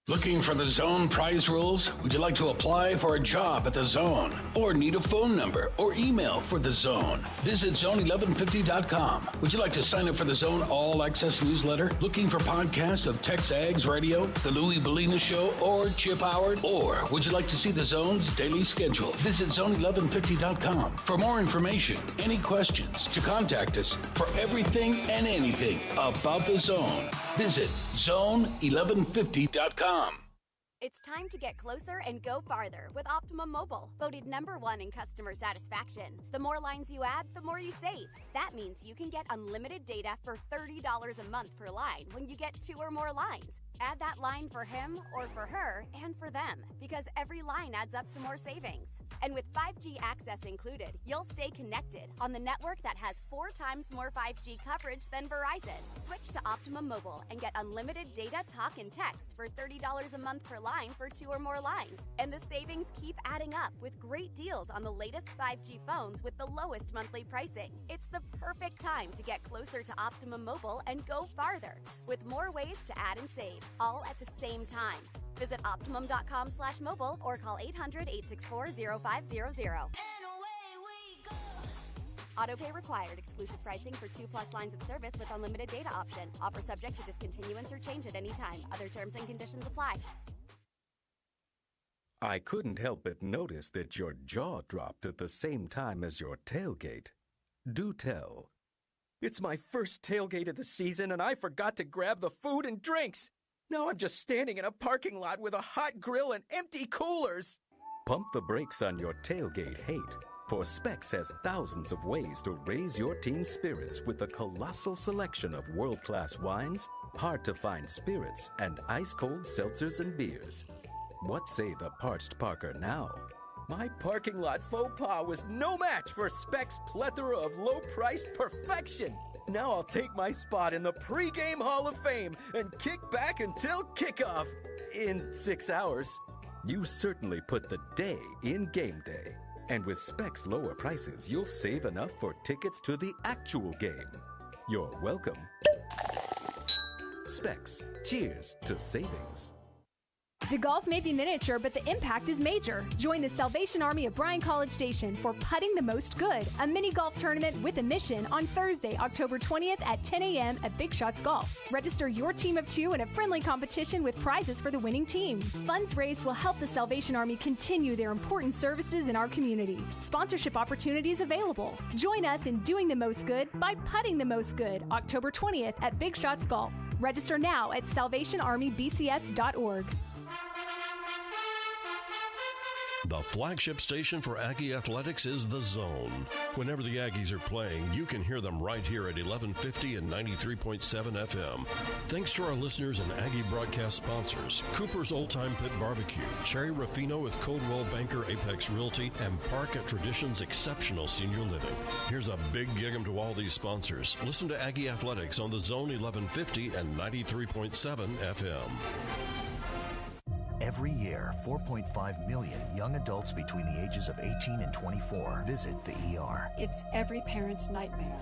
Looking for the Zone prize rules? Would you like to apply for a job at the Zone? Or need a phone number or email for the Zone? Visit zone1150.com. Would you like to sign up for the Zone All Access newsletter? Looking for podcasts of TexAgs Radio, The Louie Bellina Show, or Chip Howard? Or would you like to see the Zone's daily schedule? Visit zone1150.com for more information, any questions, to contact us for everything and anything about the Zone. Visit zone1150.com. It's time to get closer and go farther with Optimum Mobile, voted #1 in customer satisfaction. The more lines you add, the more you save. That means you can get unlimited data for $30 a month per line when you get 2 or more lines. Add that line for him or for her and for them, because every line adds up to more savings. And with 5G access included, you'll stay connected on the network that has 4 times more 5G coverage than Verizon. Switch to Optimum Mobile and get unlimited data, talk, and text for $30 a month per line for 2 or more lines. And the savings keep adding up with great deals on the latest 5G phones with the lowest monthly pricing. It's the perfect time to get closer to Optimum Mobile and go farther with more ways to add and save, all at the same time. Visit Optimum.com/mobile or call 800-864-0500. Autopay required. Exclusive pricing for 2+ lines of service with unlimited data option. Offer subject to discontinuance or change at any time. Other terms and conditions apply. I couldn't help but notice that your jaw dropped at the same time as your tailgate. Do tell. It's my first tailgate of the season, and I forgot to grab the food and drinks. Now I'm just standing in a parking lot with a hot grill and empty coolers. Pump the brakes on your tailgate hate, for Specs has thousands of ways to raise your team's spirits with a colossal selection of world-class wines, hard-to-find spirits, and ice-cold seltzers and beers. What say the parched Parker now? My parking lot faux pas was no match for Specs' plethora of low-priced perfection. Now I'll take my spot in the pregame Hall of Fame and kick back until kickoff in 6 hours. You certainly put the day in game day. And with Specs' lower prices, you'll save enough for tickets to the actual game. You're welcome. Specs. Cheers to savings. The golf may be miniature, but the impact is major. Join the Salvation Army of Bryan College Station for Putting the Most Good, a mini golf tournament with a mission on Thursday, October 20th at 10 a.m. at Big Shots Golf. Register your team of 2 in a friendly competition with prizes for the winning team. Funds raised will help the Salvation Army continue their important services in our community. Sponsorship opportunities available. Join us in doing the most good by putting the most good, October 20th at Big Shots Golf. Register now at salvationarmybcs.org. The flagship station for Aggie Athletics is The Zone. Whenever the Aggies are playing, you can hear them right here at 1150 and 93.7 FM. Thanks to our listeners and Aggie broadcast sponsors, Cooper's Old Time Pit Barbecue, Cherry Rafino with Coldwell Banker Apex Realty, and Park at Tradition's Exceptional Senior Living. Here's a big gig 'em to all these sponsors. Listen to Aggie Athletics on The Zone 1150 and 93.7 FM. Every year, 4.5 million young adults between the ages of 18 and 24 visit the ER. It's every parent's nightmare.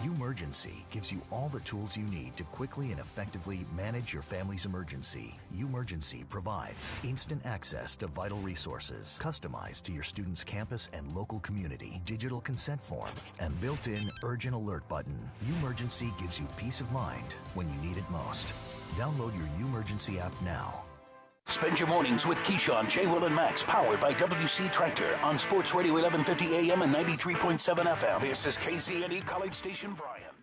Umergency gives you all the tools you need to quickly and effectively manage your family's emergency. Umergency provides instant access to vital resources, customized to your student's campus and local community, digital consent form, and built-in urgent alert button. Umergency gives you peace of mind when you need it most. Download your Umergency app now. Spend your mornings with Keyshawn, J. Will, and Max, powered by WC Tractor on Sports Radio 1150 AM and 93.7 FM. This is KCNE College Station, Bryan.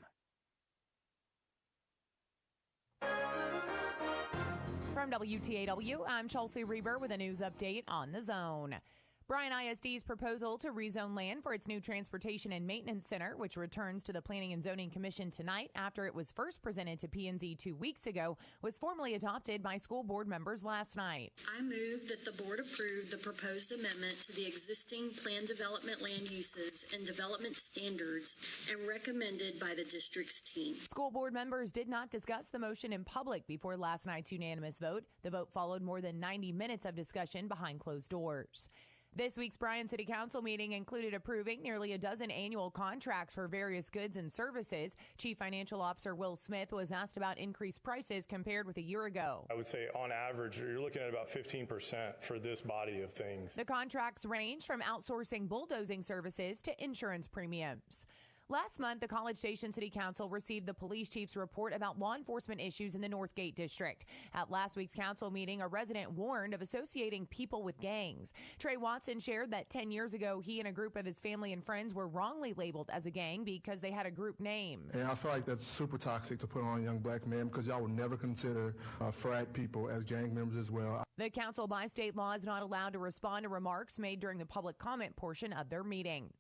From WTAW, I'm Chelsea Reber with a news update on The Zone. Bryan ISD's proposal to rezone land for its new Transportation and Maintenance Center, which returns to the Planning and Zoning Commission tonight after it was first presented to P&Z 2 weeks ago, was formally adopted by school board members last night. I move that the board approve the proposed amendment to the existing plan development land uses and development standards and recommended by the district's team. School board members did not discuss the motion in public before last night's unanimous vote. The vote followed more than 90 minutes of discussion behind closed doors. This week's Bryan City Council meeting included approving nearly a dozen annual contracts for various goods and services. Chief Financial Officer Will Smith was asked about increased prices compared with a year ago. I would say on average, you're looking at about 15% for this body of things. The contracts range from outsourcing bulldozing services to insurance premiums. Last month, the College Station City Council received the police chief's report about law enforcement issues in the Northgate District. At last week's council meeting, a resident warned of associating people with gangs. Trey Watson shared that 10 years ago, he and a group of his family and friends were wrongly labeled as a gang because they had a group name. And I feel like that's super toxic to put on young black men because y'all would never consider frat people as gang members as well. The council by state law is not allowed to respond to remarks made during the public comment portion of their meeting.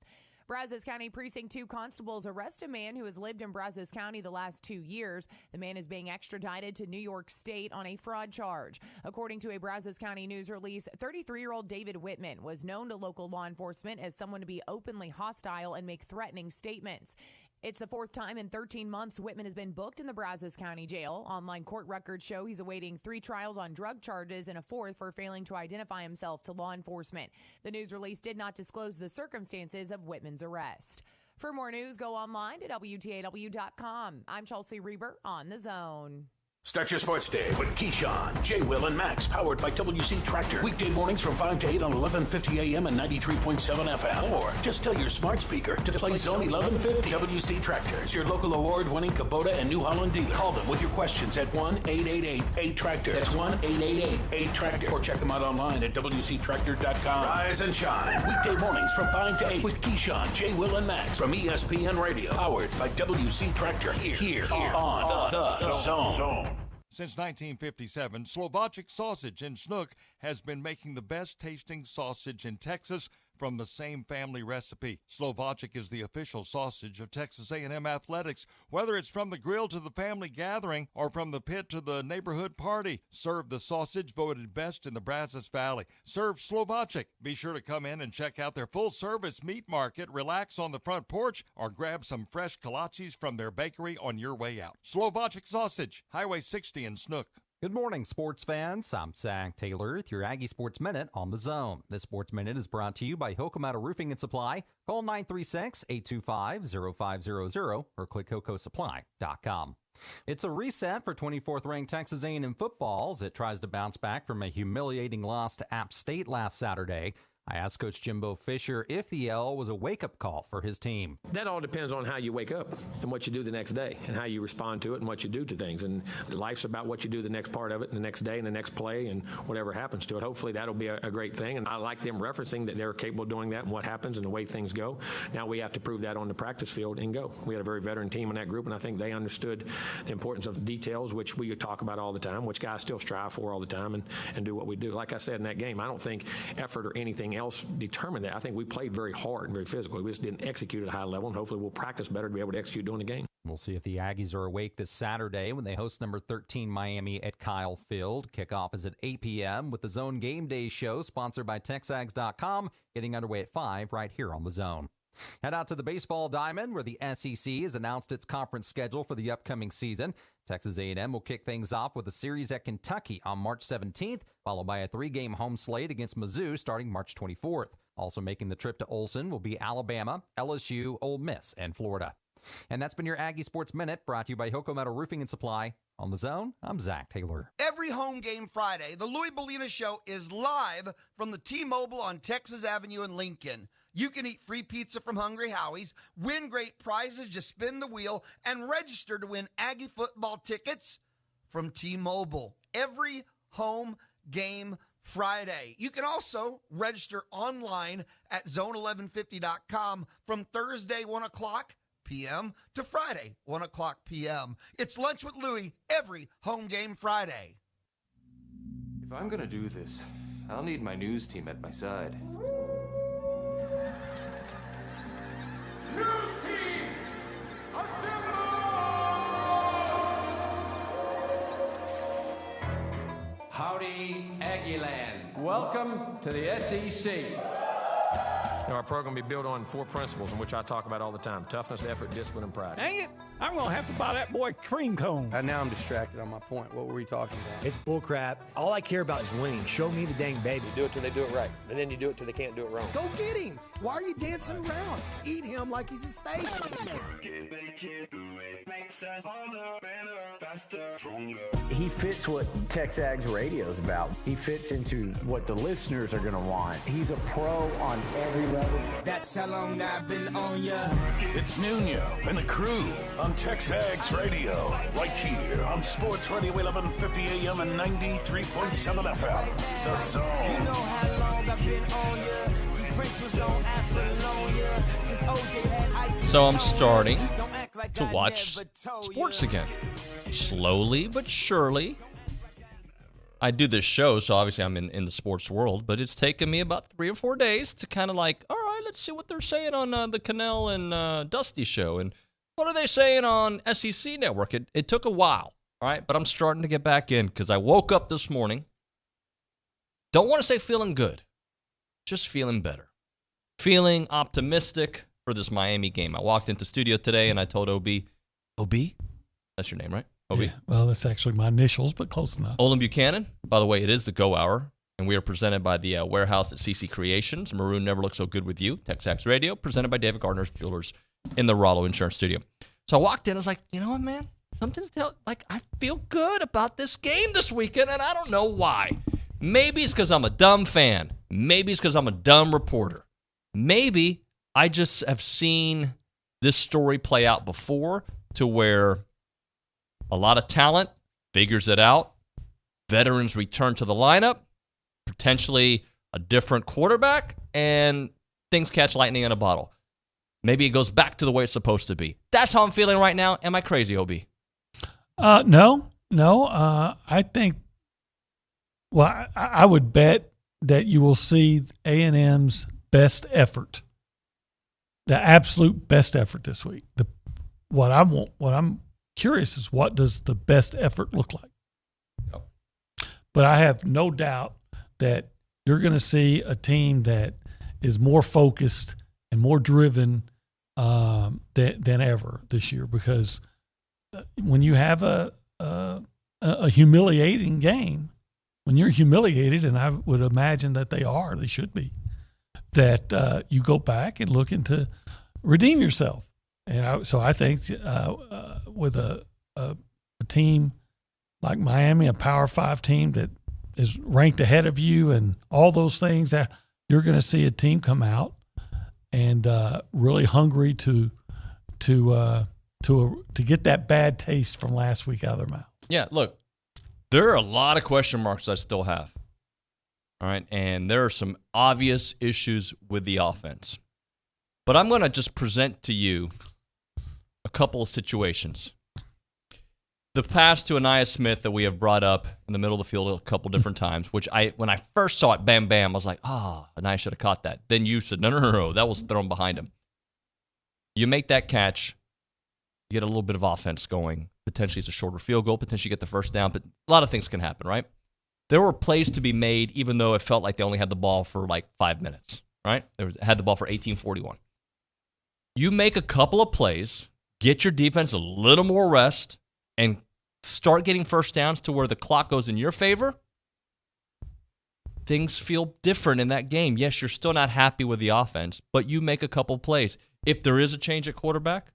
Brazos County Precinct 2 constables arrest a man who has lived in Brazos County the last 2 years. The man is being extradited to New York State on a fraud charge. According to a Brazos County news release, 33-year-old David Whitman was known to local law enforcement as someone to be openly hostile and make threatening statements. It's the fourth time in 13 months Whitman has been booked in the Brazos County Jail. Online court records show he's awaiting 3 trials on drug charges and a 4th for failing to identify himself to law enforcement. The news release did not disclose the circumstances of Whitman's arrest. For more news, go online to WTAW.com. I'm Chelsea Reber on The Zone. Start your sports day with Keyshawn, J. Will, and Max, powered by WC Tractor. Weekday mornings from 5 to 8 on 1150 AM and 93.7 FM. Or just tell your smart speaker to play Zone 1150. WC Tractor is your local award-winning Kubota and New Holland dealer. Call them with your questions at 1-888-8-TRACTOR. That's 1-888-8-TRACTOR. Or check them out online at WCTractor.com. Rise and shine. Weekday mornings from 5 to 8 with Keyshawn, J. Will, and Max from ESPN Radio. Powered by WC Tractor. Here on The Zone. Since 1957, Slovakic Sausage in Snook has been making the best tasting sausage in Texas from the same family recipe. Slovakic is the official sausage of Texas A&M Athletics. Whether it's from the grill to the family gathering or from the pit to the neighborhood party, serve the sausage voted best in the Brazos Valley. Serve Slovakic. Be sure to come in and check out their full-service meat market, relax on the front porch, or grab some fresh kolaches from their bakery on your way out. Slovakic Sausage, Highway 60 in Snook. Good morning, sports fans. I'm Zach Taylor with your Aggie Sports Minute on The Zone. This Sports Minute is brought to you by Hokomata Roofing and Supply. Call 936-825-0500 or click HocoSupply.com. It's a reset for 24th-ranked Texas A&M football as it tries to bounce back from a humiliating loss to App State last Saturday. I asked Coach Jimbo Fisher if the L was a wake-up call for his team. That all depends on how you wake up and what you do the next day and how you respond to it and what you do to things. And life's about what you do the next part of it, and the next day and the next play and whatever happens to it. Hopefully that'll be a great thing. And I like them referencing that they're capable of doing that and what happens and the way things go. Now we have to prove that on the practice field and go. We had a very veteran team in that group, and I think they understood the importance of details, which we talk about all the time, which guys still strive for all the time and do what we do. Like I said in that game, I don't think effort or anything else determined that. I think we played very hard and very physical. We just didn't execute at a high level, and hopefully we'll practice better to be able to execute during the game. We'll see if the Aggies are awake this Saturday when they host number 13 Miami at Kyle Field. Kickoff is at 8 p.m. with the Zone Game Day show sponsored by TexAgs.com, getting underway at 5 right here on The Zone. Head out to the baseball diamond where the SEC has announced its conference schedule for the upcoming season. Texas A&M will kick things off with a series at Kentucky on March 17th, followed by a 3-game home slate against Mizzou starting March 24th. Also making the trip to Olson will be Alabama, LSU, Ole Miss, and Florida. And that's been your Aggie Sports Minute, brought to you by Hokomata Roofing and Supply. On The Zone, I'm Zach Taylor. Every home game Friday, the Louis Bellina Show is live from the T-Mobile on Texas Avenue in Lincoln. You can eat free pizza from Hungry Howie's, win great prizes, just spin the wheel, and register to win Aggie football tickets from T-Mobile. Every home game Friday. You can also register online at zone1150.com from Thursday, 1 o'clock p.m. to Friday, 1 o'clock p.m. It's Lunch with Louie every home game Friday. If I'm going to do this, I'll need my news team at my side. News team, assemble! Howdy, Aggieland. Welcome to the SEC. Our program will be built on 4 principles in which I talk about all the time: toughness, effort, discipline, and pride. Dang it! I'm going to have to buy that boy cream cone. Now I'm distracted on my point. What were we talking about? It's bullcrap. All I care about is winning. Show me the dang baby. You do it till they do it right, and then you do it till they can't do it wrong. Go get him. Why are you dancing around? Eat him like he's a steak. He fits what TexAgs radio is about. He fits into what the listeners are going to want. He's a pro on every level. That's how long I've been on ya. It's Nuño and the crew on TexAgs Radio, right here on Sports Radio 1150 AM and 93.7 FM. The Zone. You know how long I've been on ya. Since Prince was on Apollonia. Since OJ had ice. So I'm starting to watch sports again. Slowly but surely. I do this show, so obviously I'm in the sports world, but it's taken me about 3 or 4 days to kind of like, all right, let's see what they're saying on the Cannell and Dusty show, and what are they saying on SEC Network. It took a while, all right, but I'm starting to get back in because I woke up this morning, don't want to say feeling good, just feeling better, feeling optimistic for this Miami game. I walked into studio today and I told OB, that's your name, right? OB? Yeah, well, that's actually my initials, but close enough. Olin Buchanan. By the way, it is the Go Hour, and we are presented by the warehouse at CC Creations. Maroon Never Looks So Good With You. TexAgs Radio, presented by David Gardner's Jewelers in the Rollo Insurance Studio. So I walked in, I was like, you know what, man? Something to tell, like, I feel good about this game this weekend, and I don't know why. Maybe it's because I'm a dumb fan. Maybe it's because I'm a dumb reporter. Maybe I just have seen this story play out before to where a lot of talent figures it out. Veterans return to the lineup, potentially a different quarterback, and things catch lightning in a bottle. Maybe it goes back to the way it's supposed to be. That's how I'm feeling right now. Am I crazy, OB? No. I think, well, I would bet that you will see A&M's best effort, the absolute best effort this week. What I'm curious is, what does the best effort look like? Yep. But I have no doubt that you're going to see a team that is more focused and more driven than ever this year, because when you have a humiliating game, when you're humiliated, and I would imagine that they should be, that you go back and look into redeem yourself. And so I think with a team like Miami, a Power 5 team that is ranked ahead of you and all those things, that you're going to see a team come out and really hungry to get that bad taste from last week out of their mouth. Yeah, look, there are a lot of question marks I still have. All right, and there are some obvious issues with the offense. But I'm going to just present to you a couple of situations. The pass to Aniyah Smith that we have brought up in the middle of the field a couple different times, which when I first saw it, bam, bam, I was like, Aniyah should have caught that. Then you said, no, that was thrown behind him. You make that catch, you get a little bit of offense going. Potentially it's a shorter field goal, potentially you get the first down, but a lot of things can happen, right? There were plays to be made, even though it felt like they only had the ball for like 5 minutes, right? They had the ball for 18:41. You make a couple of plays, get your defense a little more rest, and start getting first downs to where the clock goes in your favor, things feel different in that game. Yes, you're still not happy with the offense, but you make a couple plays. If there is a change at quarterback,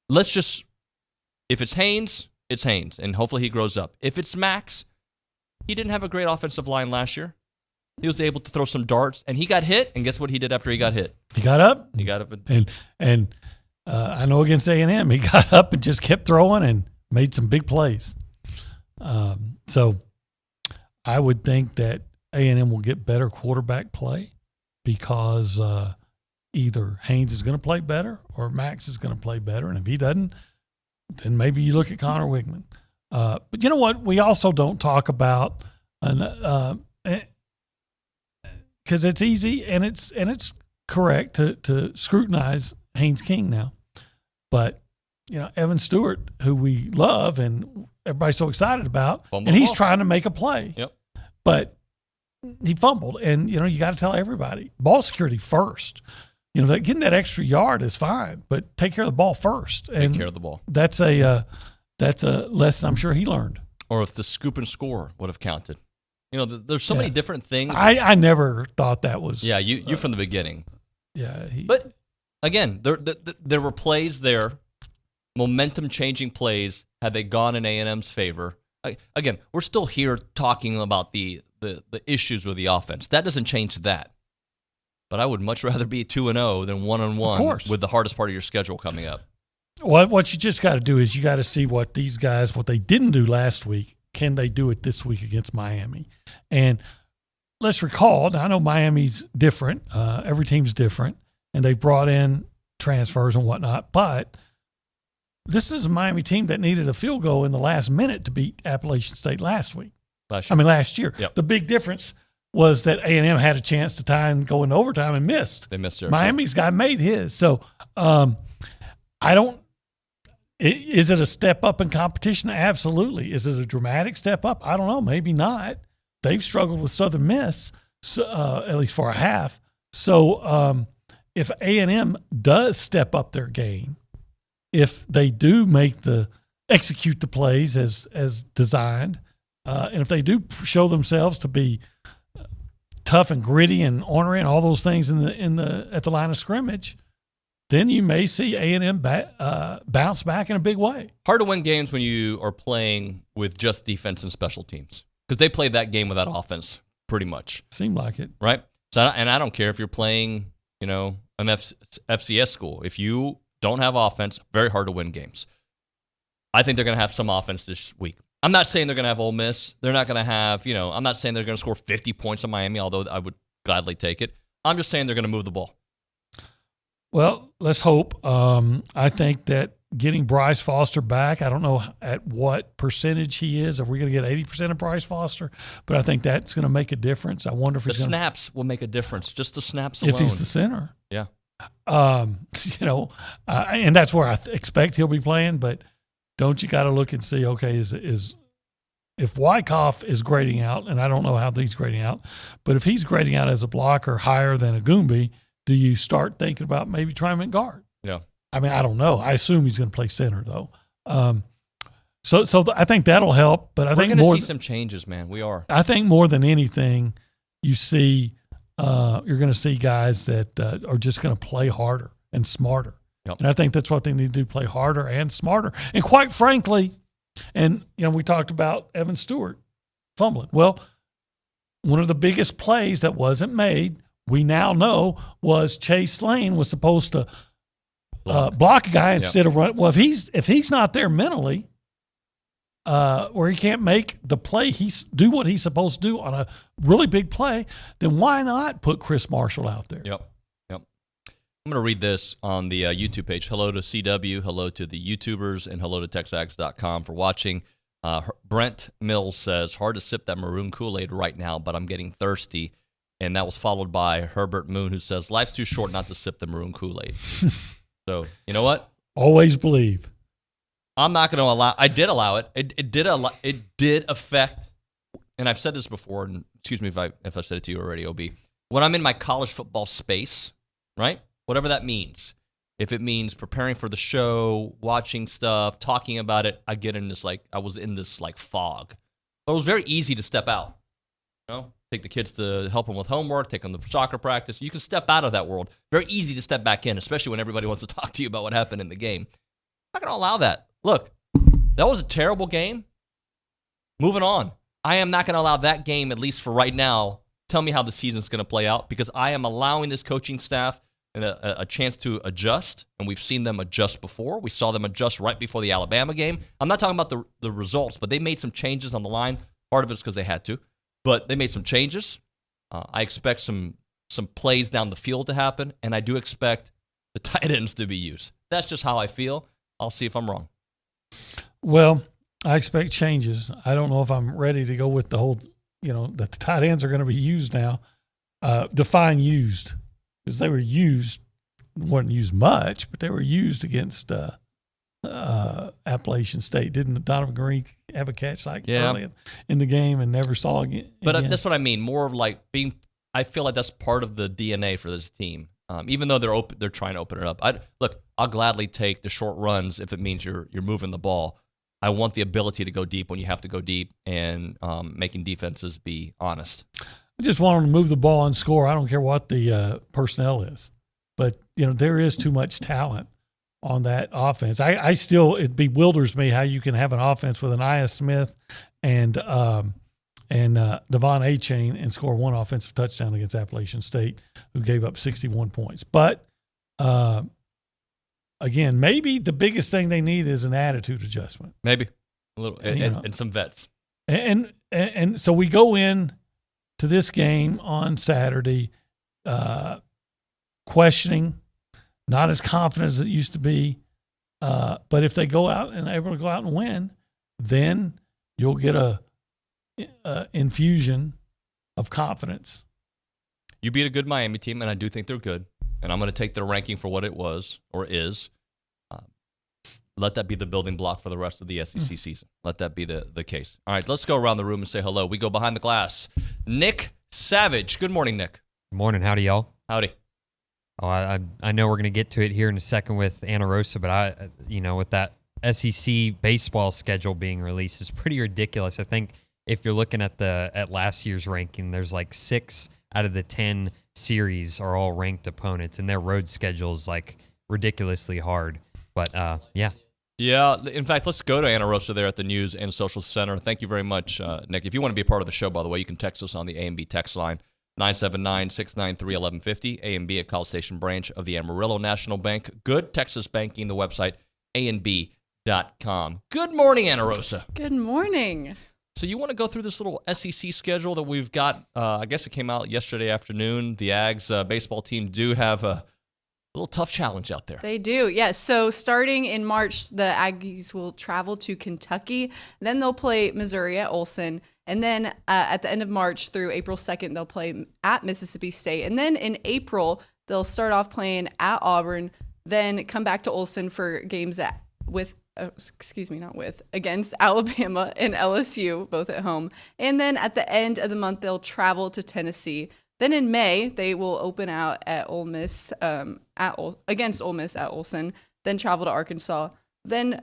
if it's Haynes, it's Haynes, and hopefully he grows up. If it's Max, he didn't have a great offensive line last year. He was able to throw some darts, and he got hit, and guess what he did after he got hit? He got up. And I know against A&M, he got up and just kept throwing and made some big plays. So I would think that A&M will get better quarterback play because either Haynes is going to play better or Max is going to play better. And if he doesn't, then maybe you look at Connor Wigman. But you know what? We also don't talk about because it's easy and it's correct to scrutinize Haynes King now. But, you know, Evan Stewart, who we love and everybody's so excited about, and he's trying to make a play. Yep. But he fumbled. And, you got to tell everybody, ball security first. Getting that extra yard is fine, but take care of the ball first. And take care of the ball. That's a lesson I'm sure he learned. Or if the scoop and score would have counted. There's so many different things. I never thought that was. Yeah, you from the beginning. Yeah. But, again, there were plays there, momentum-changing plays, had they gone in A&M's favor. Again, we're still here talking about the issues with the offense. That doesn't change that. But I would much rather be 2-0 than 1-1 with the hardest part of your schedule coming up. What you just got to do is you got to see what these guys, what they didn't do last week, can they do it this week against Miami? And let's recall, now I know Miami's different. Every team's different, and they've brought in transfers and whatnot. But this is a Miami team that needed a field goal in the last minute to beat Appalachian State last year. Yep. The big difference was that A&M had a chance to tie and go into overtime and missed. They missed theirs. Miami's guy made his. So is it a step up in competition? Absolutely. Is it a dramatic step up? I don't know. Maybe not. They've struggled with Southern Miss, at least for a half. So if A&M does step up their game, if they do execute the plays as designed, and if they do show themselves to be tough and gritty and ornery and all those things at the line of scrimmage, then you may see A&M bounce back in a big way. Hard to win games when you are playing with just defense and special teams because they played that game without offense pretty much. Seemed like it. Right? So, and I don't care if you're playing, an FCS school. If you don't have offense, very hard to win games. I think they're going to have some offense this week. I'm not saying they're going to have Ole Miss. They're not going to have, I'm not saying they're going to score 50 points on Miami, although I would gladly take it. I'm just saying they're going to move the ball. Well, let's hope. I think that getting Bryce Foster back, I don't know at what percentage he is. Are we going to get 80% of Bryce Foster? But I think that's going to make a difference. I wonder if the snaps will make a difference. Just the snaps alone. If he's the center. Yeah. And that's where I expect he'll be playing. But don't you got to look and see, okay, is if Wyckoff is grading out, and I don't know how he's grading out, but if he's grading out as a blocker higher than a Goombie, do you start thinking about maybe trying him at guard? Yeah. I mean, I don't know. I assume he's going to play center, though. So I think that'll help. But we're going to see some changes, man. We are. I think more than anything, you're going to see guys that are just going to play harder and smarter. Yep. And I think that's what they need to do, play harder and smarter. And quite frankly, we talked about Evan Stewart fumbling. Well, one of the biggest plays that wasn't made, we now know, was Chase Lane was supposed to block a guy instead of run. Well, if he's not there mentally, where he can't make the play, do what he's supposed to do on a really big play, then why not put Chris Marshall out there? Yep. I'm going to read this on the YouTube page. Hello to CW, hello to the YouTubers, and hello to TexAgs.com for watching. Brent Mills says, hard to sip that maroon Kool-Aid right now, but I'm getting thirsty. And that was followed by Herbert Moon, who says, life's too short not to sip the maroon Kool-Aid. So, you know what? Always believe. I'm not going to allow – I did allow it. It did affect – and I've said this before, and excuse me if I said it to you already, OB. When I'm in my college football space, right, whatever that means, if it means preparing for the show, watching stuff, talking about it, I get in this I was in this fog. But it was very easy to step out, take the kids to help them with homework, take them to soccer practice. You can step out of that world. Very easy to step back in, especially when everybody wants to talk to you about what happened in the game. I'm not going to allow that. Look, that was a terrible game. Moving on. I am not going to allow that game, at least for right now, tell me how the season's going to play out, because I am allowing this coaching staff a chance to adjust, and we've seen them adjust before. We saw them adjust right before the Alabama game. I'm not talking about the results, but they made some changes on the line. Part of it's because they had to. But they made some changes. I expect some plays down the field to happen, and I do expect the tight ends to be used. That's just how I feel. I'll see if I'm wrong. Well, I expect changes. I don't know if I'm ready to go with the whole, that the tight ends are going to be used now. Define used, because they were wasn't used much, but they were used against Alabama. Appalachian State. Didn't Donovan Green have a catch early in the game and never saw again? But that's what I mean. More of like I feel like that's part of the DNA for this team. Even though they're trying to open it up. I'll gladly take the short runs if it means you're moving the ball. I want the ability to go deep when you have to go deep and making defenses be honest. I just want them to move the ball and score. I don't care what the personnel is. But, there is too much talent on that offense. It bewilders me how you can have an offense with an Aya Smith and Devon Achane and score one offensive touchdown against Appalachian State, who gave up 61 points. But, again, maybe the biggest thing they need is an attitude adjustment. Maybe a little, and some vets. And so we go in to this game on Saturday, questioning, not as confident as it used to be. But if they go out and able to go out and win, then you'll get a infusion of confidence. You beat a good Miami team, and I do think they're good. And I'm going to take their ranking for what it was or is. Let that be the building block for the rest of the SEC season. Let that be the case. All right, let's go around the room and say hello. We go behind the glass. Nick Savage. Good morning, Nick. Good morning. Howdy, y'all. Howdy. Oh, I know we're going to get to it here in a second with Ana Rosa, but with that SEC baseball schedule being released is pretty ridiculous. I think if you're looking at last year's ranking, there's like 6 out of the 10 series are all ranked opponents, and their road schedule is like ridiculously hard. But yeah. Yeah, in fact, let's go to Ana Rosa there at the News and Social Center. Thank you very much, Nick. If you want to be a part of the show, by the way, you can text us on the A&B text line, 979-693-1150, A&B at College Station branch of the Amarillo National Bank. Good Texas banking, the website, anb.com. Good morning, Ana Rosa. Good morning. So you want to go through this little SEC schedule that we've got? I guess it came out yesterday afternoon. The Ags baseball team do have a little tough challenge out there. They do, yes. So starting in March, the Aggies will travel to Kentucky. Then they'll play Missouri at Olson. And then at the end of March through April 2nd, they'll play at Mississippi State. And then in April, they'll start off playing at Auburn, then come back to Olson for games against Alabama and LSU, both at home. And then at the end of the month, they'll travel to Tennessee. Then in May, they will open out at Ole Miss, against Ole Miss at Olson, then travel to Arkansas, then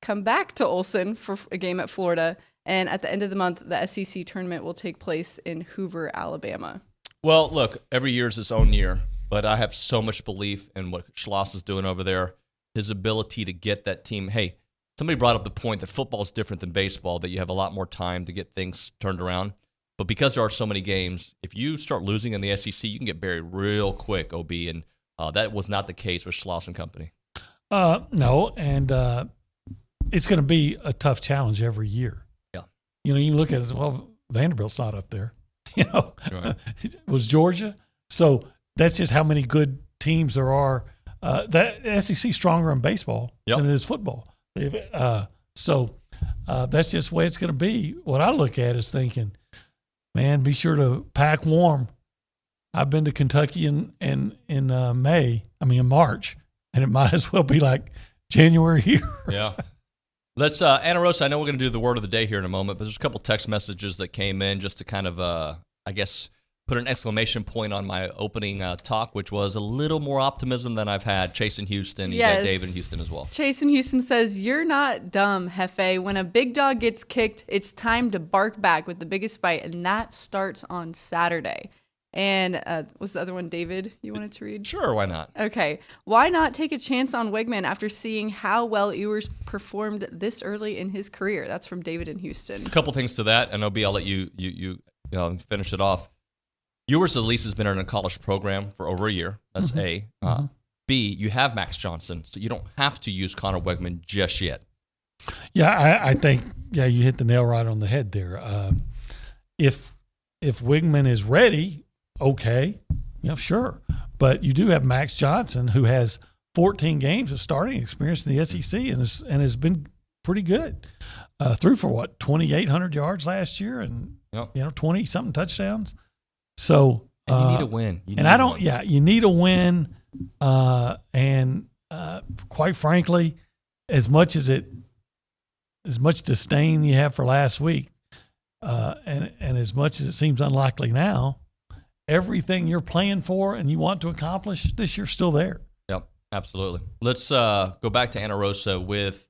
come back to Olson for a game at Florida. And at the end of the month, the SEC tournament will take place in Hoover, Alabama. Well, look, every year is its own year, but I have so much belief in what Schloss is doing over there, his ability to get that team. Hey, somebody brought up the point that football is different than baseball, that you have a lot more time to get things turned around. But because there are so many games, if you start losing in the SEC, you can get buried real quick, OB, and that was not the case with Schloss and company. No, and it's going to be a tough challenge every year. Yeah. You look at it, well, Vanderbilt's not up there. Right. It was Georgia. So that's just how many good teams there are. The SEC is stronger in baseball than it is football. So that's just the way it's going to be. What I look at is thinking, man, be sure to pack warm. I've been to Kentucky in March, and it might as well be like January here. Yeah. Let's, Ana Rosa, I know we're going to do the word of the day here in a moment, but there's a couple text messages that came in just to kind of, put an exclamation point on my opening talk, which was a little more optimism than I've had. Chase in Houston, you got Dave in Houston as well. Chase in Houston says, "You're not dumb, Hefe. When a big dog gets kicked, it's time to bark back with the biggest bite, and that starts on Saturday." And was the other one David you wanted to read? Sure, why not? Okay. Why not take a chance on Wegman after seeing how well Ewers performed this early in his career? That's from David in Houston. A couple things to that, and OB, I'll let you finish it off. Ewers at least has been in a college program for over a year. That's A. B, you have Max Johnson, so you don't have to use Connor Wegman just yet. Yeah, I think you hit the nail right on the head there. If Wegman is ready, okay, sure. But you do have Max Johnson, who has 14 games of starting experience in the SEC and has been pretty good. Threw for 2,800 yards last year and 20-something touchdowns. So and you need a win. you need a win. And quite frankly, as much as it as much disdain you have for last week, and as much as it seems unlikely now, everything you're playing for and you want to accomplish this year still there. Yep, absolutely. Let's go back to Ana Rosa with,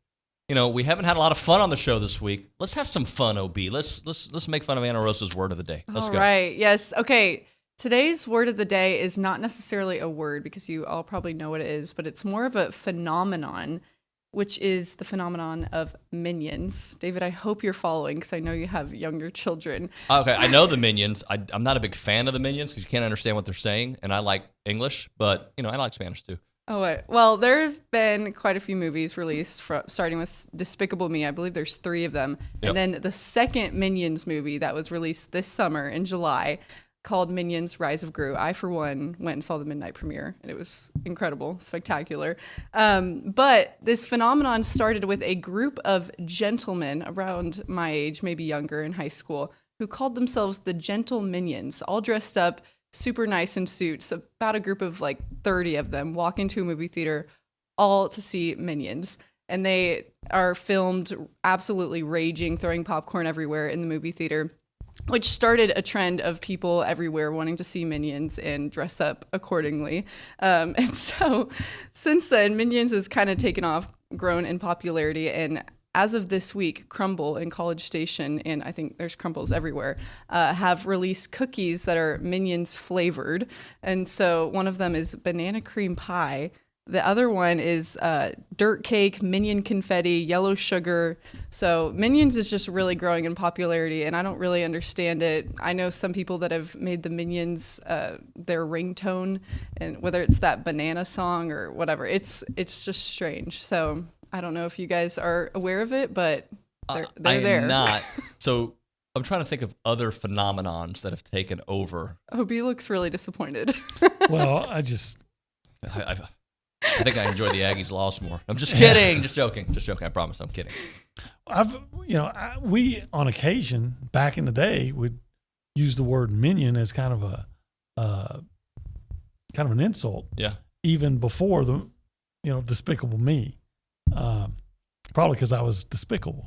we haven't had a lot of fun on the show this week. Let's have some fun, OB. Let's make fun of Ana Rosa's word of the day. Let's go. All right. Yes. Okay. Today's word of the day is not necessarily a word because you all probably know what it is, but it's more of a phenomenon, which is the phenomenon of minions. David, I hope you're following because I know you have younger children. Okay, I know the Minions. I'm not a big fan of the Minions because you can't understand what they're saying, and I like English, but, I like Spanish too. Oh, wait. Well, there have been quite a few movies released, starting with Despicable Me. I believe there's 3 of them. Yep. And then the second Minions movie that was released this summer in July, called Minions: Rise of Gru. I, for one, went and saw the midnight premiere, and it was incredible, spectacular. But this phenomenon started with a group of gentlemen around my age, maybe younger, in high school, who called themselves the Gentle Minions, all dressed up super nice in suits. About a group of like 30 of them walk into a movie theater, all to see Minions. And they are filmed absolutely raging, throwing popcorn everywhere in the movie theater, which started a trend of people everywhere wanting to see Minions and dress up accordingly. And so since then, Minions has kind of taken off, grown in popularity. And as of this week, Crumble in College Station, and I think there's Crumbles everywhere, have released cookies that are Minions flavored. And so one of them is banana cream pie. The other one is dirt cake, Minion confetti, yellow sugar. So Minions is just really growing in popularity, and I don't really understand it. I know some people that have made the Minions their ringtone, and whether it's that banana song or whatever, it's just strange. So I don't know if you guys are aware of it, but they're there. I'm not. So I'm trying to think of other phenomenons that have taken over. OB looks really disappointed. Well, I think I enjoy the Aggies' loss more. I'm just kidding. Just joking. I promise. I'm kidding. We on occasion back in the day would use the word minion as kind of an insult. Yeah. Even before the, Despicable Me. Probably because I was despicable.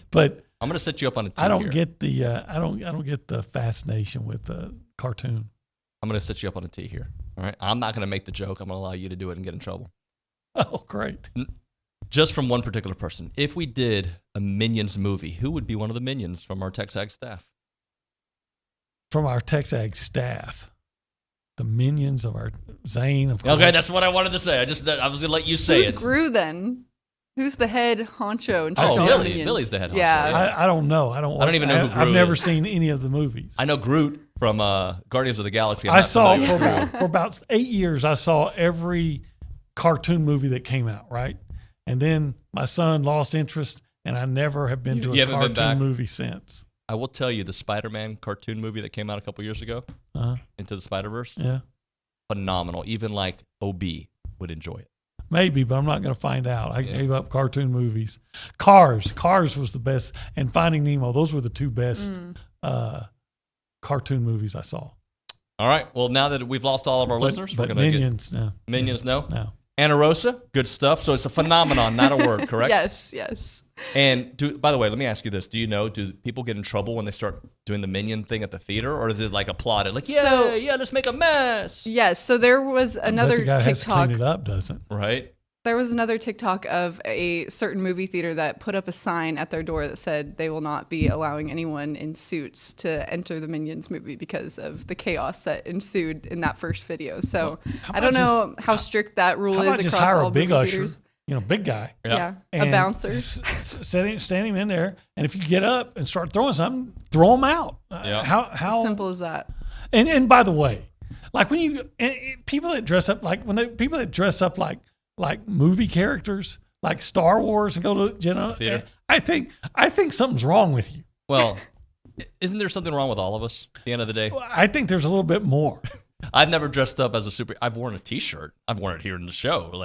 But I'm going to set you up on a tee I don't here. get the I don't get the fascination with the cartoon. I'm going to set you up on a tee here. All right. I'm not going to make the joke. I'm going to allow you to do it and get in trouble. Oh, great. Just from one particular person. If we did a Minions movie, who would be one of the Minions from our TexAgs staff? From our TexAgs staff. The Minions of our Zane, of course. Okay, that's what I wanted to say. I was going to let you say Who's it. Gru then? Who's the head honcho? In Billy. Billy's the head honcho. Yeah. I don't know. I don't even know who Groot I've never is. seen any of the movies. I know Groot from Guardians of the Galaxy. I saw for about 8 years, I saw every cartoon movie that came out, right? And then my son lost interest, and I never have been to a cartoon movie since. I will tell you, the Spider-Man cartoon movie that came out a couple years ago, Into the Spider-Verse, yeah, phenomenal. Even like OB would enjoy it. Maybe, but I'm not going to find out. I gave up cartoon movies. Cars was the best, and Finding Nemo. Those were the two best cartoon movies I saw. All right. Well, now that we've lost all of our listeners, we're but going to Minions, no. Minions, no? No. Ana Rosa, good stuff. So it's a phenomenon, not a word, correct? Yes. And by the way, let me ask you this. Do people get in trouble when they start doing the Minion thing at the theater, or is it like applauded? Like, let's make a mess. Yes. So there was another the guy TikTok. has to clean it up, doesn't? Right. There was another TikTok of a certain movie theater that put up a sign at their door that said they will not be allowing anyone in suits to enter the Minions movie because of the chaos that ensued in that first video. So I don't know how strict that rule is across hire all a big movie usher, theaters. Big guy. Yeah, a bouncer. Stand him in there, and if you get up and start throwing something, throw him out. How It's as simple as that. And by the way, like when people that dress up like movie characters, like Star Wars, and go to theater. I think something's wrong with you. Well, isn't there something wrong with all of us at the end of the day? Well, I think there's a little bit more. I've never dressed up as a super. I've worn a T-shirt. I've worn it here in the show, but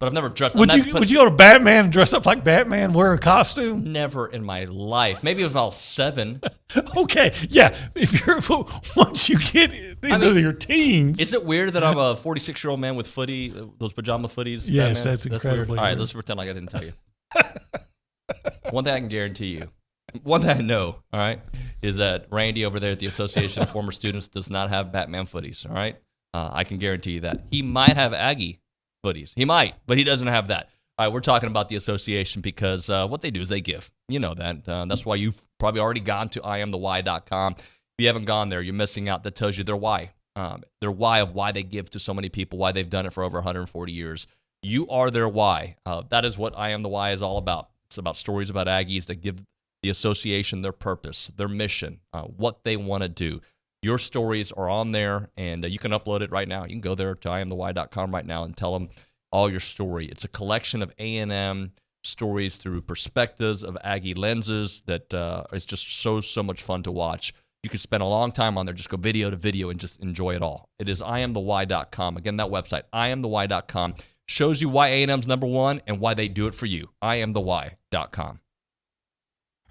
I've never dressed. Would you go to Batman and dress up like Batman, wear a costume? Never in my life. Maybe if I was 7. Okay, yeah. Once you get into your teens, is it weird that I'm a 46-year-old man with those pajama footies? Yes, Batman? that's incredibly weird. All right, weird. let's pretend like I didn't tell you. One thing I can guarantee you, one thing I know, all right, is that Randy over there at the Association of Former Students does not have Batman footies, all right? I can guarantee you that. He might have Aggie footies. He might, but he doesn't have that. All right, we're talking about the association because what they do is they give. You know that. That's why you've probably already gone to IamTheWhy.com. If you haven't gone there, you're missing out. That tells you their why. Their why of why they give to so many people, why they've done it for over 140 years. You are their why. That is what I Am the Why is all about. It's about stories about Aggies that give the association their purpose, their mission, what they want to do. Your stories are on there, and you can upload it right now. You can go there to IamTheWhy.com right now and tell them all your story. It's a collection of A&M stories through perspectives of Aggie lenses that is just so much fun to watch. You can spend a long time on there, just go video to video and just enjoy it all. It is IamTheWhy.com. Again, that website, IamTheWhy.com, shows you why A&M's number one and why they do it for you. IamTheWhy.com.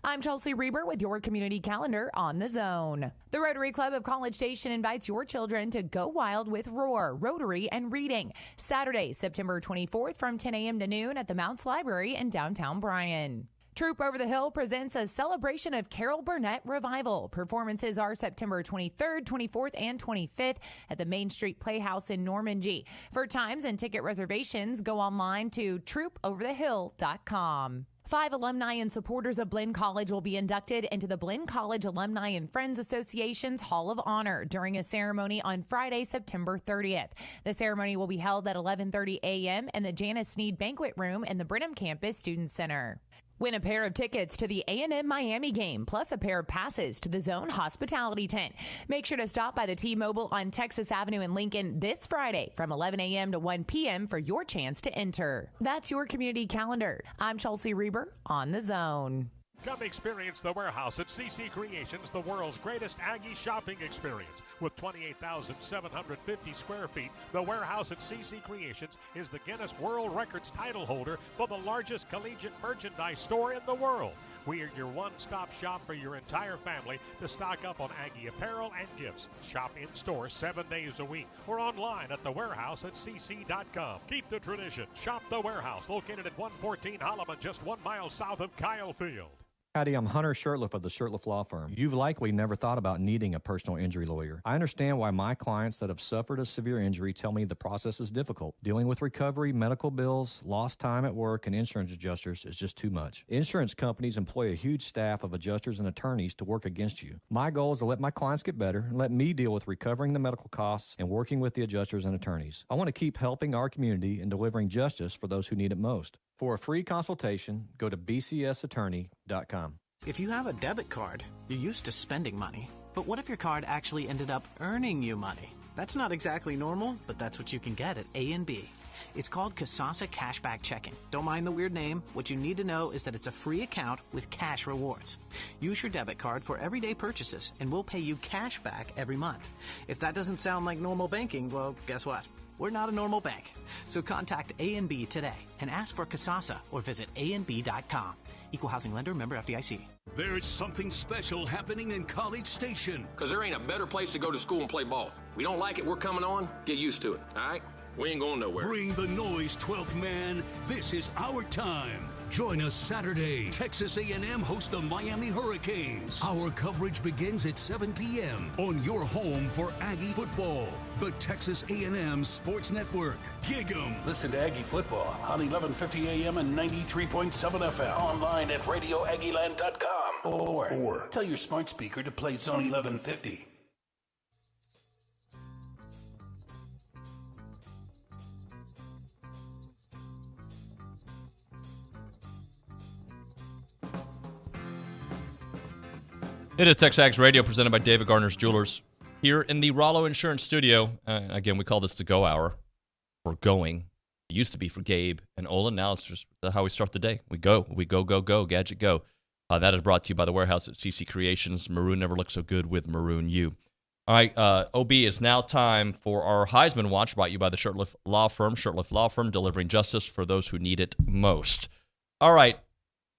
I'm Chelsea Reber with your community calendar on The Zone. The Rotary Club of College Station invites your children to go wild with Roar, Rotary, and Reading. Saturday, September 24th from 10 a.m. to noon at the Mounts Library in downtown Bryan. Troop Over the Hill presents a celebration of Carol Burnett Revival. Performances are September 23rd, 24th, and 25th at the Main Street Playhouse in Normandy. For times and ticket reservations, go online to troopoverthehill.com. 5 alumni and supporters of Blinn College will be inducted into the Blinn College Alumni and Friends Association's Hall of Honor during a ceremony on Friday, September 30th. The ceremony will be held at 11:30 a.m. in the Janice Sneed Banquet Room in the Brenham Campus Student Center. Win a pair of tickets to the A&M Miami game, plus a pair of passes to the Zone Hospitality Tent. Make sure to stop by the T-Mobile on Texas Avenue in Lincoln this Friday from 11 a.m. to 1 p.m. for your chance to enter. That's your community calendar. I'm Chelsea Reber on The Zone. Come experience The Warehouse at CC Creations, the world's greatest Aggie shopping experience. With 28,750 square feet, The Warehouse at CC Creations is the Guinness World Records title holder for the largest collegiate merchandise store in the world. We are your one-stop shop for your entire family to stock up on Aggie apparel and gifts. Shop in-store 7 days a week or online at thewarehouseatcc.com. Keep the tradition. Shop The Warehouse, located at 114 Holloman, just 1 mile south of Kyle Field. Howdy, I'm Hunter Shurtleff of the Shurtleff Law Firm. You've likely never thought about needing a personal injury lawyer. I understand why my clients that have suffered a severe injury tell me the process is difficult. Dealing with recovery, medical bills, lost time at work, and insurance adjusters is just too much. Insurance companies employ a huge staff of adjusters and attorneys to work against you. My goal is to let my clients get better and let me deal with recovering the medical costs and working with the adjusters and attorneys. I want to keep helping our community and delivering justice for those who need it most. For a free consultation, go to bcsattorney.com. If you have a debit card, you're used to spending money. But what if your card actually ended up earning you money? That's not exactly normal, but that's what you can get at A&B. It's called Kasasa Cashback Checking. Don't mind the weird name. What you need to know is that it's a free account with cash rewards. Use your debit card for everyday purchases, and we'll pay you cash back every month. If that doesn't sound like normal banking, well, guess what? We're not a normal bank. So contact A&B today and ask for Kasasa or visit ANB.com. Equal housing lender, member FDIC. There's something special happening in College Station. Because there ain't a better place to go to school and play ball. We don't like it, we're coming on. Get used to it, all right? We ain't going nowhere. Bring the noise, 12th man. This is our time. Join us Saturday. Texas A&M hosts the Miami Hurricanes. Our coverage begins at 7 p.m. on your home for Aggie football. The Texas A&M Sports Network. Gig 'em. Listen to Aggie football on 1150 AM and 93.7 FM. Online at radioaggieland.com. Or tell your smart speaker to play Zone 1150. It is TexAgs Radio, presented by David Gardner's Jewelers, here in the Rollo Insurance Studio. Again, we call this the Go Hour. We're going. It used to be for Gabe and Olin. Now it's just how we start the day. We go, Gadget go. That is brought to you by the Warehouse at CC Creations. Maroon never looked so good with Maroon U. All right, OB, it's now time for our Heisman Watch, brought to you by the Shurtleff Law Firm. Shurtleff Law Firm, delivering justice for those who need it most. All right.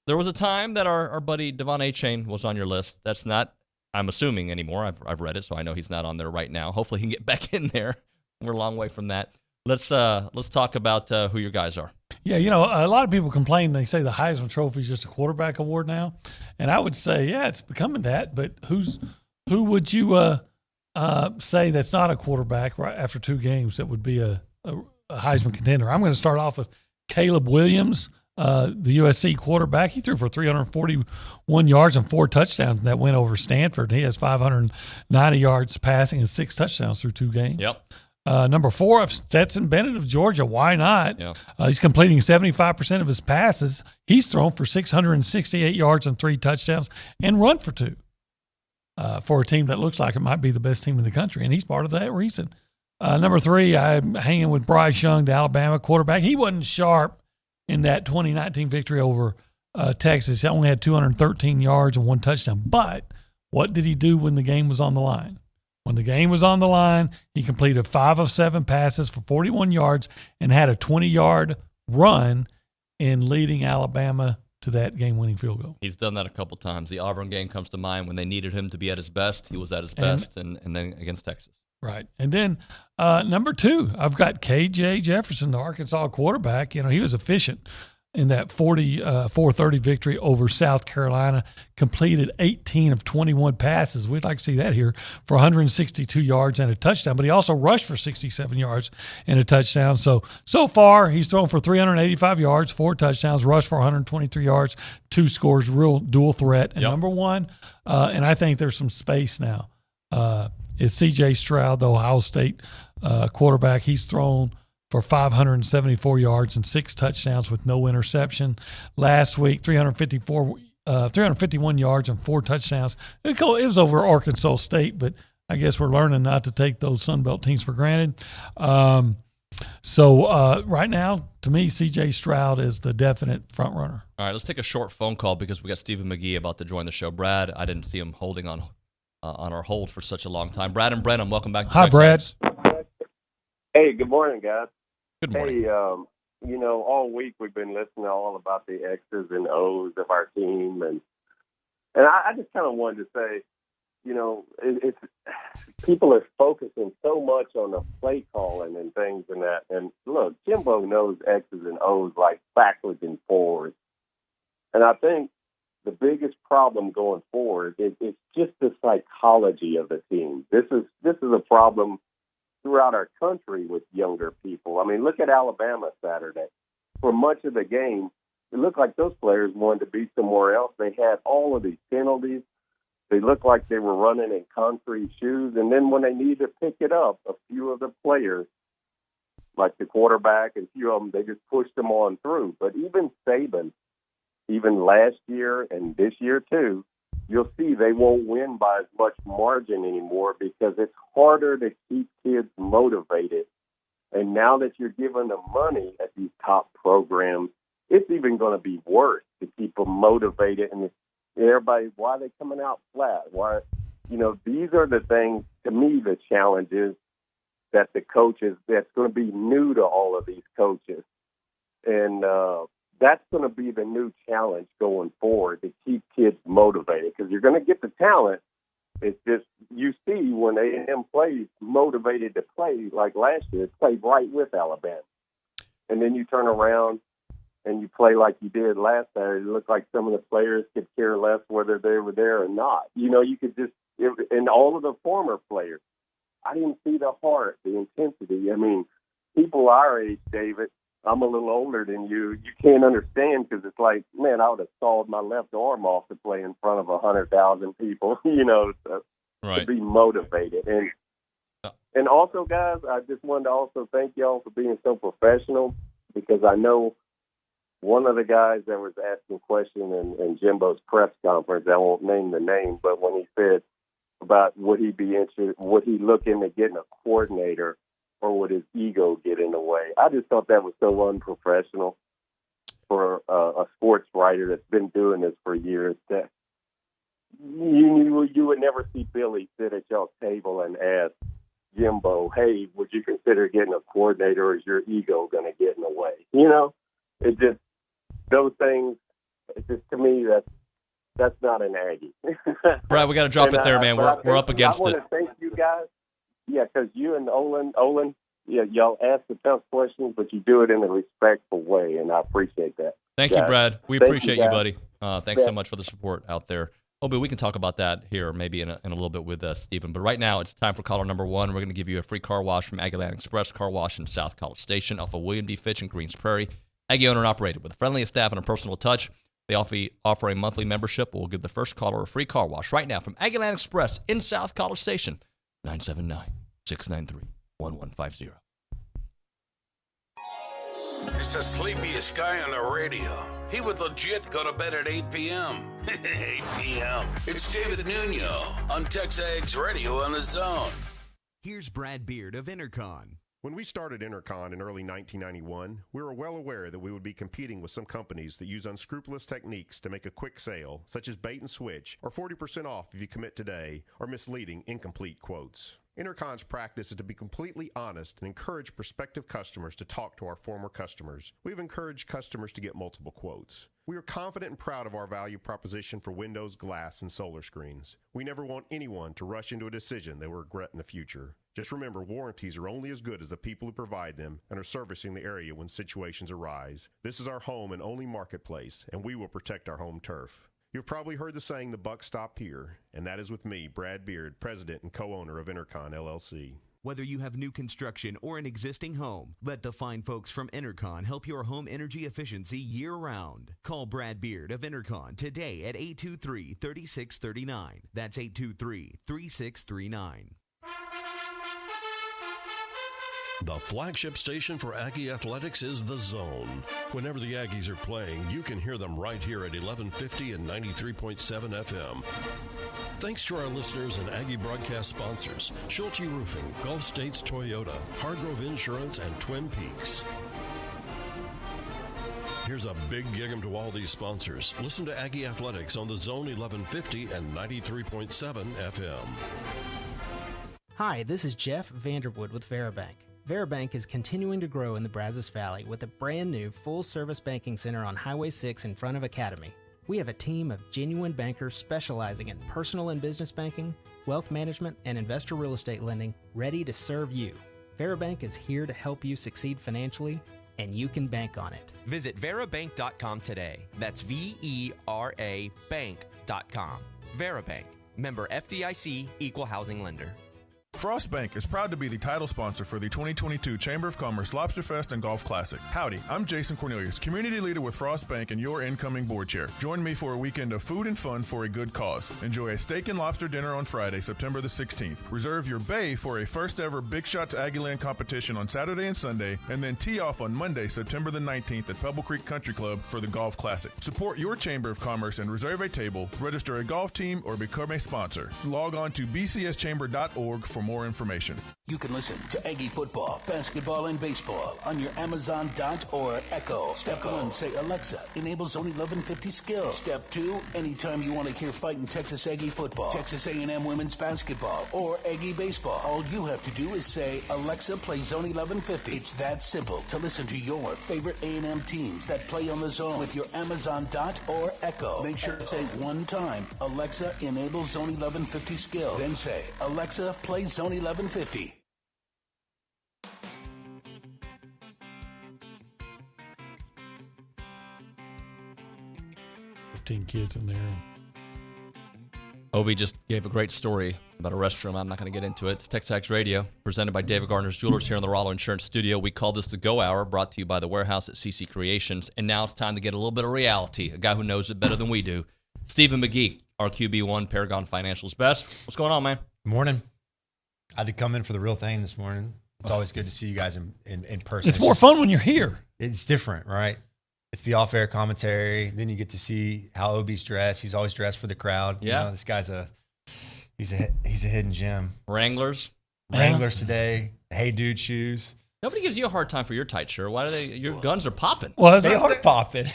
There was a time that our buddy Devon Achane was on your list. That's not, I'm assuming, anymore. I've read it, so I know he's not on there right now. Hopefully he can get back in there. We're a long way from that. Let's talk about who your guys are. Yeah, a lot of people complain. They say the Heisman Trophy is just a quarterback award now, and I would say, yeah, it's becoming that. But who would you say that's not a quarterback right after 2 games that would be a Heisman contender? I'm going to start off with Caleb Williams, the USC quarterback. He threw for 341 yards and 4 touchdowns that went over Stanford. He has 590 yards passing and 6 touchdowns through 2 games. Yep. Number 4 of Stetson Bennett of Georgia. Why not? Yeah. He's completing 75% of his passes. He's thrown for 668 yards and 3 touchdowns and run for 2 for a team that looks like it might be the best team in the country, and he's part of that reason. Number 3, I'm hanging with Bryce Young, the Alabama quarterback. He wasn't sharp in that 2019 victory over Texas. He only had 213 yards and 1 touchdown. But what did he do when the game was on the line? When the game was on the line, he completed 5 of 7 passes for 41 yards and had a 20-yard run in leading Alabama to that game-winning field goal. He's done that a couple times. The Auburn game comes to mind. When they needed him to be at his best, he was at his best, and then against Texas. Right. And then number 2, I've got K.J. Jefferson, the Arkansas quarterback. He was efficient in that 430 victory over South Carolina, completed 18 of 21 passes. We'd like to see that here for 162 yards and a touchdown, but he also rushed for 67 yards and a touchdown. So far, he's thrown for 385 yards, 4 touchdowns, rushed for 123 yards, 2 scores, real dual threat. And number 1, and I think there's some space now, is C.J. Stroud, the Ohio State quarterback. He's thrown for 574 yards and 6 touchdowns with no interception. Last week, 351 yards and 4 touchdowns. It was over Arkansas State, but I guess we're learning not to take those Sun Belt teams for granted. So right now, to me, C.J. Stroud is the definite front runner. All right, let's take a short phone call because we got Stephen McGee about to join the show. Brad, I didn't see him holding on our hold for such a long time. Brad and Brenham, welcome back to Hi, Brad. Hey, good morning, guys. Good morning. Hey, all week we've been listening all about the X's and O's of our team, and I just kind of wanted to say, it's people are focusing so much on the play calling and things and that. And look, Jimbo knows X's and O's like backwards and forwards, and I think the biggest problem going forward is just the psychology of the team. This is a problem throughout our country with younger people. I mean, look at Alabama Saturday. For much of the game, it looked like those players wanted to be somewhere else. They had all of these penalties. They looked like they were running in concrete shoes. And then when they needed to pick it up, a few of the players, like the quarterback and a few of them, they just pushed them on through. But even Saban, even last year and this year too, you'll see they won't win by as much margin anymore because it's harder to keep kids motivated. And now that you're giving them money at these top programs, it's even going to be worse to keep them motivated. And everybody, why are they coming out flat? Why, these are the things, to me, the challenges that the coaches, that's going to be new to all of these coaches. And, that's going to be the new challenge going forward, to keep kids motivated, because you're going to get the talent. It's just, you see when A&M plays motivated to play, like last year, it played right with Alabama. And then you turn around and you play like you did last Saturday. It looked like some of the players could care less whether they were there or not. You could just, and all of the former players, I didn't see the heart, the intensity. I mean, people our age, David, I'm a little older than you. You can't understand because it's like, man, I would have sawed my left arm off to play in front of 100,000 people, to be motivated. And also, guys, I just wanted to also thank y'all for being so professional, because I know one of the guys that was asking questions in Jimbo's press conference, I won't name the name, but when he said about would he look into getting a coordinator, or would his ego get in the way? I just thought that was so unprofessional for a sports writer that's been doing this for years. That you would never see Billy sit at y'all's table and ask Jimbo, hey, would you consider getting a coordinator, or is your ego going to get in the way? It just, those things, it just, to me, that's not an Aggie. Brad, we got to drop it there, man. We're up against it. I want to thank you guys. Yeah, because you and Olin, y'all ask the tough questions, but you do it in a respectful way, and I appreciate that. Thank you, Brad. We appreciate you, buddy. Thanks so much for the support out there. Obi, we can talk about that here maybe in a little bit with Stephen. But right now, it's time for caller number 1. We're going to give you a free car wash from Aggieland Express Car Wash in South College Station off of William D. Fitch in Greens Prairie. Aggie owner and operated with the friendliest staff and a personal touch. They offer a monthly membership. We'll give the first caller a free car wash right now from Aggieland Express in South College Station. 979-693-1150. It's the sleepiest guy on the radio. He would legit go to bed at 8 p.m. 8 p.m. It's David Nuño on TexAgs Radio on the Zone. Here's Brad Beard of Intercon. When we started Intercon in early 1991, we were well aware that we would be competing with some companies that use unscrupulous techniques to make a quick sale, such as bait and switch, or 40% off if you commit today, or misleading, incomplete quotes. Intercon's practice is to be completely honest and encourage prospective customers to talk to our former customers. We've encouraged customers to get multiple quotes. We are confident and proud of our value proposition for windows, glass, and solar screens. We never want anyone to rush into a decision they will regret in the future. Just remember, warranties are only as good as the people who provide them and are servicing the area when situations arise. This is our home and only marketplace, and we will protect our home turf. You've probably heard the saying, the buck stop here, and that is with me, Brad Beard, president and co-owner of Intercon LLC. Whether you have new construction or an existing home, let the fine folks from Intercon help your home energy efficiency year-round. Call Brad Beard of Intercon today at 823-3639. That's 823-3639. The flagship station for Aggie Athletics is The Zone. Whenever the Aggies are playing, you can hear them right here at 1150 and 93.7 FM. Thanks to our listeners and Aggie broadcast sponsors, Schulte Roofing, Gulf States Toyota, Hargrove Insurance, and Twin Peaks. Here's a big gig to all these sponsors. Listen to Aggie Athletics on The Zone 1150 and 93.7 FM. Hi, this is Jeff Vanderwood with Veribank. Veribank is continuing to grow in the Brazos Valley with a brand new full-service banking center on Highway 6 in front of Academy. We have a team of genuine bankers specializing in personal and business banking, wealth management, and investor real estate lending ready to serve you. Veribank is here to help you succeed financially, and you can bank on it. Visit Verabank.com today. That's VERA Bank.com. Verabank. Member FDIC, Equal Housing Lender. Frost Bank is proud to be the title sponsor for the 2022 Chamber of Commerce Lobster Fest and Golf Classic. Howdy, I'm Jason Cornelius, community leader with Frost Bank and your incoming board chair. Join me for a weekend of food and fun for a good cause. Enjoy a steak and lobster dinner on Friday, September the 16th. Reserve your bay for a first ever Big Shots Aggieland competition on Saturday and Sunday, and then tee off on Monday, September the 19th at Pebble Creek Country Club for the Golf Classic. Support your Chamber of Commerce and reserve a table, register a golf team, or become a sponsor. Log on to bcschamber.org for more information. You can listen to Aggie football, basketball, and baseball on your Amazon Dot or Echo. Step 1, say, Alexa, enable Zone 1150 skill. Step 2, anytime you want to hear fighting Texas Aggie football, Texas A&M women's basketball, or Aggie baseball, all you have to do is say, Alexa, play Zone 1150. It's that simple to listen to your favorite A&M teams that play on the Zone with your Amazon Dot or Echo. Make sure to say one time, Alexa, enable Zone 1150 skill. Then say, Alexa, play Zone 1150. 15 kids in there. Obi just gave a great story about a restroom. I'm not going to get into it. It's TexAgs Radio, presented by David Gardner's Jewelers here in the Rollo Insurance Studio. We call this the Go Hour, brought to you by the Warehouse at CC Creations. And now it's time to get a little bit of reality. A guy who knows it better than we do. Stephen McGee, our QB1, Paragon Financial's best. What's going on, man? Morning. I had to come in for the real thing this morning. It's always good to see you guys in person. It's more fun when you're here. It's different, right? It's the off-air commentary. Then you get to see how Obi's dressed. He's always dressed for the crowd. Yeah. You know, this guy's he's a hidden gem. Wranglers today. Hey Dude shoes. Nobody gives you a hard time for your tight shirt. Why do they? Your guns are popping. Well, they are popping.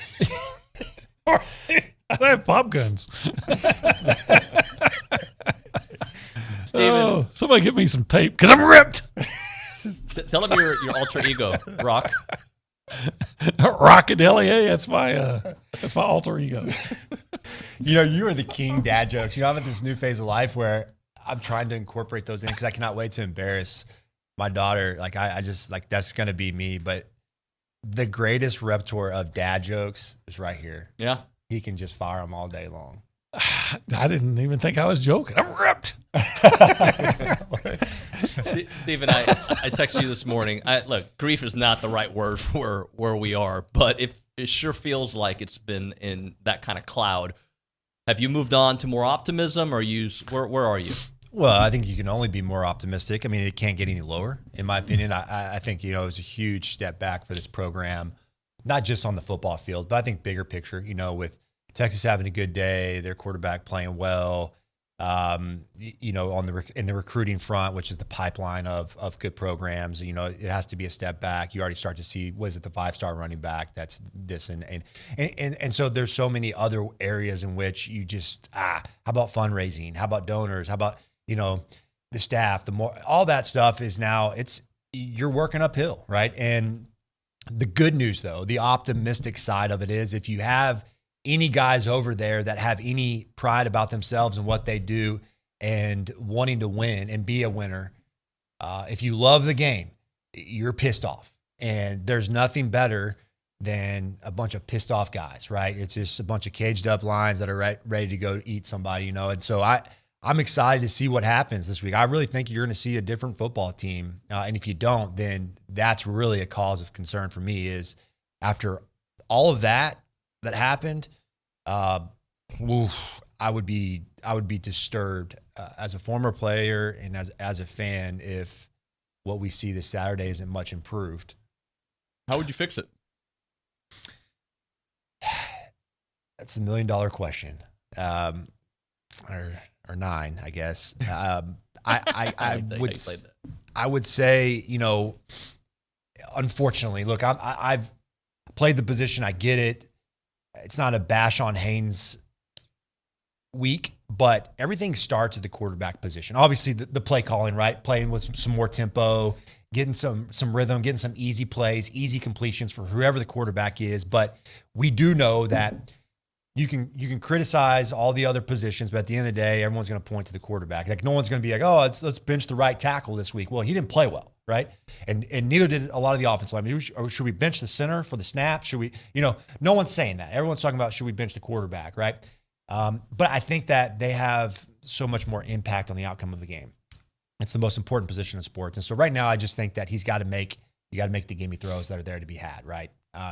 I have pop guns. Steven, somebody give me some tape because I'm ripped. Tell him your alter ego, Rock. Rockadelli, that's my alter ego. You know, you are the king dad jokes. You know, I'm at this new phase of life where I'm trying to incorporate those in because I cannot wait to embarrass my daughter, like I just like that's gonna be me. But the greatest repertoire of dad jokes is right here. Yeah, he can just fire them all day long. I didn't even think I was joking. I'm ripped. Stephen, I texted you this morning. Look, grief is not the right word for where we are, but it sure feels like it's been in that kind of cloud. Have you moved on to more optimism, or where are you? Well, I think you can only be more optimistic. I mean, it can't get any lower, in my opinion. I think, it was a huge step back for this program, not just on the football field, but I think bigger picture, with Texas having a good day, their quarterback playing well, in the recruiting front, which is the pipeline of good programs. It has to be a step back. You already start to see, was it the 5-star running back? That's this and so there's so many other areas in which you just how about fundraising? How about donors? How about the staff? All that stuff is now you're working uphill, right? And the good news, though, the optimistic side of it is if you have any guys over there that have any pride about themselves and what they do and wanting to win and be a winner, if you love the game, you're pissed off. And there's nothing better than a bunch of pissed off guys, right? It's just a bunch of caged up lines that are ready to go eat somebody, And so I'm excited to see what happens this week. I really think you're going to see a different football team. And if you don't, then that's really a cause of concern for me is after all of that happened, I would be disturbed as a former player and as a fan if what we see this Saturday isn't much improved. How would you fix it? That's $1 million question, or 9, I guess. I would say, unfortunately, look, I've played the position. I get it. It's not a bash on Haynes week, but everything starts at the quarterback position. Obviously, the play calling, right? Playing with some more tempo, getting some rhythm, getting some easy plays, easy completions for whoever the quarterback is. But we do know that you can criticize all the other positions, but at the end of the day, everyone's going to point to the quarterback. Like no one's going to be like, oh, let's bench the right tackle this week. Well, he didn't play well, right? And neither did a lot of the offensive line. Should we bench the center for the snap? Should we? No one's saying that. Everyone's talking about should we bench the quarterback, right? But I think that they have so much more impact on the outcome of the game. It's the most important position in sports, and so right now, I just think that you got to make the gimme throws that are there to be had, right?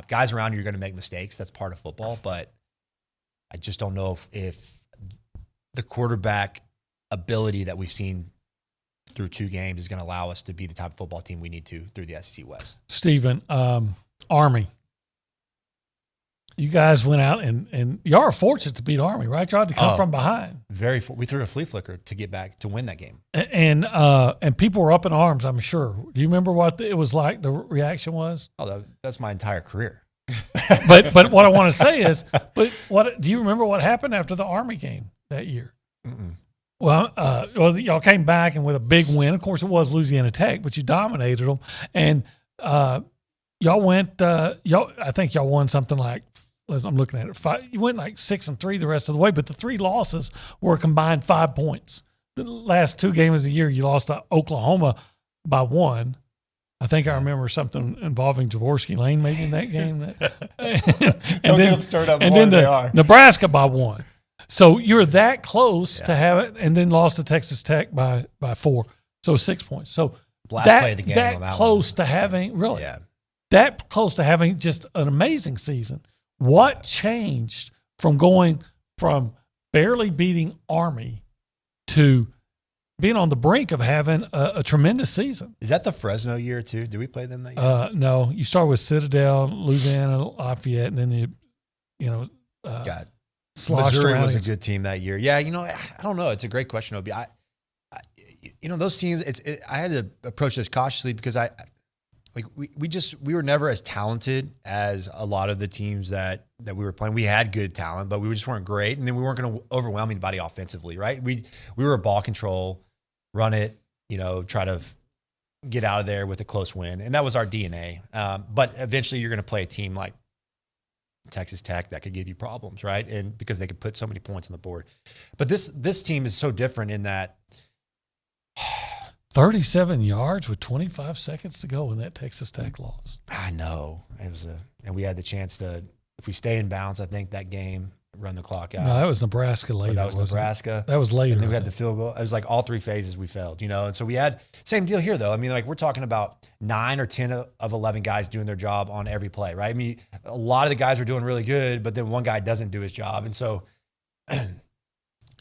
Guys around you are going to make mistakes. That's part of football, but I just don't know if the quarterback ability that we've seen through 2 games is going to allow us to be the type of football team we need to through the SEC West. Stephen, Army. You guys went out and y'all are fortunate to beat Army, right? Y'all had to come from behind. We threw a flea flicker to get back to win that game. And people were up in arms, I'm sure. Do you remember what it was like, the reaction was? Oh, that's my entire career. but what I want to say is, what do you remember what happened after the Army game that year? Mm-mm. Well, y'all came back and with a big win. Of course, it was Louisiana Tech, but you dominated them, and y'all went. I think y'all won something like. I'm looking at it. 5, you went like 6-3 the rest of the way, but the 3 losses were a combined 5 points. The last 2 games of the year, you lost to Oklahoma by 1. I think I remember something involving Jaworski Lane maybe in that game. and then Nebraska by 1. So you're that close to have it, and then lost to Texas Tech by 4. So 6 points. So last play of the game on that close one. to having that close to having just an amazing season. What changed from going from barely beating Army to being on the brink of having a tremendous season? Is that the Fresno year too? Did we play them that year? No. You start with Citadel, Louisiana, Lafayette, and then sloshed Missouri around. was a good team that year. Yeah, I don't know. It's a great question, Obi. Those teams. I had to approach this cautiously because we were never as talented as a lot of the teams that we were playing. We had good talent, but we just weren't great, and then we weren't going to overwhelm anybody offensively, right? We were ball control, run it, try to get out of there with a close win, and that was our DNA. But eventually, you're going to play a team like Texas Tech that could give you problems, right? And because they could put so many points on the board. But this team is so different in that 37 yards with 25 seconds to go in that Texas Tech loss. I know. It was and we had the chance to, if we stay in bounds, I think that game, run the clock out. No, that was Nebraska later. That was Nebraska. That was later. And then we had the field goal. It was like all three phases we failed, And so we had same deal here, though. I mean, like we're talking about 9 or 10 of 11 guys doing their job on every play, right? I mean, a lot of the guys are doing really good, but then one guy doesn't do his job. And so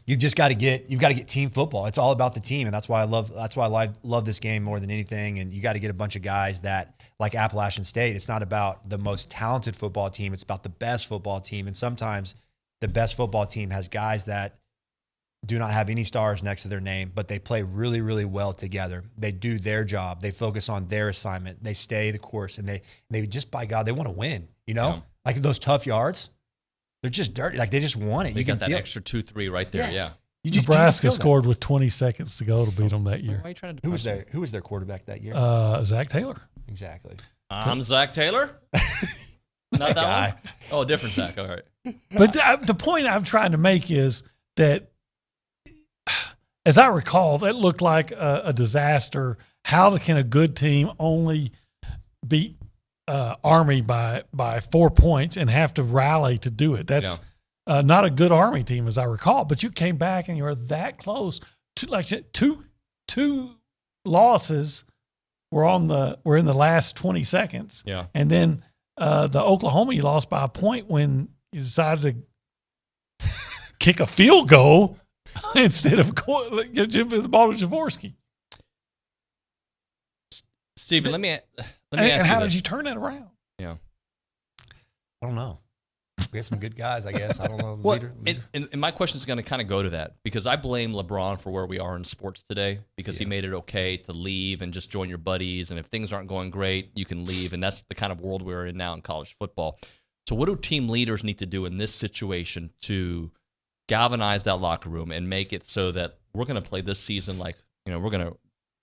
you've got to get team football. It's all about the team. And that's why I love this game more than anything. And you got to get a bunch of guys that, like Appalachian State, it's not about the most talented football team. It's about the best football team. And sometimes the best football team has guys that do not have any stars next to their name, but they play really, really well together. They do their job. They focus on their assignment. They stay the course, and they just, by God, they want to win, Yeah. Like those tough yards, they're just dirty. Like they just want it. They You got can that feel extra 2-3 right there, yeah. Nebraska scored with 20 seconds to go to beat them that year. Why are you trying to Who was their quarterback that year? Zach Taylor. Exactly. I'm Zach Taylor? Not that guy. one? Oh, different Zach. All right. But the point I'm trying to make is that, as I recall, that looked like a disaster. How can a good team only beat Army by 4 points and have to rally to do it? That's not a good Army team, as I recall. But you came back and you were that close. Two losses were in the last 20 seconds. Yeah. And then the Oklahoma, you lost by a point when you decided to kick a field goal instead of give the ball to Jaworski. Steven, let me ask and you how this. did you turn that around? Yeah. I don't know. We had some good guys, I guess. I don't know. Well, and my question is going to kind of go to that because I blame LeBron for where we are in sports today because he made it okay to leave and just join your buddies. And if things aren't going great, you can leave. And that's the kind of world we're in now in college football. So what do team leaders need to do in this situation to galvanize that locker room and make it so that we're going to play this season like, we're going to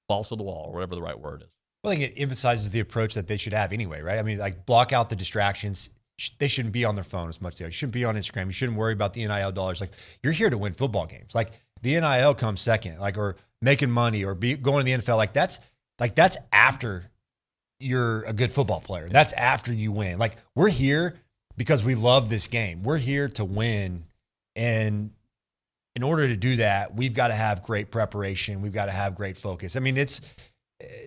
balls to the wall or whatever the right word is? Well, I think it emphasizes the approach that they should have anyway, right? I mean, like block out the distractions. They shouldn't be on their phone as much as they are. You shouldn't be on Instagram. You shouldn't worry about the NIL dollars. Like, you're here to win football games. Like, the NIL comes second, like, or making money or going to the NFL. That's after you're a good football player. That's after you win. Like, we're here because we love this game. We're here to win. And in order to do that, we've got to have great preparation. We've got to have great focus. I mean,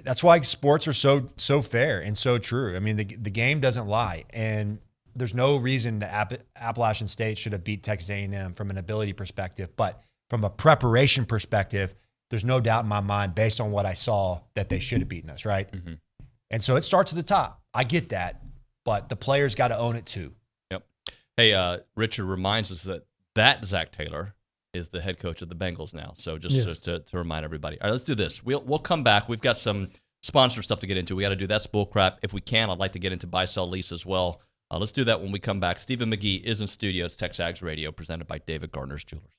that's why sports are so fair and so true. I mean, the game doesn't lie. And there's no reason that Appalachian State should have beat Texas A&M from an ability perspective. But from a preparation perspective, there's no doubt in my mind, based on what I saw, that they should have beaten us, right? Mm-hmm. And so it starts at the top. I get that. But the players got to own it too. Yep. Hey, Richard reminds us that Zach Taylor is the head coach of the Bengals now. So just to remind everybody. All right, let's do this. We'll come back. We've got some sponsor stuff to get into. We got to do That's Bullcrap. If we can, I'd like to get into buy, sell, lease as well. Let's do that when we come back. Stephen McGee is in studio. It's TexAgs Radio, presented by David Gardner's Jewelers.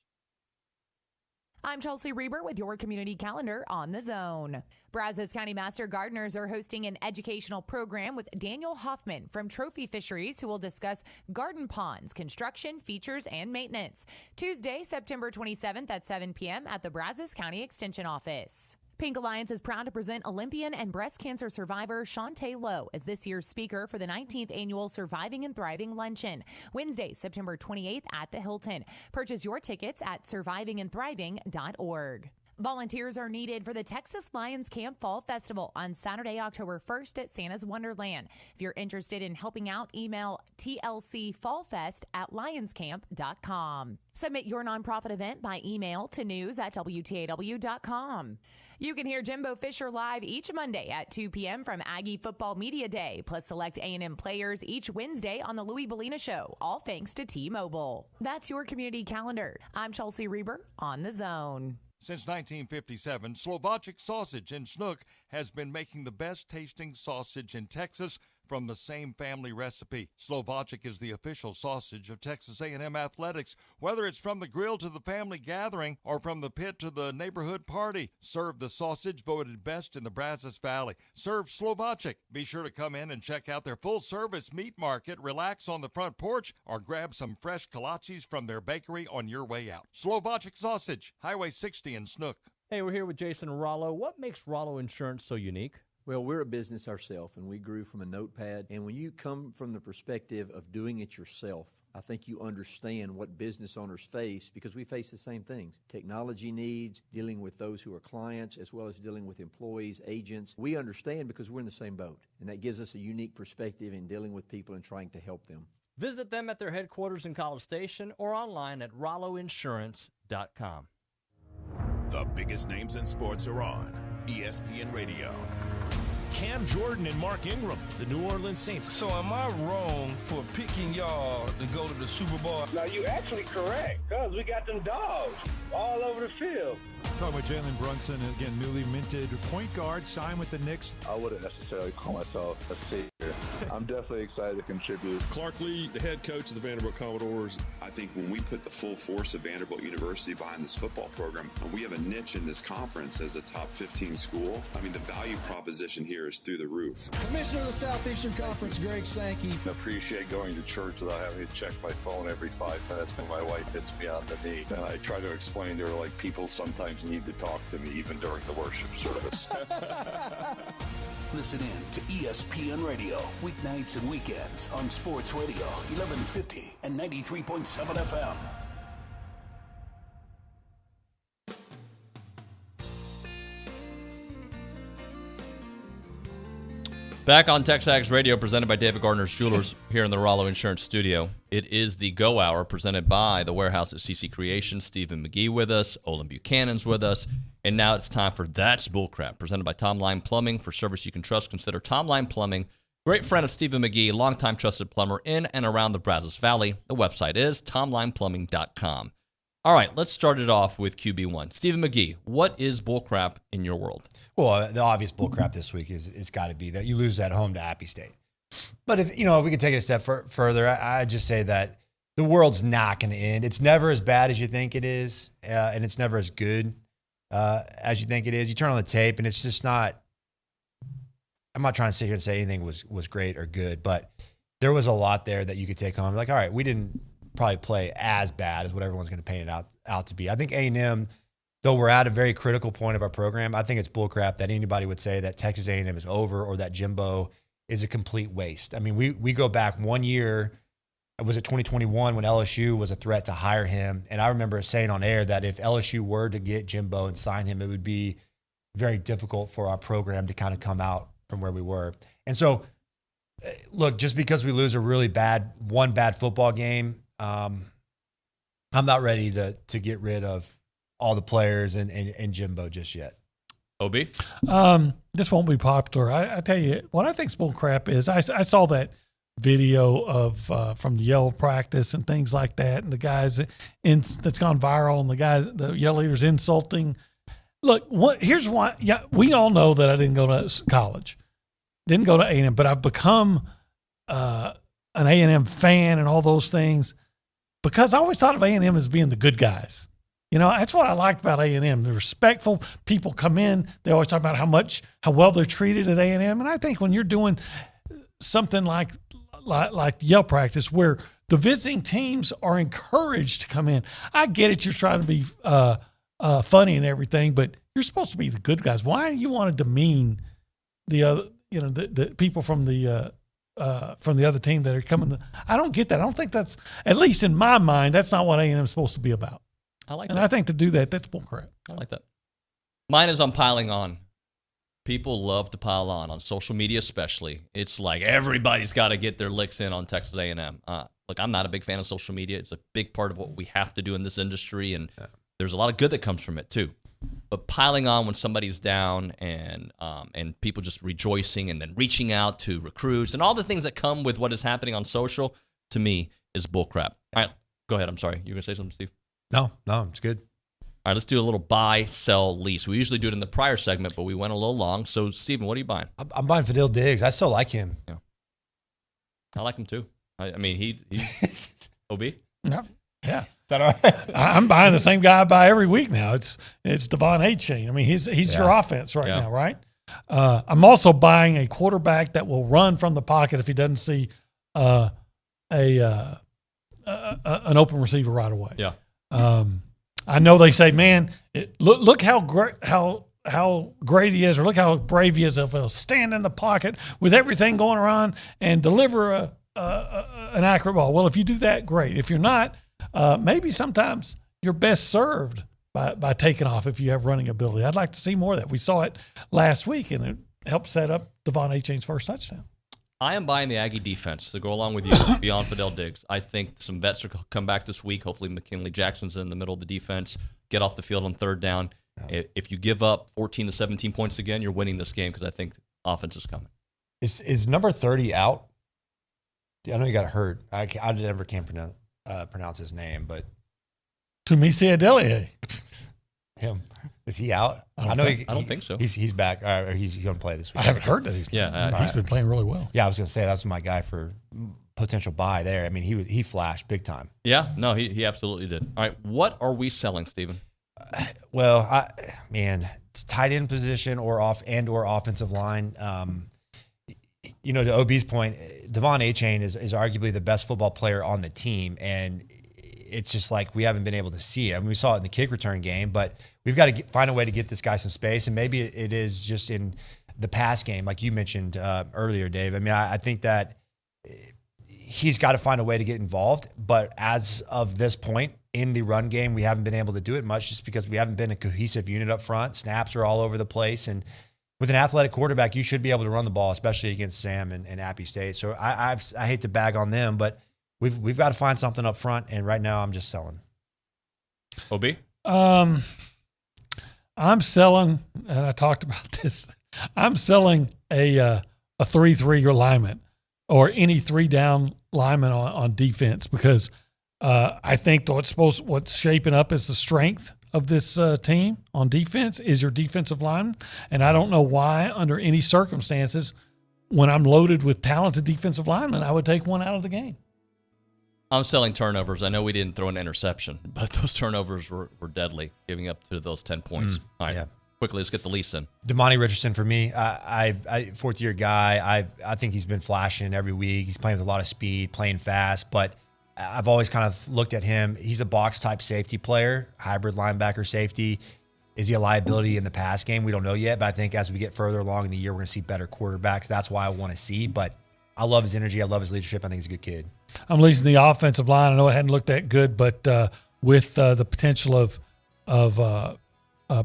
I'm Chelsea Reber with your community calendar on the Zone. Brazos County Master Gardeners are hosting an educational program with Daniel Hoffman from Trophy Fisheries, who will discuss garden ponds, construction, features, and maintenance. Tuesday, September 27th at 7 p.m. at the Brazos County Extension Office. Pink Alliance is proud to present Olympian and breast cancer survivor Shantae Lowe as this year's speaker for the 19th annual Surviving and Thriving Luncheon, Wednesday, September 28th at the Hilton. Purchase your tickets at survivingandthriving.org. Volunteers are needed for the Texas Lions Camp Fall Festival on Saturday, October 1st at Santa's Wonderland. If you're interested in helping out, email tlcfallfest@lionscamp.com. Submit your nonprofit event by email to news@wtaw.com. You can hear Jimbo Fisher live each Monday at 2 p.m. from Aggie Football Media Day, plus select A&M players each Wednesday on the Louis Bellina Show, all thanks to T-Mobile. That's your community calendar. I'm Chelsea Reber on The Zone. Since 1957, Slovacek Sausage in Snook has been making the best tasting sausage in Texas from the same family recipe. Slovacek is the official sausage of Texas A&M Athletics. Whether it's from the grill to the family gathering or from the pit to the neighborhood party, serve the sausage voted best in the Brazos Valley. Serve Slovacek. Be sure to come in and check out their full-service meat market, relax on the front porch, or grab some fresh kolaches from their bakery on your way out. Slovacek Sausage, Highway 60 in Snook. Hey, we're here with Jason Rollo. What makes Rollo Insurance so unique? Well, we're a business ourselves, and we grew from a notepad. And when you come from the perspective of doing it yourself, I think you understand what business owners face, because we face the same things. Technology needs, dealing with those who are clients, as well as dealing with employees, agents. We understand because we're in the same boat, and that gives us a unique perspective in dealing with people and trying to help them. Visit them at their headquarters in College Station or online at rolloinsurance.com. The biggest names in sports are on ESPN Radio. Cam Jordan and Mark Ingram, the New Orleans Saints. So am I wrong for picking y'all to go to the Super Bowl? No, you actually correct, because we got them dogs all over the field. Talking about Jalen Brunson, again, newly minted point guard, signed with the Knicks. I wouldn't necessarily call myself a savior. I'm definitely excited to contribute. Clark Lee, the head coach of the Vanderbilt Commodores. I think when we put the full force of Vanderbilt University behind this football program, and we have a niche in this conference as a top 15 school, I mean, the value proposition here is through the roof. Commissioner of the Southeastern Conference, Greg Sankey. I appreciate going to church without having to check my phone every 5 minutes when my wife hits me on the knee. And I try to explain to her, like, people sometimes need to talk to me even during the worship service. Listen in to ESPN Radio, weeknights and weekends on Sports Radio, 1150 and 93.7 FM. Back on TexAgs Radio, presented by David Gardner's Jewelers here in the Rollo Insurance Studio. It is the Go Hour, presented by the Warehouse at CC Creations. Stephen McGee with us, Olin Buchanan's with us, and now it's time for That's Bullcrap, presented by Tom Line Plumbing. For service you can trust, consider Tom Line Plumbing. Great friend of Stephen McGee, longtime trusted plumber in and around the Brazos Valley. The website is tomlineplumbing.com. All right, let's start it off with QB1. Stephen McGee, what is bullcrap in your world? Well, the obvious bullcrap this week is got to be that you lose at home to Appy State. But if we could take it a step further, I just say that the world's not going to end. It's never as bad as you think it is, and it's never as good as you think it is. You turn on the tape, and it's just not. I'm not trying to sit here and say anything was great or good, but there was a lot there that you could take home. Like, all right, we didn't probably play as bad as what everyone's going to paint it out to be. I think A&M, though we're at a very critical point of our program, I think it's bullcrap that anybody would say that Texas A&M is over or that Jimbo is a complete waste. I mean, we go back 1 year, was it 2021, when LSU was a threat to hire him, and I remember saying on air that if LSU were to get Jimbo and sign him, it would be very difficult for our program to kind of come out from where we were. And so, look, just because we lose a really bad football game, I'm not ready to get rid of all the players and Jimbo just yet. OB? This won't be popular. I tell you, what I think is bullcrap is I saw that video of from the yell practice and things like that, and the guys that's gone viral, and the yell leaders insulting. Look, here's why. Yeah, we all know that I didn't go to college, didn't go to A&M, but I've become an A&M fan and all those things because I always thought of A&M as being the good guys. You know, that's what I liked about A&M. The respectful people come in. They always talk about how well they're treated at A&M. And I think when you're doing something like yell practice, where the visiting teams are encouraged to come in, I get it. You're trying to be funny and everything, but you're supposed to be the good guys. Why do you want to demean the other? You know, the people from the other team that are coming. I don't get that. I don't think that's, at least in my mind, that's not what A&M is supposed to be about. I like and that. I think to do that, that's bullcrap. I like that. Mine is on piling on. People love to pile on social media especially. It's like everybody's got to get their licks in on Texas A&M. Look, I'm not a big fan of social media. It's a big part of what we have to do in this industry, and there's a lot of good that comes from it too. But piling on when somebody's down and people just rejoicing and then reaching out to recruits and all the things that come with what is happening on social, to me, is bullcrap. All right, go ahead. I'm sorry. You were going to say something, Steve? No, it's good. All right, let's do a little buy, sell, lease. We usually do it in the prior segment, but we went a little long. So, Steven, what are you buying? I'm buying Fadil Diggs. I still like him. Yeah. I like him too. I mean, he's OB? No. Yeah. Is that all right? I'm buying the same guy I buy every week now. It's Devon Achane. I mean, he's your offense right now, right? I'm also buying a quarterback that will run from the pocket if he doesn't see an open receiver right away. Yeah. I know they say, man, look how great he is, or look how brave he is if he'll stand in the pocket with everything going around and deliver an accurate ball. Well, if you do that, great. If you're not, maybe sometimes you're best served by taking off if you have running ability. I'd like to see more of that. We saw it last week, and it helped set up Devon Achane's first touchdown. I am buying the Aggie defense to go along with you beyond Fidel Diggs. I think some vets will come back this week. Hopefully McKinley Jackson's in the middle of the defense, get off the field on third down. If you give up 14 to 17 points again, you're winning this game because I think offense is coming. Is number 30 out? I know he got hurt. I never can pronounce his name, but Tumisi Adelie. Him. Is he out? I don't think so. He's back. Or he's going to play this week. I haven't heard that he's been playing really well. Yeah, I was going to say that's my guy for potential buy there. I mean, he flashed big time. Yeah, no, he absolutely did. All right, what are we selling, Stephen? Well, it's tight end position or offensive line. To OB's point, Devon Achane is arguably the best football player on the team, and it's just like we haven't been able to see it. I mean, we saw it in the kick return game, but we've got to find a way to get this guy some space, and maybe it is just in the pass game, like you mentioned earlier, Dave. I mean, I think that he's got to find a way to get involved, but as of this point in the run game, we haven't been able to do it much just because we haven't been a cohesive unit up front. Snaps are all over the place, and with an athletic quarterback, you should be able to run the ball, especially against Sam and Appy State. So I hate to bag on them, but we've got to find something up front, and right now I'm just selling. OB? I'm selling, and I talked about this, I'm selling a 3-3 alignment or any 3-down lineman on defense because I think what's shaping up as the strength of this team on defense is your defensive lineman, and I don't know why under any circumstances when I'm loaded with talented defensive linemen, I would take one out of the game. I'm selling turnovers. I know we didn't throw an interception, but those turnovers were deadly, giving up to those 10 points. All right, quickly, let's get the lease in. Damani Richardson for me. I fourth-year guy. I think he's been flashing every week. He's playing with a lot of speed, playing fast, but I've always kind of looked at him. He's a box-type safety player, hybrid linebacker safety. Is he a liability in the pass game? We don't know yet, but I think as we get further along in the year, we're going to see better quarterbacks. That's why I want to see, but I love his energy. I love his leadership. I think he's a good kid. I'm leasing the offensive line. I know it hadn't looked that good, but with the potential of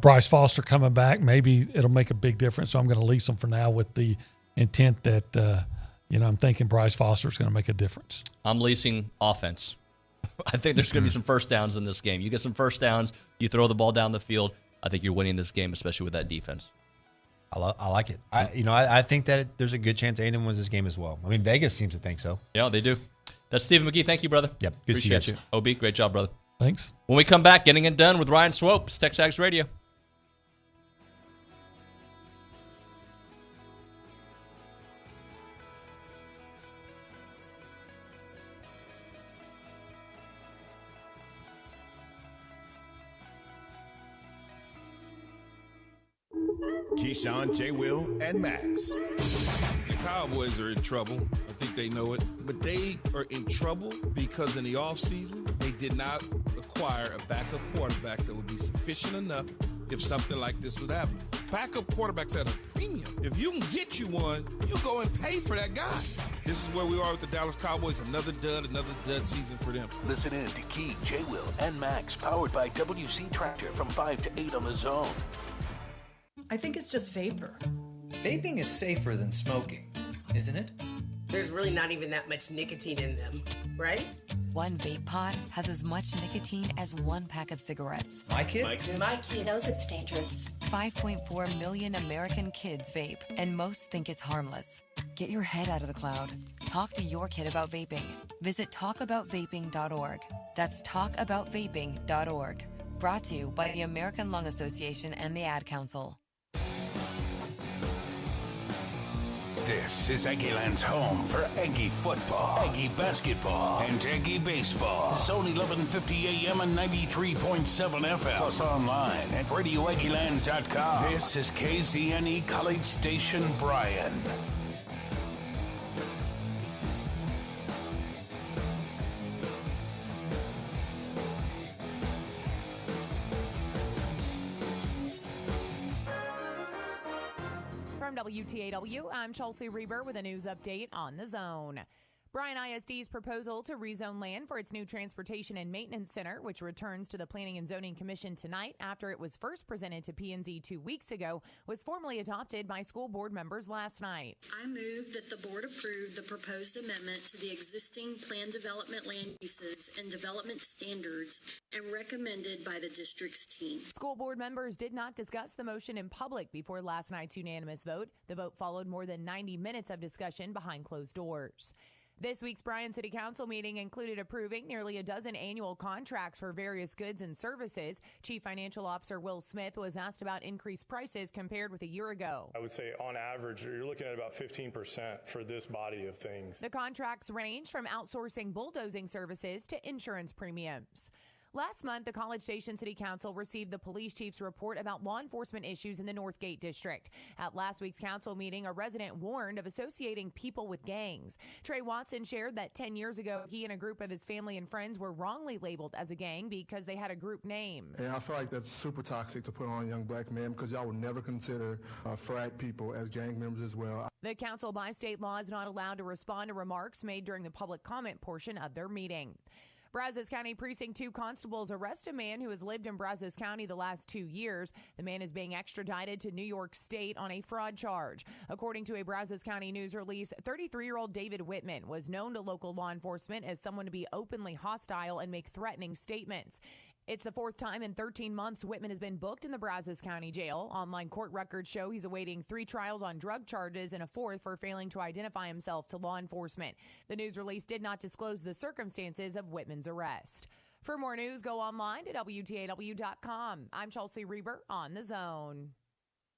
Bryce Foster coming back, maybe it'll make a big difference. So I'm going to lease him for now with the intent that I'm thinking Bryce Foster is going to make a difference. I'm leasing offense. I think there's going to be some first downs in this game. You get some first downs, you throw the ball down the field. I think you're winning this game, especially with that defense. I like it. I think that there's a good chance A&M wins this game as well. I mean, Vegas seems to think so. Yeah, they do. That's Stephen McGee. Thank you, brother. Yep. Good to see you guys. OB, great job, brother. Thanks. When we come back, getting it done with Ryan Swopes, TexAgs Radio. Keyshawn, J. Will, and Max. The Cowboys are in trouble. I think they know it. But they are in trouble because in the offseason, they did not acquire a backup quarterback that would be sufficient enough if something like this would happen. Backup quarterbacks at a premium. If you can get you one, you go and pay for that guy. This is where we are with the Dallas Cowboys. Another dud season for them. Listen in to Key, J. Will, and Max, powered by WC Tractor from 5 to 8 on the Zone. I think it's just vapor. Vaping is safer than smoking, isn't it? There's really not even that much nicotine in them, right? One vape pod has as much nicotine as one pack of cigarettes. My kid knows it's dangerous. 5.4 million American kids vape, and most think it's harmless. Get your head out of the cloud. Talk to your kid about vaping. Visit talkaboutvaping.org. That's talkaboutvaping.org. Brought to you by the American Lung Association and the Ad Council. This is Aggieland's home for Aggie football, Aggie basketball, and Aggie baseball. The Zone 1150 AM and 93.7 FM. Plus online at RadioAggieland.com. This is KZNE College Station, Bryan. From WTAW, I'm Chelsea Reber with a news update on the Zone. Bryan ISD's proposal to rezone land for its new Transportation and Maintenance Center, which returns to the Planning and Zoning Commission tonight after it was first presented to P&Z 2 weeks ago, was formally adopted by school board members last night. I move that the board approve the proposed amendment to the existing plan development land uses and development standards and recommended by the district's team. School board members did not discuss the motion in public before last night's unanimous vote. The vote followed more than 90 minutes of discussion behind closed doors. This week's Bryan City Council meeting included approving nearly a dozen annual contracts for various goods and services. Chief Financial Officer Will Smith was asked about increased prices compared with a year ago. I would say on average, you're looking at about 15% for this body of things. The contracts range from outsourcing bulldozing services to insurance premiums. Last month, the College Station City Council received the police chief's report about law enforcement issues in the Northgate District. At last week's council meeting, a resident warned of associating people with gangs. Trey Watson shared that 10 years ago, he and a group of his family and friends were wrongly labeled as a gang because they had a group name. And I feel like that's super toxic to put on young black men because y'all would never consider frat people as gang members as well. The council by state law is not allowed to respond to remarks made during the public comment portion of their meeting. Brazos County Precinct 2 constables arrest a man who has lived in Brazos County the last 2 years. The man is being extradited to New York State on a fraud charge. According to a Brazos County news release, 33-year-old David Whitman was known to local law enforcement as someone to be openly hostile and make threatening statements. It's the fourth time in 13 months Whitman has been booked in the Brazos County Jail. Online court records show he's awaiting 3 trials on drug charges and a 4th for failing to identify himself to law enforcement. The news release did not disclose the circumstances of Whitman's arrest. For more news, go online to WTAW.com. I'm Chelsea Reber on The Zone.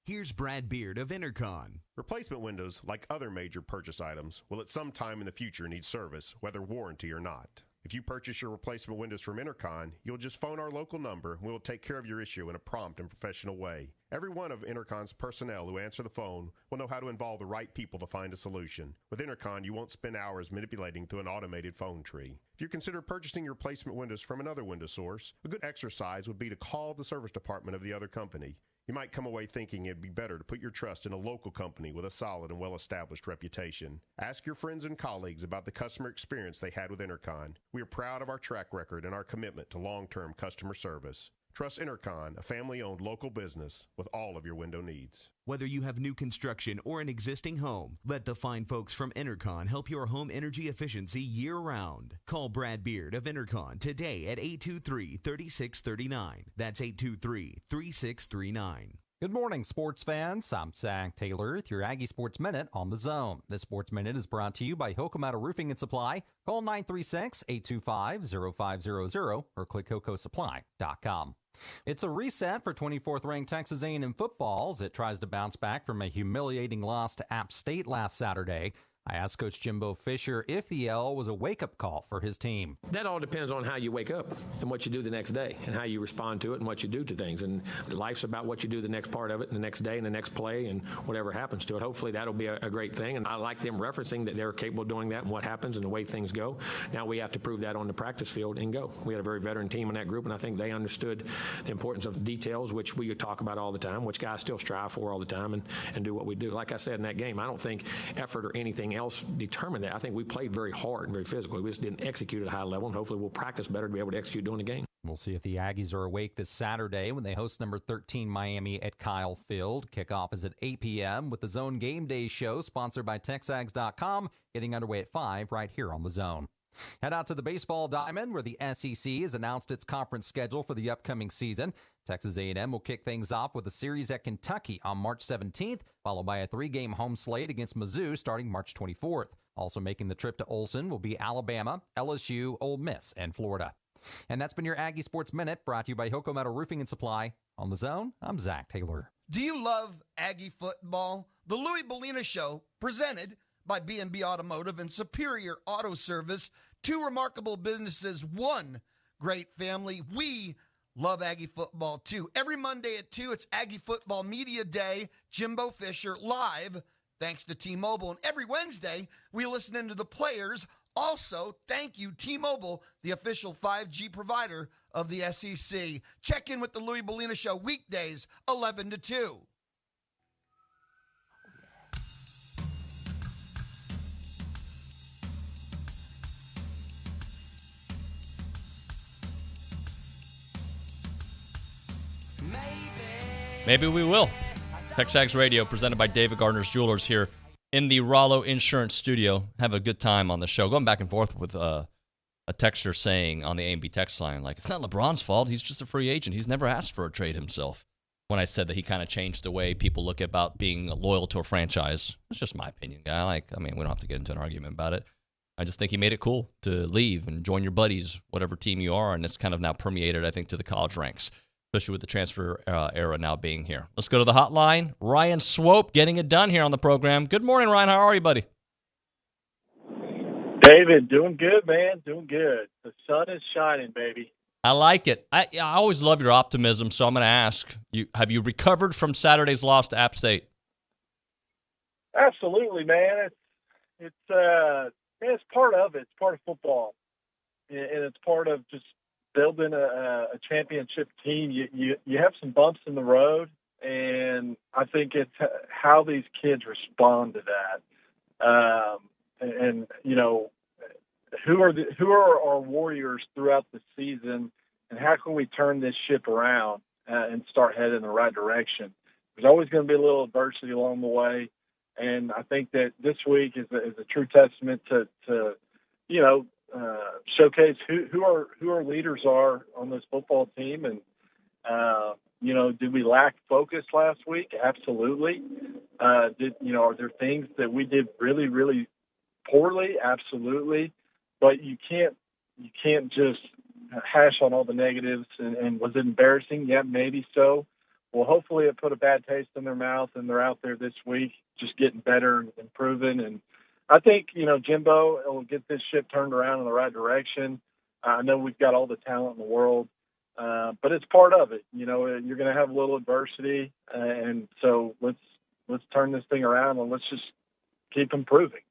Here's Brad Beard of Intercon. Replacement windows, like other major purchase items, will at some time in the future need service, whether warranty or not. If you purchase your replacement windows from Intercon, you'll just phone our local number and we'll take care of your issue in a prompt and professional way. Every one of Intercon's personnel who answer the phone will know how to involve the right people to find a solution. With Intercon, you won't spend hours manipulating through an automated phone tree. If you consider purchasing your replacement windows from another window source, a good exercise would be to call the service department of the other company. You might come away thinking it'd be better to put your trust in a local company with a solid and well-established reputation. Ask your friends and colleagues about the customer experience they had with Intercon. We are proud of our track record and our commitment to long-term customer service. Trust Intercon, a family-owned local business, with all of your window needs. Whether you have new construction or an existing home, let the fine folks from Intercon help your home energy efficiency year-round. Call Brad Beard of Intercon today at 823-3639. That's 823-3639. Good morning, sports fans. I'm Zach Taylor with your Aggie Sports Minute on The Zone. This Sports Minute is brought to you by Hokomata Roofing and Supply. Call 936-825-0500 or click HocoSupply.com. It's a reset for 24th-ranked Texas A&M football as it tries to bounce back from a humiliating loss to App State last Saturday. I asked Coach Jimbo Fisher if the L was a wake-up call for his team. That all depends on how you wake up and what you do the next day and how you respond to it and what you do to things. And life's about what you do the next part of it, and the next day and the next play and whatever happens to it. Hopefully that'll be a great thing. And I like them referencing that they're capable of doing that and what happens and the way things go. Now we have to prove that on the practice field and go. We had a very veteran team in that group, and I think they understood the importance of details, which we talk about all the time, which guys still strive for all the time and do what we do. Like I said in that game, I don't think effort or anything else determined that. I think we played very hard and very physical. We just didn't execute at a high level, and hopefully we'll practice better to be able to execute during the game. We'll see if the Aggies are awake this Saturday when they host number 13 Miami at Kyle Field. Kickoff is at 8 p.m. with the Zone Game Day show sponsored by TexAgs.com, getting underway at 5 right here on The Zone. Head out to the baseball diamond where the SEC has announced its conference schedule for the upcoming season. Texas A&M will kick things off with a series at Kentucky on March 17th, followed by a 3-game home slate against Mizzou starting March 24th. Also making the trip to Olson will be Alabama, LSU, Ole Miss, and Florida. And that's been your Aggie Sports Minute, brought to you by Hokomata Roofing and Supply. On The Zone, I'm Zach Taylor. Do you love Aggie football? The Louis Bellina Show, presented by B&B Automotive and Superior Auto Service, 2 remarkable businesses, 1 great family. We love Aggie football, too. Every Monday at 2, it's Aggie Football Media Day. Jimbo Fisher live, thanks to T-Mobile. And every Wednesday, we listen into the players. Also, thank you, T-Mobile, the official 5G provider of the SEC. Check in with the Louis Bellina Show weekdays, 11 to 2. Maybe we will. TexAgs Radio, presented by David Gardner's Jewelers here in the Rollo Insurance Studio. Have a good time on the show. Going back and forth with a texter saying on the A&B text line, like, it's not LeBron's fault. He's just a free agent. He's never asked for a trade himself. When I said that he kind of changed the way people look about being loyal to a franchise. It's just my opinion, guy. We don't have to get into an argument about it. I just think he made it cool to leave and join your buddies, whatever team you are, and it's kind of now permeated, I think, to the college ranks, especially with the transfer era now being here. Let's go to the hotline. Ryan Swope getting it done here on the program. Good morning, Ryan. How are you, buddy? David, doing good, man. Doing good. The sun is shining, baby. I like it. I always love your optimism, so I'm going to ask you: have you recovered from Saturday's loss to App State? Absolutely, man. It's part of it. It's part of football, and it's part of just building a championship team. You have some bumps in the road, and I think it's how these kids respond to that. And you know, who are our warriors throughout the season, and how can we turn this ship around and start heading in the right direction? There's always going to be a little adversity along the way, and I think that this week is a true testament to showcase who our leaders are on this football team. And did we lack focus last week? Absolutely. Are there things that we did really, really poorly? Absolutely. But you can't just hash on all the negatives. And was it embarrassing? Yeah, maybe so. Well, hopefully it put a bad taste in their mouth, and they're out there this week just getting better and improving. And I think, Jimbo will get this ship turned around in the right direction. I know we've got all the talent in the world, but it's part of it. You're going to have a little adversity, and so let's turn this thing around and let's just keep improving.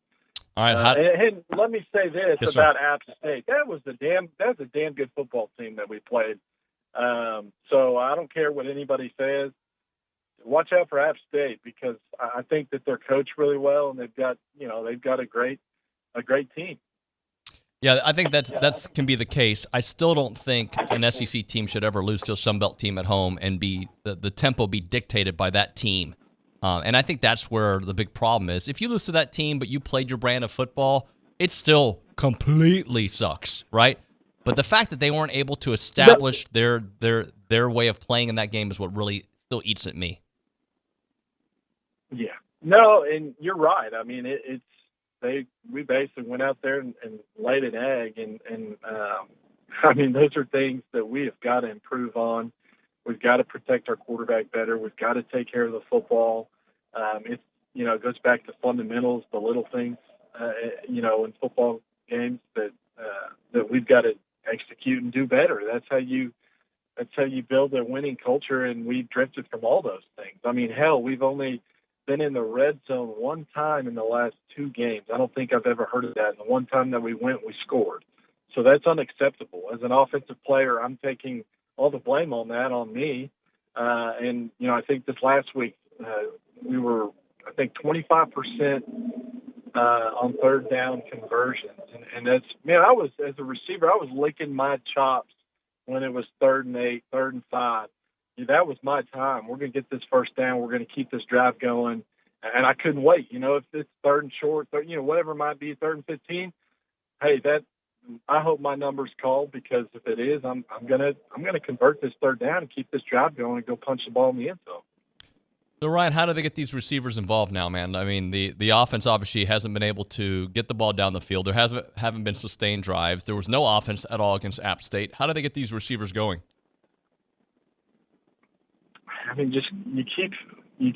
All right. And let me say this about App State. That's a damn good football team that we played. So I don't care what anybody says. Watch out for App State, because I think that they're coached really well, and they've got a great team. Yeah, I think that's can be the case. I still don't think an SEC team should ever lose to a Sun Belt team at home and be the tempo be dictated by that team. And I think that's where the big problem is. If you lose to that team, but you played your brand of football, it still completely sucks, right? But the fact that they weren't able to establish their way of playing in that game is what really still eats at me. Yeah. No, and you're right. I mean, we basically went out there and laid an egg, and I mean, those are things that we have got to improve on. We've got to protect our quarterback better. We've got to take care of the football. It goes back to fundamentals, the little things, in football games that we've got to execute and do better. That's how you build a winning culture, and we've drifted from all those things. I mean, hell, we've only been in the red zone one time in the last 2 games. I don't think I've ever heard of that. And the one time that we went, we scored. So that's unacceptable. As an offensive player, I'm taking all the blame on that on me. I think this last week we were, 25% on third down conversions. And that's, man, as a receiver, I was licking my chops when it was 3rd and 8, 3rd and 5. That was my time. We're going to get this first down. We're going to keep this drive going. And I couldn't wait. If it's 3rd and short, whatever it might be, 3rd and 15, hey, I hope my number's called, because if it is, I'm gonna convert this 3rd down and keep this drive going and go punch the ball in the end zone. So, Ryan, how do they get these receivers involved now, man? I mean, the offense obviously hasn't been able to get the ball down the field. There haven't been sustained drives. There was no offense at all against App State. How do they get these receivers going? I mean, just you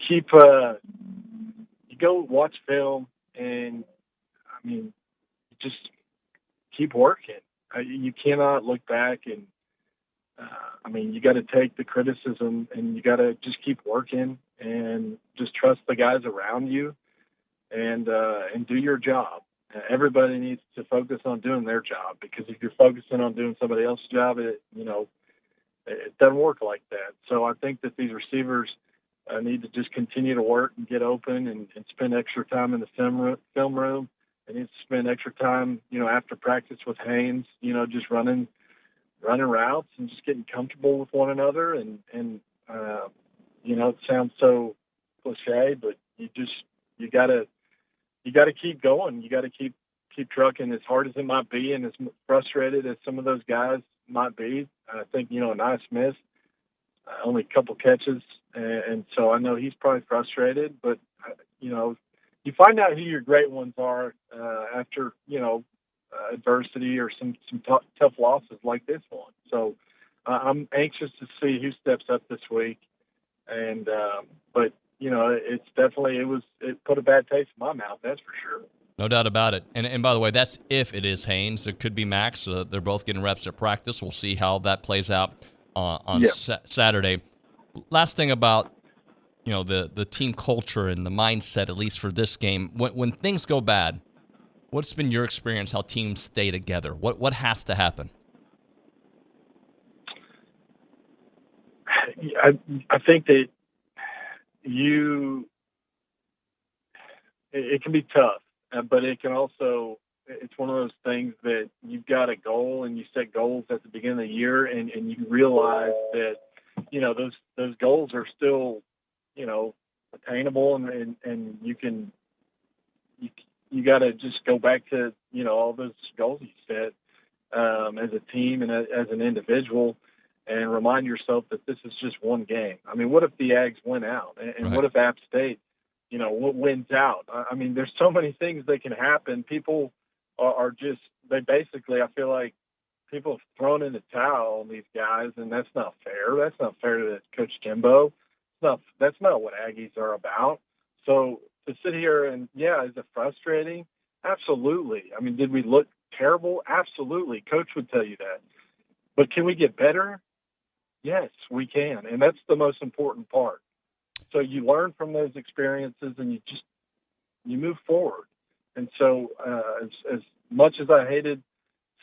go watch film, and I mean, just keep working. You cannot look back, and you got to take the criticism, and you got to just keep working and just trust the guys around you, and do your job. Everybody needs to focus on doing their job, because if you're focusing on doing somebody else's job, it doesn't work like that. So I think that these receivers need to just continue to work and get open and spend extra time in the film room. They need to spend extra time, after practice with Haynes, just running routes and just getting comfortable with one another. And it sounds so cliche, but you gotta keep going. You gotta keep trucking, as hard as it might be, and as frustrated as some of those guys might be. I think Nye Smith, only a couple catches, and so I know he's probably frustrated. But you find out who your great ones are after adversity or some tough losses like this one. So I'm anxious to see who steps up this week. And but it's definitely it put a bad taste in my mouth. That's for sure. No doubt about it. And by the way, that's if it is Haynes. It could be Max. They're both getting reps at practice. We'll see how that plays out on Saturday. Last thing about the team culture and the mindset, at least for this game, when things go bad, what's been your experience? How teams stay together? What has to happen? I think that it can be tough, but it can also, it's one of those things that you've got a goal and you set goals at the beginning of the year and you realize that, those goals are still, attainable and you got to just go back to, all those goals you set as a team and as an individual, and remind yourself that this is just one game. I mean, what if the Ags win out? And right. What if App State, wins out? I mean, there's so many things that can happen. People are just, they basically, I feel like people have thrown in the towel on these guys, and that's not fair. That's not fair to Coach Jimbo. That's not what Aggies are about. So to sit here and, is it frustrating? Absolutely. I mean, did we look terrible? Absolutely. Coach would tell you that. But can we get better? Yes, we can. And that's the most important part. So you learn from those experiences and you move forward. And so as much as I hated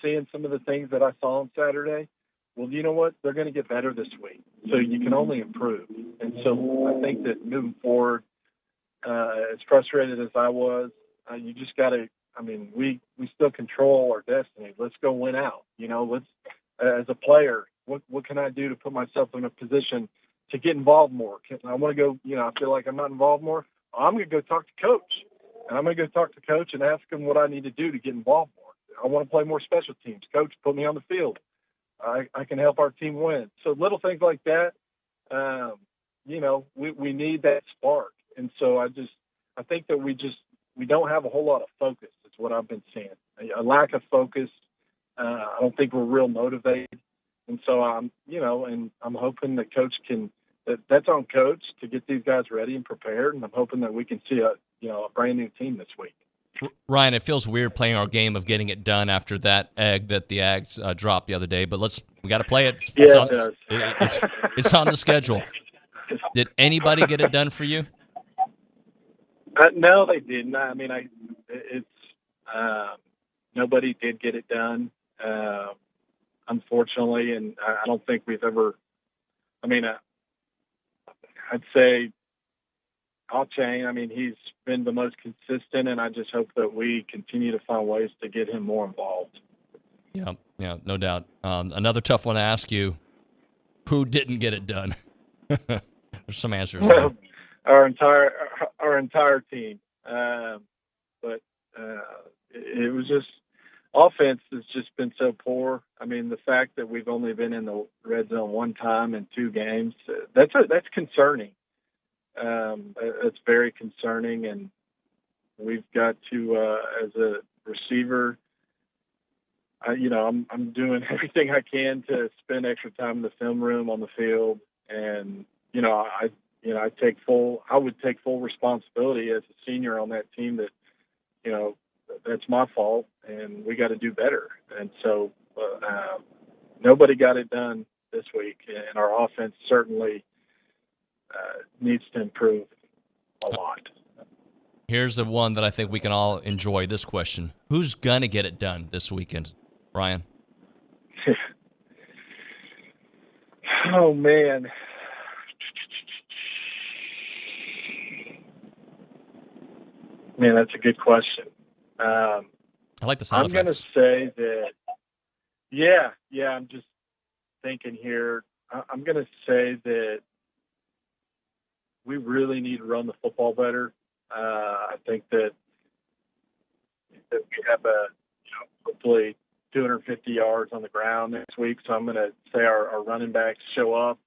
seeing some of the things that I saw on Saturday, well, you know what? They're going to get better this week. So you can only improve. And so I think that moving forward, as frustrated as I was, you just got to, we still control our destiny. Let's go win out. Let's, as a player, what can I do to put myself in a position to get involved more? I want to go, I feel like I'm not involved more. I'm going to go talk to Coach. And I'm going to go talk to Coach and ask him what I need to do to get involved more. I want to play more special teams. Coach, put me on the field. I can help our team win. So little things like that, we need that spark. And so I think that we don't have a whole lot of focus is what I've been seeing. A lack of focus. I don't think we're real motivated. And so I'm hoping that Coach that's on Coach to get these guys ready and prepared. And I'm hoping that we can see a brand new team this week. Ryan, it feels weird playing our game of getting it done after that egg that the Ags dropped the other day, but we got to play it. Yeah, it does. It's on the schedule. Did anybody get it done for you? No, they didn't. Nobody did get it done, unfortunately, and I don't think we've ever. I'd say Alchain. He's been the most consistent, and I just hope that we continue to find ways to get him more involved. Yeah, no doubt. Another tough one to ask you: who didn't get it done? There's some answers there. Our entire team, but it was just offense has just been so poor. The fact that we've only been in the red zone one time in 2 games, that's concerning. It's very concerning, and we've got to, as a receiver, I'm doing everything I can to spend extra time in the film room on the field, and I would take full responsibility as a senior on that team that, that's my fault, and we got to do better. And so nobody got it done this week, and our offense certainly needs to improve a lot. Here's the one that I think we can all enjoy, this question. Who's going to get it done this weekend, Ryan? Oh, man. Man, that's a good question. I like the sound I'm going to say that, I'm just thinking here. I'm going to say that we really need to run the football better. I think that we have hopefully 250 yards on the ground next week. So I'm going to say our running backs show up,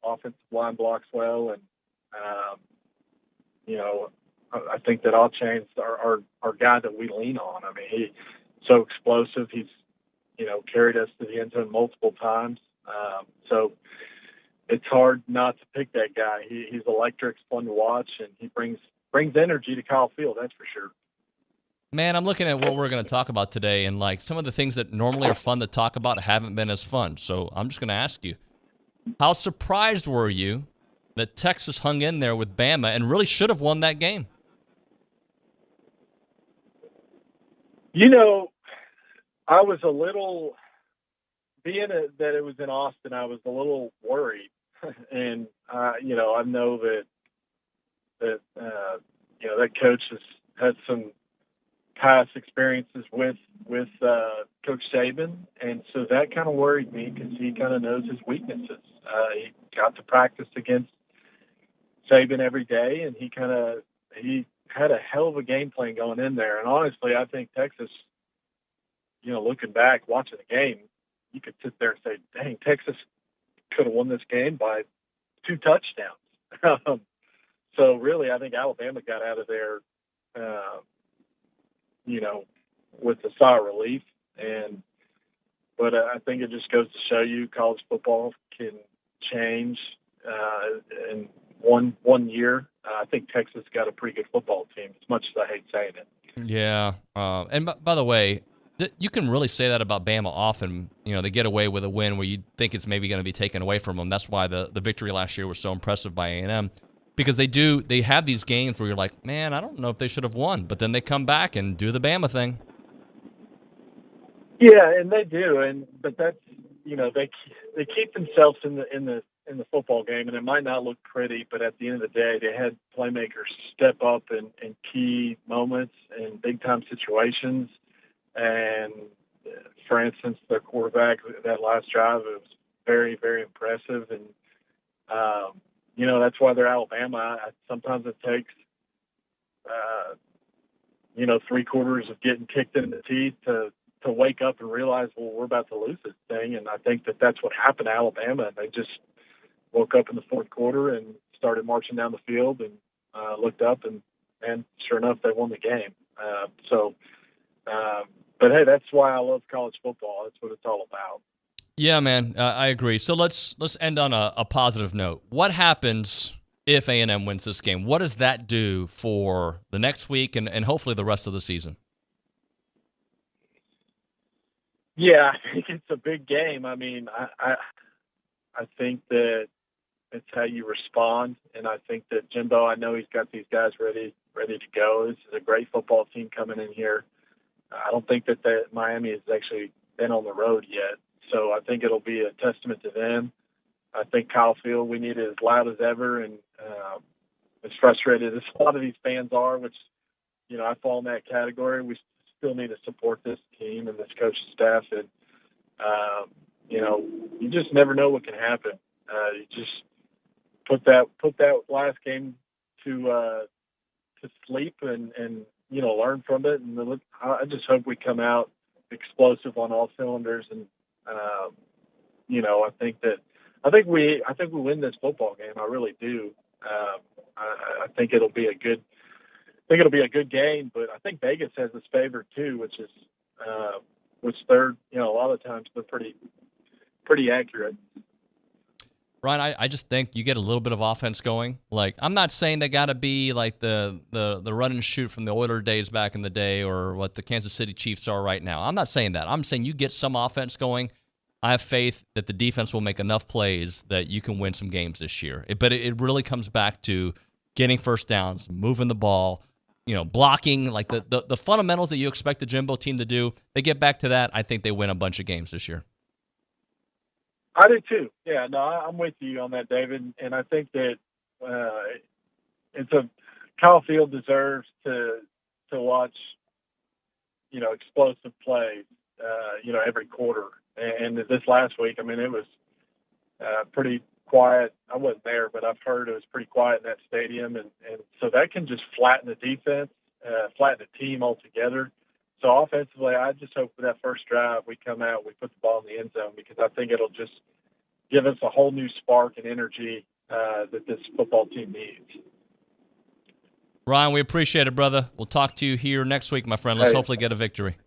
offensive line blocks well, and I think that all changed our guy that we lean on. I mean, he's so explosive. He's carried us to the end zone multiple times. So it's hard not to pick that guy. He's electric, fun to watch, and he brings energy to Kyle Field. That's for sure. Man, I'm looking at what we're going to talk about today, and like some of the things that normally are fun to talk about haven't been as fun. So I'm just going to ask you, how surprised were you that Texas hung in there with Bama and really should have won that game? I was a little, that it was in Austin, I was a little worried. And, I know that coach has had some past experiences with Coach Saban. And so that kind of worried me because he kind of knows his weaknesses. He got to practice against Saban every day, and he had a hell of a game plan going in there. And honestly, I think Texas, looking back, watching the game, you could sit there and say, dang, Texas could have won this game by 2 touchdowns. So really, I think Alabama got out of there, with a sigh of relief. But I think it just goes to show you college football can change in one year. I think Texas got a pretty good football team, as much as I hate saying it. Yeah. And by the way, you can really say that about Bama often. They get away with a win where you think it's maybe going to be taken away from them. That's why the victory last year was so impressive by A&M, because they have these games where you're like, man, I don't know if they should have won, but then they come back and do the Bama thing. Yeah, and they do, but that's they keep themselves in the football game, and it might not look pretty, but at the end of the day, they had playmakers step up in key moments and big time situations. And for instance, their quarterback, that last drive, it was very, very impressive. And, that's why they're Alabama. Sometimes it takes, 3 quarters of getting kicked in the teeth to wake up and realize, well, we're about to lose this thing. And I think that that's what happened to Alabama. They just woke up in the fourth quarter and started marching down the field and looked up and sure enough, they won the game. But hey, that's why I love college football. That's what it's all about. Yeah, man, I agree. So let's end on a positive note. What happens if A&M wins this game? What does that do for the next week and hopefully the rest of the season? Yeah, I think it's a big game. I mean, I think that it's how you respond, and I think that Jimbo, I know he's got these guys ready to go. This is a great football team coming in here. I don't think that Miami has actually been on the road yet, so I think it'll be a testament to them. I think Kyle Field, we need it as loud as ever, and as frustrated as a lot of these fans are, which, I fall in that category. We still need to support this team and this coaching staff, and you just never know what can happen. You just put that last game to sleep and learn from it. And I just hope we come out explosive on all cylinders. And I think we win this football game. I really do. I think it'll be a good game. But I think Vegas has us favored too, which they're a lot of times they're pretty accurate. Ryan, I just think you get a little bit of offense going. Like, I'm not saying they got to be like the run and shoot from the Oilers days back in the day or what the Kansas City Chiefs are right now. I'm not saying that. I'm saying you get some offense going. I have faith that the defense will make enough plays that you can win some games this year. But it really comes back to getting first downs, moving the ball, blocking, like the fundamentals that you expect the Jimbo team to do. They get back to that. I think they win a bunch of games this year. I do too. Yeah, no, I'm with you on that, David. And I think that Kyle Field deserves to watch, explosive plays, every quarter. And this last week, I mean, it was pretty quiet. I wasn't there, but I've heard it was pretty quiet in that stadium, and so that can just flatten the defense, flatten the team altogether. So offensively, I just hope for that first drive we come out, we put the ball in the end zone, because I think it'll just give us a whole new spark and energy that this football team needs. Ryan, we appreciate it, brother. We'll talk to you here next week, my friend. Let's hopefully get a victory.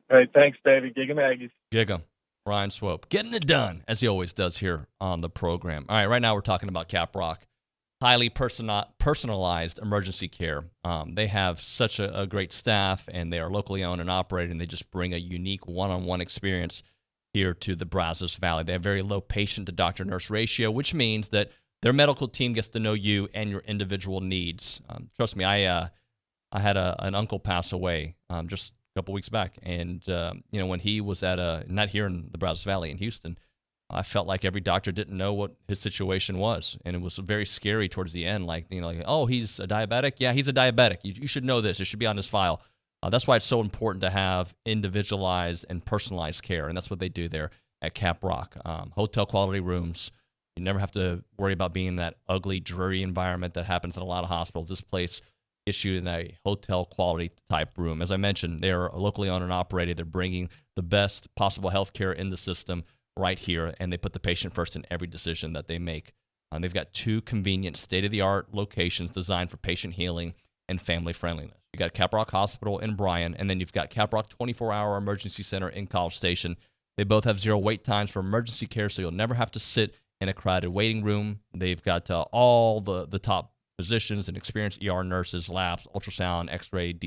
Hey, thanks, David. Gig 'em Aggies. Gig 'em. Ryan Swope, getting it done, as he always does here on the program. All right, right now we're talking about Cap Rock. Highly personalized emergency care. They have such a great staff, and they are locally owned and operated, and they just bring a unique one-on-one experience here to the Brazos Valley. They have very low patient-to-doctor-nurse ratio, which means that their medical team gets to know you and your individual needs. Trust me, I had an uncle pass away just a couple weeks back, and when he was at not here in the Brazos Valley, in Houston, I felt like every doctor didn't know what his situation was, and it was very scary towards the end. Oh, he's a diabetic. Yeah, he's a diabetic. You should know this. It should be on his file. That's why it's so important to have individualized and personalized care, and that's what they do there at Cap Rock. Hotel quality rooms. You never have to worry about being in that ugly, dreary environment that happens in a lot of hospitals. This place gets you in a hotel quality type room. As I mentioned, they're locally owned and operated. They're bringing the best possible health care in the system right here, and they put the patient first in every decision that they make. They've got 2 convenient, state-of-the-art locations designed for patient healing and family friendliness. You got Cap Rock Hospital in Bryan, and then you've got Cap Rock 24-hour emergency center in College Station. They both have 0 wait times for emergency care, so you'll never have to sit in a crowded waiting room. They've got all the top physicians and experienced ER nurses, labs, ultrasound, X-ray,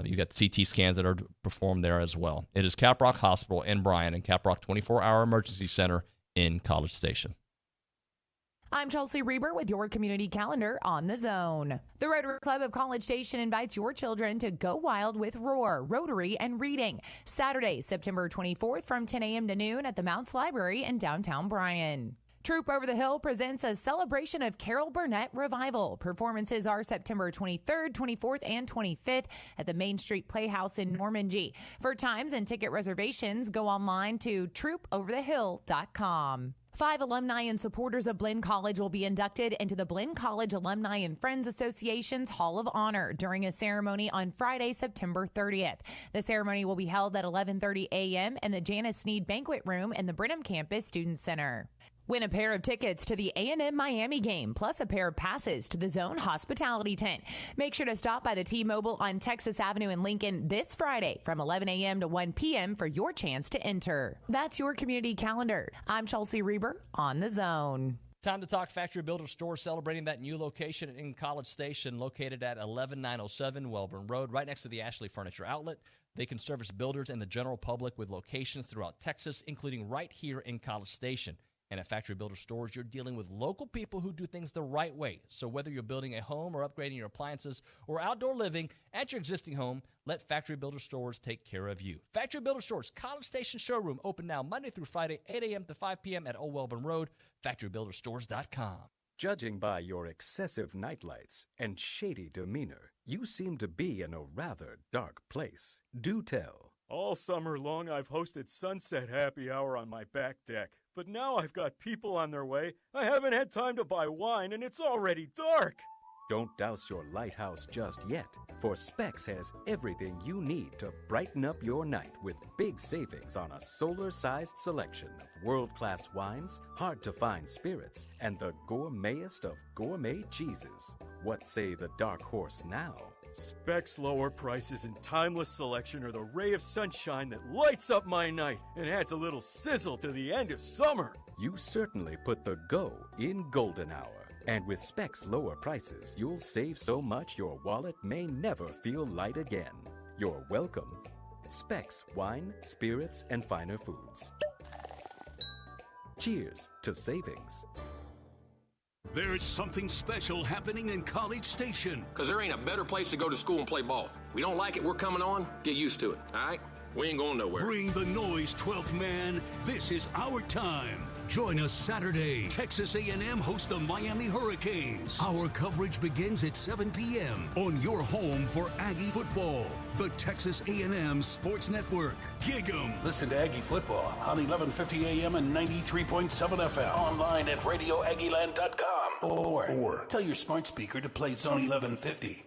you got CT scans that are performed there as well. It is Cap Rock Hospital in Bryan and Cap Rock 24-hour emergency center in College Station. I'm Chelsea Reber with your community calendar on the Zone. The Rotary Club of College Station invites your children to go wild with Roar, Rotary, and Reading. Saturday, September 24th from 10 a.m. to noon at the Mounts Library in downtown Bryan. Troop Over the Hill presents a celebration of Carol Burnett Revival. Performances are September 23rd, 24th, and 25th at the Main Street Playhouse in Normandy. For times and ticket reservations, go online to troopoverthehill.com. 5 alumni and supporters of Blinn College will be inducted into the Blinn College Alumni and Friends Association's Hall of Honor during a ceremony on Friday, September 30th. The ceremony will be held at 11:30 a.m. in the Janice Sneed Banquet Room in the Brenham Campus Student Center. Win a pair of tickets to the A&M Miami game, plus a pair of passes to the Zone Hospitality Tent. Make sure to stop by the T-Mobile on Texas Avenue in Lincoln this Friday from 11 a.m. to 1 p.m. for your chance to enter. That's your community calendar. I'm Chelsea Reber on the Zone. Time to talk Factory Builder Store, celebrating that new location in College Station, located at 11907 Welborn Road, right next to the Ashley Furniture Outlet. They can service builders and the general public with locations throughout Texas, including right here in College Station. And at Factory Builder Stores, you're dealing with local people who do things the right way. So whether you're building a home or upgrading your appliances or outdoor living at your existing home, let Factory Builder Stores take care of you. Factory Builder Stores, College Station Showroom, open now Monday through Friday, 8 a.m. to 5 p.m. at Old Welborn Road, factorybuilderstores.com. Judging by your excessive nightlights and shady demeanor, you seem to be in a rather dark place. Do tell. All summer long, I've hosted Sunset Happy Hour on my back deck. But now I've got people on their way. I haven't had time to buy wine, and it's already dark. Don't douse your lighthouse just yet, for Specs has everything you need to brighten up your night with big savings on a solar-sized selection of world-class wines, hard-to-find spirits, and the gourmetest of gourmet cheeses. What say the dark horse now? Specs' lower prices and timeless selection are the ray of sunshine that lights up my night and adds a little sizzle to the end of summer. You certainly put the go in golden hour. And with Specs' lower prices, you'll save so much your wallet may never feel light again. You're welcome. Specs Wine, Spirits, and Finer Foods. Cheers to savings. There is something special happening in College Station. Because there ain't a better place to go to school and play ball. We don't like it, we're coming on. Get used to it, all right? We ain't going nowhere. Bring the noise, 12th man. This is our time. Join us Saturday. Texas A&M hosts the Miami Hurricanes. Our coverage begins at 7 p.m. on your home for Aggie football, the Texas A&M Sports Network. Gig 'em. Listen to Aggie football on 1150 a.m. and 93.7 FM. Online at radioaggieland.com. Or tell your smart speaker to play Zone 1150.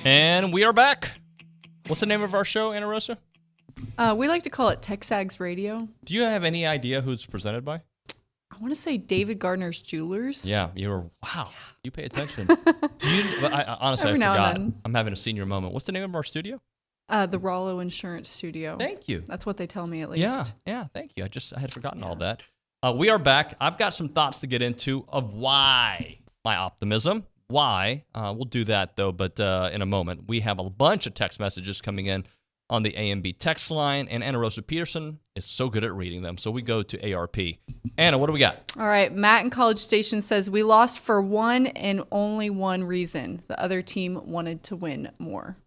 And we are back. What's the name of our show, Ana Rosa? We like to call it TexAgs Radio. Do you have any idea who it's presented by? I want to say David Gardner's Jewelers. Yeah, wow. You pay attention. Honestly, I forgot. I'm having a senior moment. What's the name of our studio? The Rollo Insurance Studio. Thank you. That's what they tell me, at least. Yeah, thank you. I had forgotten all that. We are back. I've got some thoughts to get into of why my optimism. Why? We'll do that, though, but in a moment. We have a bunch of text messages coming in on the A&B text line, and Ana Rosa Peterson is so good at reading them, so we go to ARP. Anna, what do we got? All right, Matt in College Station says, we lost for one and only one reason. The other team wanted to win more.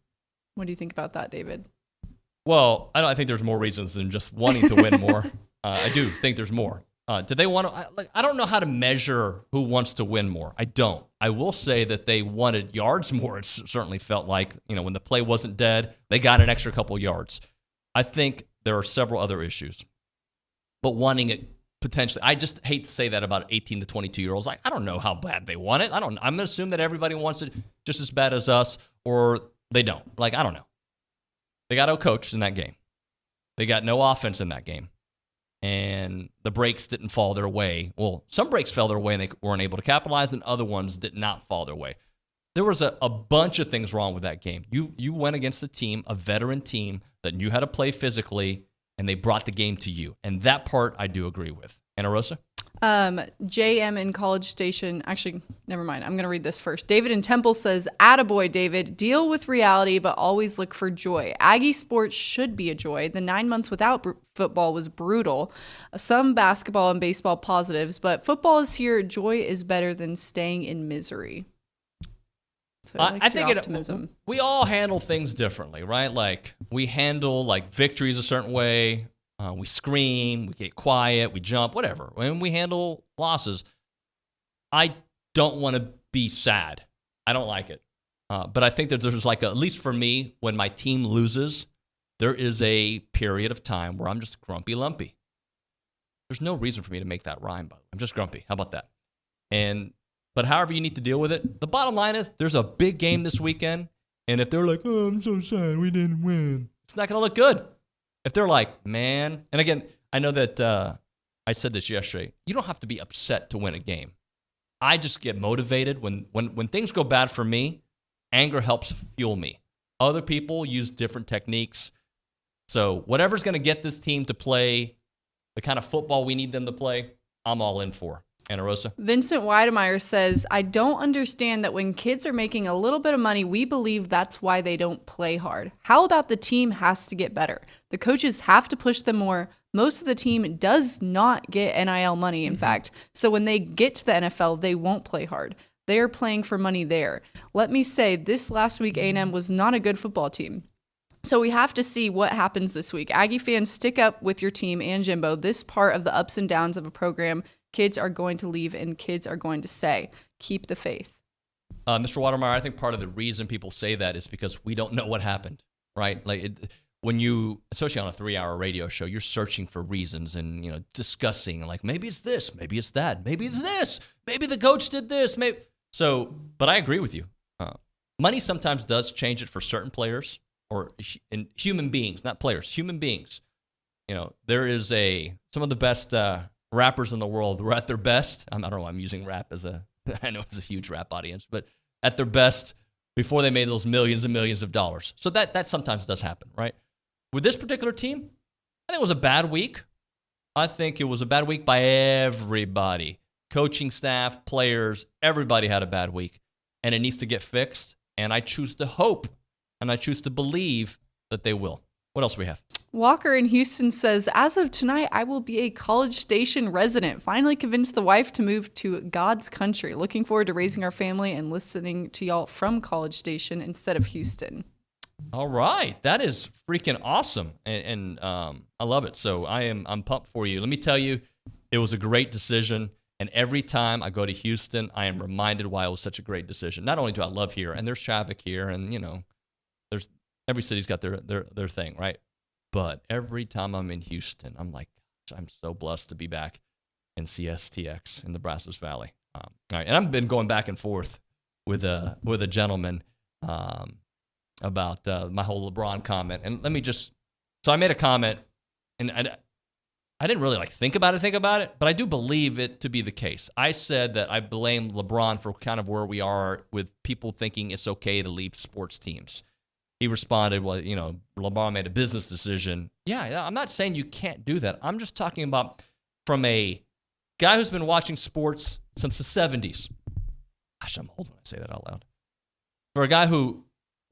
What do you think about that, David? Well, I think there's more reasons than just wanting to win more. I do think there's more. Did they want to? I don't know how to measure who wants to win more. I don't. I will say that they wanted yards more. It certainly felt like, when the play wasn't dead, they got an extra couple yards. I think there are several other issues. But wanting it potentially, I just hate to say that about 18 to 22-year-olds. I don't know how bad they want it. I'm going to assume that everybody wants it just as bad as us, or they don't. I don't know. They got out-coached in that game. They got no offense in that game. And the breaks didn't fall their way. Well, some breaks fell their way and they weren't able to capitalize, and other ones did not fall their way. There was a bunch of things wrong with that game. You went against a team, a veteran team, that knew how to play physically, and they brought the game to you. And that part I do agree with. Ana Rosa? JM in College Station. Actually, never mind. I'm going to read this first. David in Temple says, attaboy, David. Deal with reality, but always look for joy. Aggie sports should be a joy. The 9 months without football was brutal. Some basketball and baseball positives, but football is here. Joy is better than staying in misery. So I think optimism. We all handle things differently, right? We handle victories a certain way. We scream, we get quiet, we jump, whatever. When we handle losses, I don't want to be sad. I don't like it. But I think that there's at least for me, when my team loses, there is a period of time where I'm just grumpy lumpy. There's no reason for me to make that rhyme, but I'm just grumpy. How about that? But however you need to deal with it, the bottom line is there's a big game this weekend, and if they're like, oh, I'm so sad, we didn't win, it's not going to look good. If they're like, man, and again, I know that I said this yesterday, you don't have to be upset to win a game. I just get motivated. When things go bad for me, anger helps fuel me. Other people use different techniques. So whatever's going to get this team to play the kind of football we need them to play, I'm all in for. Ana Rosa? Vincent Weidemeyer says, I don't understand that when kids are making a little bit of money, we believe that's why they don't play hard. How about the team has to get better? The coaches have to push them more. Most of the team does not get NIL money, in fact. So when they get to the NFL, they won't play hard. They are playing for money there. Let me say, this last week, A&M was not a good football team. So we have to see what happens this week. Aggie fans, stick up with your team and Jimbo. This part of the ups and downs of a program, kids are going to leave and kids are going to say, keep the faith. Mr. Watermeyer, I think part of the reason people say that is because we don't know what happened, right? When you, especially on a 3-hour radio show, you're searching for reasons and, discussing, maybe it's this, maybe it's that, maybe it's this, maybe the coach did this. But I agree with you. Money sometimes does change it for certain players or in human beings, not players, human beings. There is some of the best rappers in the world were at their best. I don't know why I'm using rap I know it's a huge rap audience, but at their best before they made those millions and millions of dollars. So that sometimes does happen, right? With this particular team, I think it was a bad week. I think it was a bad week by everybody. Coaching staff, players, everybody had a bad week. And it needs to get fixed. And I choose to hope and I choose to believe that they will. What else do we have? Walker in Houston says, as of tonight, I will be a College Station resident. Finally convinced the wife to move to God's country. Looking forward to raising our family and listening to y'all from College Station instead of Houston. All right. That is freaking awesome. And I love it. So I'm pumped for you. Let me tell you, it was a great decision. And every time I go to Houston, I am reminded why it was such a great decision. Not only do I love here, and there's traffic here, and, there's every city's got their thing, right? But every time I'm in Houston, I'm like, gosh, I'm so blessed to be back in CSTX in the Brazos Valley. All right, and I've been going back and forth with a gentleman about my whole LeBron comment. And so I made a comment, and I didn't really think about it, but I do believe it to be the case. I said that I blame LeBron for kind of where we are with people thinking it's okay to leave sports teams. He responded, well, LeBron made a business decision. Yeah, I'm not saying you can't do that. I'm just talking about from a guy who's been watching sports since the 70s. Gosh, I'm old when I say that out loud. For a guy who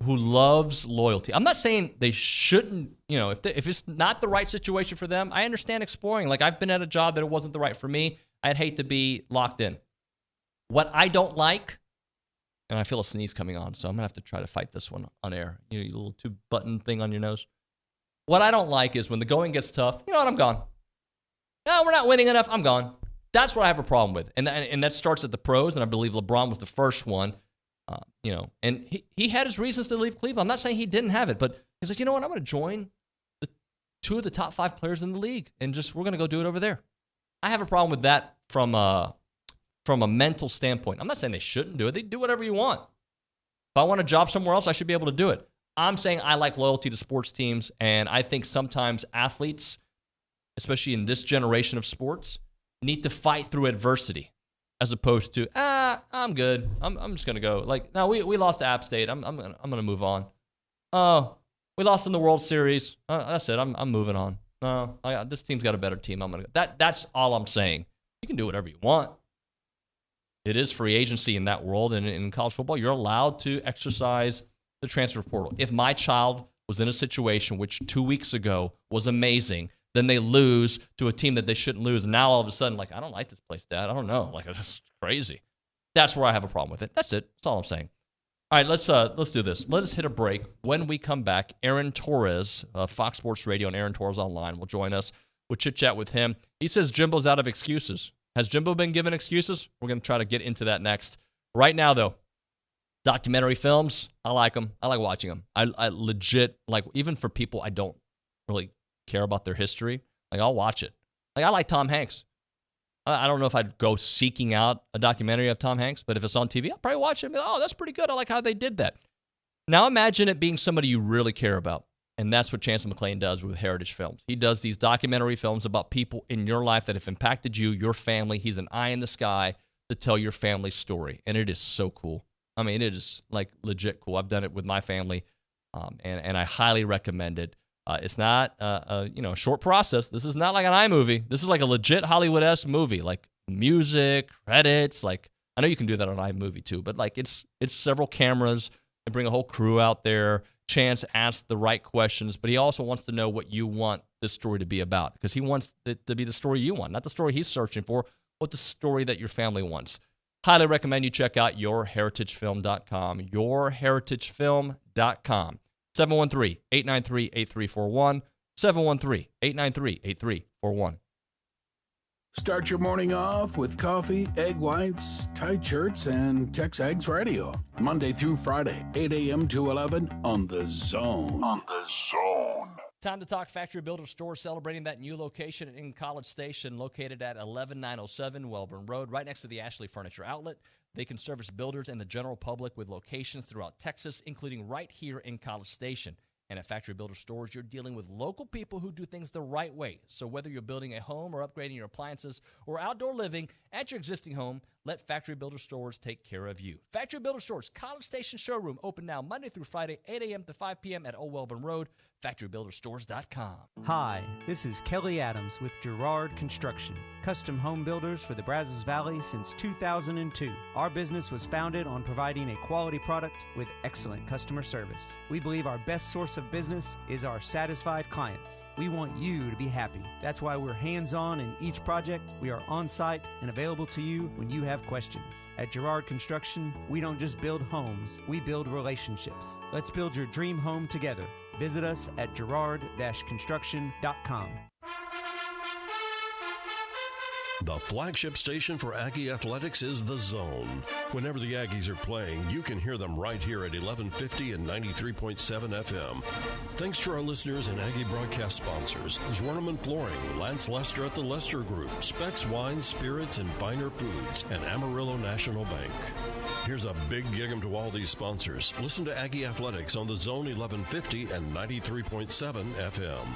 loves loyalty. I'm not saying they shouldn't, if it's not the right situation for them, I understand exploring. Like, I've been at a job that it wasn't the right for me. I'd hate to be locked in. What I don't like, and I feel a sneeze coming on, so I'm going to have to try to fight this one on air. Your little two-button thing on your nose. What I don't like is when the going gets tough, you know what, I'm gone. No, we're not winning enough, I'm gone. That's what I have a problem with. And that starts at the pros, and I believe LeBron was the first one. And he had his reasons to leave Cleveland. I'm not saying he didn't have it, but he's like, you know what, I'm going to join two of the top 5 players in the league, and we're going to go do it over there. I have a problem with that from a mental standpoint. I'm not saying they shouldn't do it. They do whatever you want. If I want a job somewhere else, I should be able to do it. I'm saying I like loyalty to sports teams, and I think sometimes athletes, especially in this generation of sports, need to fight through adversity as opposed to, I'm good. I'm just going to go. No, we lost to App State. I'm going to move on. Oh, we lost in the World Series. That's it. I'm moving on. No, this team's got a better team. I'm going to go. That's all I'm saying. You can do whatever you want. It is free agency in that world, and in college football, you're allowed to exercise the transfer portal. If my child was in a situation which 2 weeks ago was amazing, then they lose to a team that they shouldn't lose, and now all of a sudden, I don't like this place, Dad. I don't know. It's just crazy. That's where I have a problem with it. That's it. That's all I'm saying. All right, let's do this. Let us hit a break. When we come back, Aaron Torres, Fox Sports Radio and Aaron Torres Online will join us. We'll chit-chat with him. He says Jimbo's out of excuses. Has Jimbo been given excuses? We're going to try to get into that next. Right now, though, documentary films, I like them. I like watching them. I legit, even for people I don't really care about their history, I'll watch it. I like Tom Hanks. I don't know if I'd go seeking out a documentary of Tom Hanks, but if it's on TV, I'll probably watch it and be like, oh, that's pretty good. I like how they did that. Now imagine it being somebody you really care about. And that's what Chancellor McClain does with Heritage Films. He does these documentary films about people in your life that have impacted you, your family. He's an eye in the sky to tell your family's story. And it is so cool. I mean, it is legit cool. I've done it with my family, and I highly recommend it. It's not a short process. This is not like an iMovie. This is like a legit Hollywood-esque movie, music, credits. I know you can do that on iMovie too, but it's several cameras and bring a whole crew out there. Chance asks the right questions, but he also wants to know what you want this story to be about, because he wants it to be the story you want, not the story he's searching for, but the story that your family wants. Highly recommend you check out yourheritagefilm.com, yourheritagefilm.com. 713-893-8341, 713-893-8341. Start your morning off with coffee, egg whites, tight shirts, and TexAgs Radio. Monday through Friday, 8 a.m. to 11 on The Zone. Time to talk Factory Builder Store, celebrating that new location in College Station, located at 11907 Welborn Road, right next to the Ashley Furniture Outlet. They can service builders and the general public with locations throughout Texas, including right here in College Station. And at Factory Builder Stores, you're dealing with local people who do things the right way. So whether you're building a home or upgrading your appliances or outdoor living at your existing home, let Factory Builder Stores take care of you. Factory Builder Stores, College Station Showroom, open now Monday through Friday, 8 a.m. to 5 p.m. at Old Welborn Road, factorybuilderstores.com. Hi, this is Kelly Adams with Girard Construction, custom home builders for the Brazos Valley since 2002. Our business was founded on providing a quality product with excellent customer service. We believe our best source source of business is our satisfied clients. We want you to be happy. That's why we're hands-on in each project. We are on-site and available to you when you have questions. At Girard Construction, we don't just build homes, we build relationships. Let's build your dream home together. Visit us at girard-construction.com. The flagship station for Aggie Athletics is The Zone. Whenever the Aggies are playing, you can hear them right here at 1150 and 93.7 FM. Thanks to our listeners and Aggie broadcast sponsors, Zwerneman Flooring, Lance Lester at the Lester Group, Specs Wines, Spirits, and Finer Foods, and Amarillo National Bank. Here's a big gig-em to all these sponsors. Listen to Aggie Athletics on The Zone 1150 and 93.7 FM.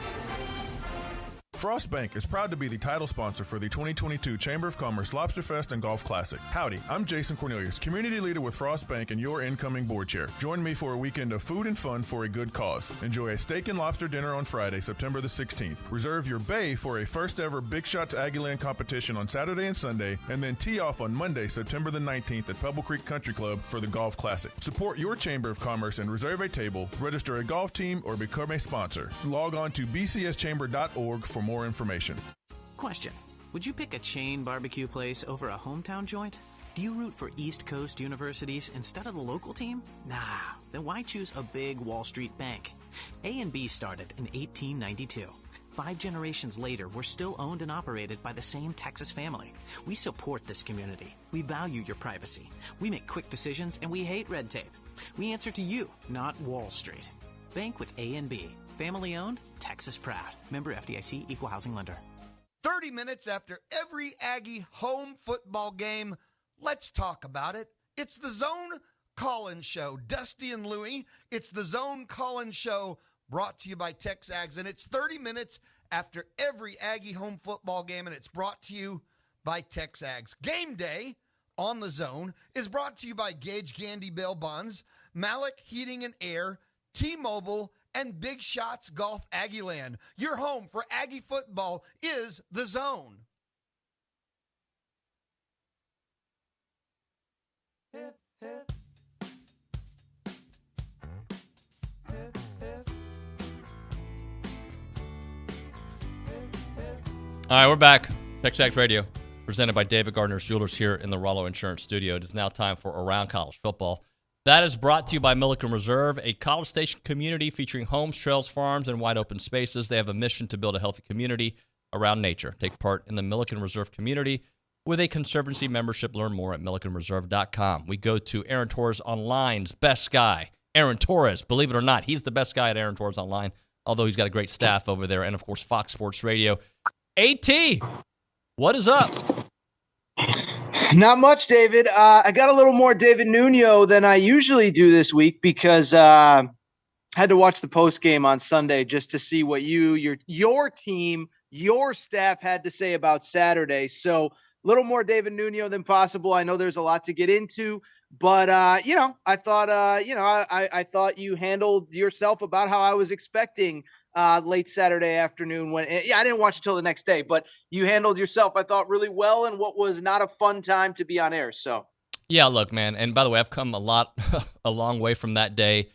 Frost Bank is proud to be the title sponsor for the 2022 Chamber of Commerce Lobster Fest and Golf Classic. Howdy, I'm Jason Cornelius, community leader with Frost Bank and your incoming board chair. Join me for a weekend of food and fun for a good cause. Enjoy a steak and lobster dinner on Friday, September the 16th. Reserve your bay for a first ever Big Shots Aggieland competition on Saturday and Sunday, and then tee off on Monday, September the 19th at Pebble Creek Country Club for the Golf Classic. Support your Chamber of Commerce and reserve a table, register a golf team, or become a sponsor. Log on to bcschamber.org for more information. Question: would you pick a chain barbecue place over a hometown joint? Do you root for East Coast universities instead of the local team? Nah, then why choose a big Wall Street bank? A&B started in 1892. 5 generations later, we're still owned and operated by the same Texas family. We support this community. We value your privacy. We make quick decisions, and we hate red tape. We answer to you, not Wall Street. Bank with A&B. Family owned, Texas proud. Member FDIC, Equal Housing Lender. 30 minutes after every Aggie home football game, let's talk about it. It's the Zone Call-In Show. Dusty and Louie, it's the Zone Call-In Show brought to you by TexAgs, and it's 30 minutes after every Aggie home football game, and it's brought to you by TexAgs. Game Day on the Zone is brought to you by Gage Gandy Bail Bonds, Malik Heating and Air, T-Mobile, and Big Shots Golf Aggieland. Your home for Aggie football is the Zone. Hip, hip. Hip, hip. All right, we're back. TexAgs Radio, presented by David Gardner's Jewelers here in the Rollo Insurance Studio. It is now time for Around College Football. That is brought to you by Milliken Reserve, a College Station community featuring homes, trails, farms, and wide open spaces. They have a mission to build a healthy community around nature. Take part in the Milliken Reserve community with a Conservancy membership. Learn more at millikenreserve.com. We go to Aaron Torres Online's best guy, Aaron Torres. Believe it or not, he's the best guy at Aaron Torres Online, although he's got a great staff over there, and, of course, Fox Sports Radio. AT, what is up? Not much, David. I got a little more David Nuño than I usually do this week because I had to watch the post game on Sunday just to see what your team, your staff had to say about Saturday. So a little more David Nuño than possible. I know there's a lot to get into, but I thought I thought you handled yourself about how I was expecting late Saturday afternoon when I didn't watch until the next day, but you handled yourself, I thought, really well in what was not a fun time to be on air. So yeah, look, man, and by the way, I've come a long way from that day.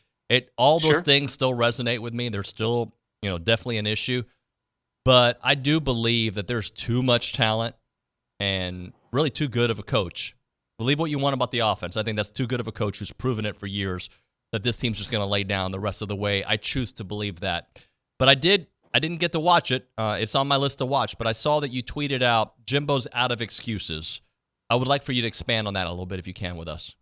All those things still resonate with me. They're still, definitely an issue, but I do believe that there's too much talent and really too good of a coach. Believe what you want about the offense. I think that's too good of a coach who's proven it for years that this team's just going to lay down the rest of the way. I choose to believe that. But I didn't get to watch it. It's on my list to watch, but I saw that you tweeted out Jimbo's out of excuses. I would like for you to expand on that a little bit if you can with us.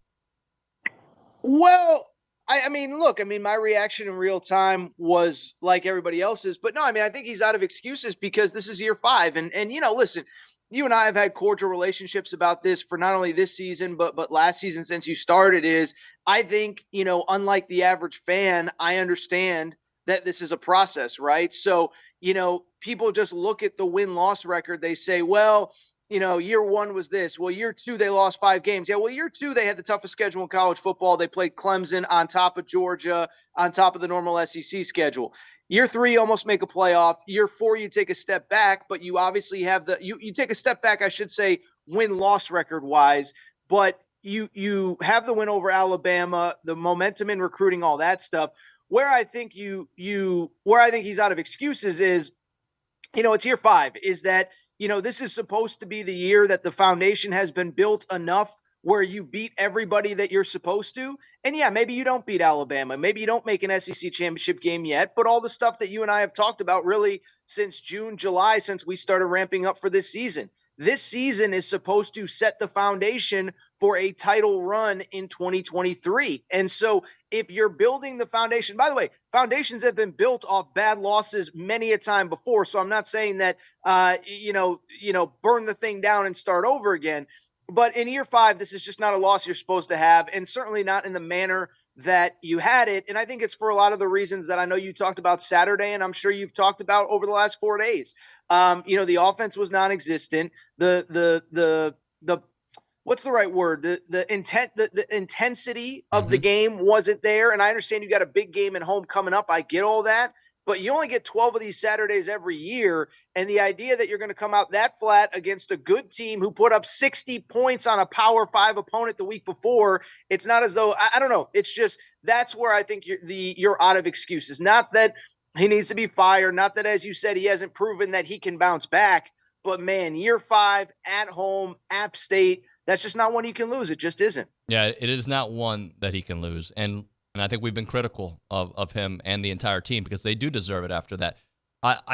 Well, I mean, my reaction in real time was like everybody else's, but no, I think he's out of excuses because this is year 5. And listen, you and I have had cordial relationships about this for not only this season, but last season since you started I think, unlike the average fan, I understand that this is a process, right? So, people just look at the win-loss record. They say, well, year 1 was this. Well, year 2, they lost 5 games. Yeah, well, year 2, they had the toughest schedule in college football. They played Clemson on top of Georgia, on top of the normal SEC schedule. Year 3, you almost make a playoff. Year 4, you take a step back, but you obviously have you take a step back, I should say, win-loss record-wise, but you have the win over Alabama, the momentum in recruiting, all that stuff. where I think where I think he's out of excuses is, it's year 5, is that, this is supposed to be the year that the foundation has been built enough where you beat everybody that you're supposed to. And yeah, maybe you don't beat Alabama. Maybe you don't make an SEC championship game yet, but all the stuff that you and I have talked about really since June, July, since we started ramping up for this season. This season is supposed to set the foundation for a title run in 2023. And so if you're building the foundation, by the way, foundations have been built off bad losses many a time before. So I'm not saying that, burn the thing down and start over again. But in year 5, this is just not a loss you're supposed to have, and certainly not in the manner that you had it. And I think it's for a lot of the reasons that I know you talked about Saturday, and I'm sure you've talked about over the last 4 days. The offense was non-existent. The what's the right word? The intent, the intensity of the game wasn't there. And I understand you got a big game at home coming up. I get all that. But you only get 12 of these Saturdays every year. And the idea that you're going to come out that flat against a good team who put up 60 points on a Power 5 opponent the week before, it's not as though, I don't know. It's just, that's where I think you're out of excuses. Not that he needs to be fired. Not that, as you said, he hasn't proven that he can bounce back. But man, year 5 at home, App State, that's just not one you can lose. It just isn't. Yeah, it is not one that he can lose. And I think we've been critical of him and the entire team because they do deserve it after that.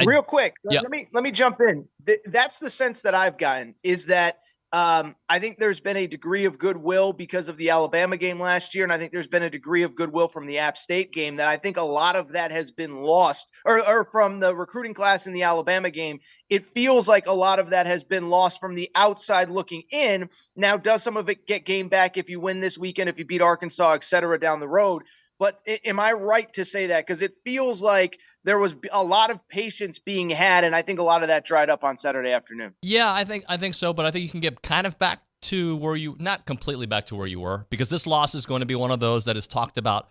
Real quick, yeah. let me jump in. That's the sense that I've gotten, is that I think there's been a degree of goodwill because of the Alabama game last year, and I think there's been a degree of goodwill from the App State game that I think a lot of that has been lost, or from the recruiting class in the Alabama game. It feels like a lot of that has been lost from the outside looking in. Now, does some of it get gained back if you win this weekend, if you beat Arkansas, et cetera, down the road? But am I right to say that? Because it feels like there was a lot of patience being had, and I think a lot of that dried up on Saturday afternoon. Yeah, I think so, but I think you can get kind of back to where not completely back to where you were, because this loss is going to be one of those that is talked about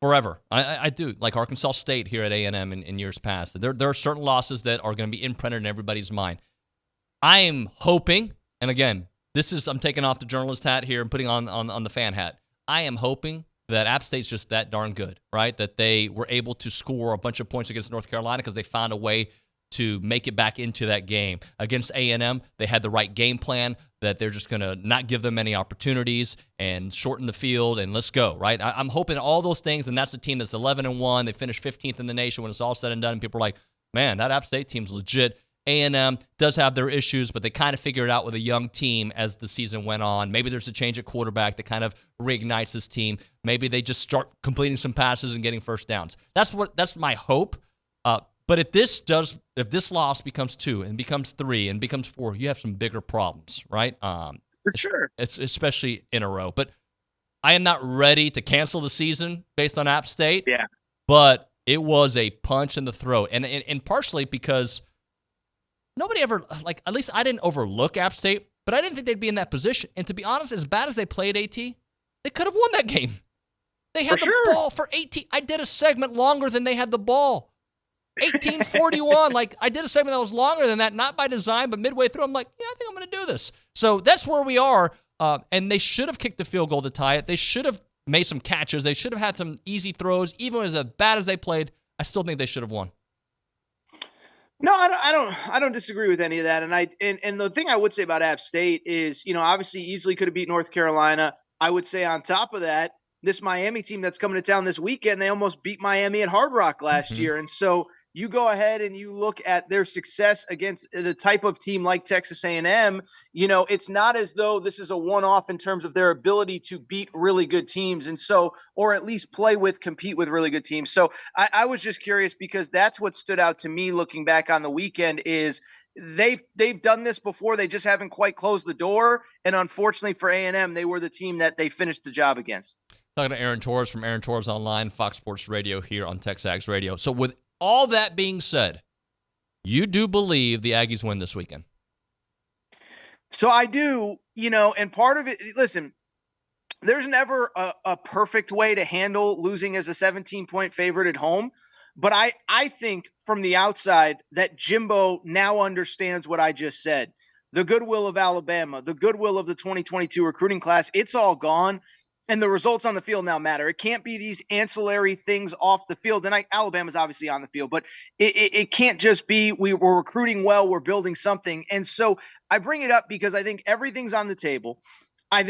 forever. I do, like Arkansas State here at A&M in years past. There are certain losses that are going to be imprinted in everybody's mind. I am hoping, and again, I'm taking off the journalist hat here and putting on the fan hat. I am hoping that App State's just that darn good, right? That they were able to score a bunch of points against North Carolina because they found a way to make it back into that game. Against A&M, they had the right game plan, that they're just going to not give them any opportunities and shorten the field and let's go, right? I'm hoping all those things, and that's a team that's 11-1. They finished 15th in the nation when it's all said and done, and people are like, man, that App State team's legit. A&M does have their issues, but they kind of figured it out with a young team as the season went on. Maybe there's a change at quarterback that kind of reignites this team. Maybe they just start completing some passes and getting first downs. That's my hope. But if this loss becomes 2 and becomes 3 and becomes 4, you have some bigger problems, right? For sure. It's especially in a row. But I am not ready to cancel the season based on App State. Yeah. But it was a punch in the throat, and partially because nobody ever, at least I didn't overlook App State, but I didn't think they'd be in that position. And to be honest, as bad as they played AT, they could have won that game. They had the ball for 18. I did a segment longer than they had the ball. 18-41. I did a segment that was longer than that, not by design, but midway through, I'm like, yeah, I think I'm going to do this. So that's where we are. And they should have kicked the field goal to tie it. They should have made some catches. They should have had some easy throws. Even as bad as they played, I still think they should have won. No, I don't disagree with any of that. And the thing I would say about App State is, obviously easily could have beat North Carolina. I would say on top of that, this Miami team that's coming to town this weekend, they almost beat Miami at Hard Rock last year. And so you go ahead and you look at their success against the type of team like Texas A&M, it's not as though this is a one-off in terms of their ability to beat really good teams. And so, or at least compete with really good teams. So I was just curious because that's what stood out to me looking back on the weekend is they've done this before. They just haven't quite closed the door. And unfortunately for A&M, they were the team that they finished the job against. Talking to Aaron Torres from Aaron Torres Online, Fox Sports Radio here on TexAgs Radio. So with all that being said, you do believe the Aggies win this weekend? So I do, and part of it, listen, there's never a perfect way to handle losing as a 17-point favorite at home. But I think from the outside that Jimbo now understands what I just said. The goodwill of Alabama, the goodwill of the 2022 recruiting class, it's all gone. And the results on the field now matter. It can't be these ancillary things off the field. And Alabama's obviously on the field, but it can't just be we're recruiting well, we're building something. And so I bring it up because I think everything's on the table. I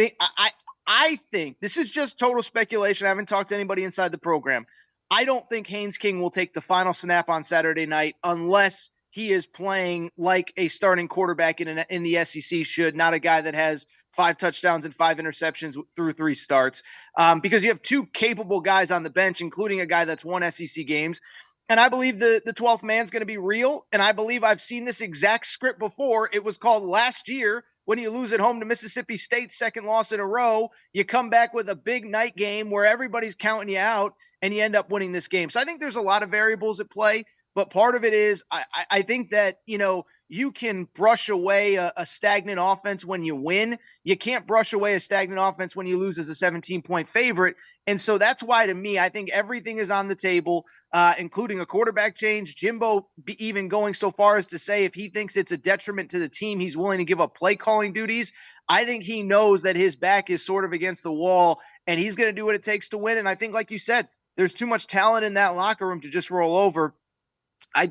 think this is just total speculation. I haven't talked to anybody inside the program. I don't think Haynes King will take the final snap on Saturday night unless he is playing like a starting quarterback in the SEC should, not a guy that has 5 touchdowns and 5 interceptions through 3 starts, because you have 2 capable guys on the bench, including a guy that's won SEC games. And I believe the 12th man's going to be real. And I believe I've seen this exact script before. It was called last year when you lose at home to Mississippi State, 2nd loss in a row. You come back with a big night game where everybody's counting you out and you end up winning this game. So I think there's a lot of variables at play. But part of it is I think that, you can brush away a stagnant offense when you win. You can't brush away a stagnant offense when you lose as a 17-point favorite. And so that's why, to me, I think everything is on the table, including a quarterback change. Jimbo even going so far as to say if he thinks it's a detriment to the team, he's willing to give up play calling duties. I think he knows that his back is sort of against the wall, and he's going to do what it takes to win. And I think, like you said, there's too much talent in that locker room to just roll over. I'm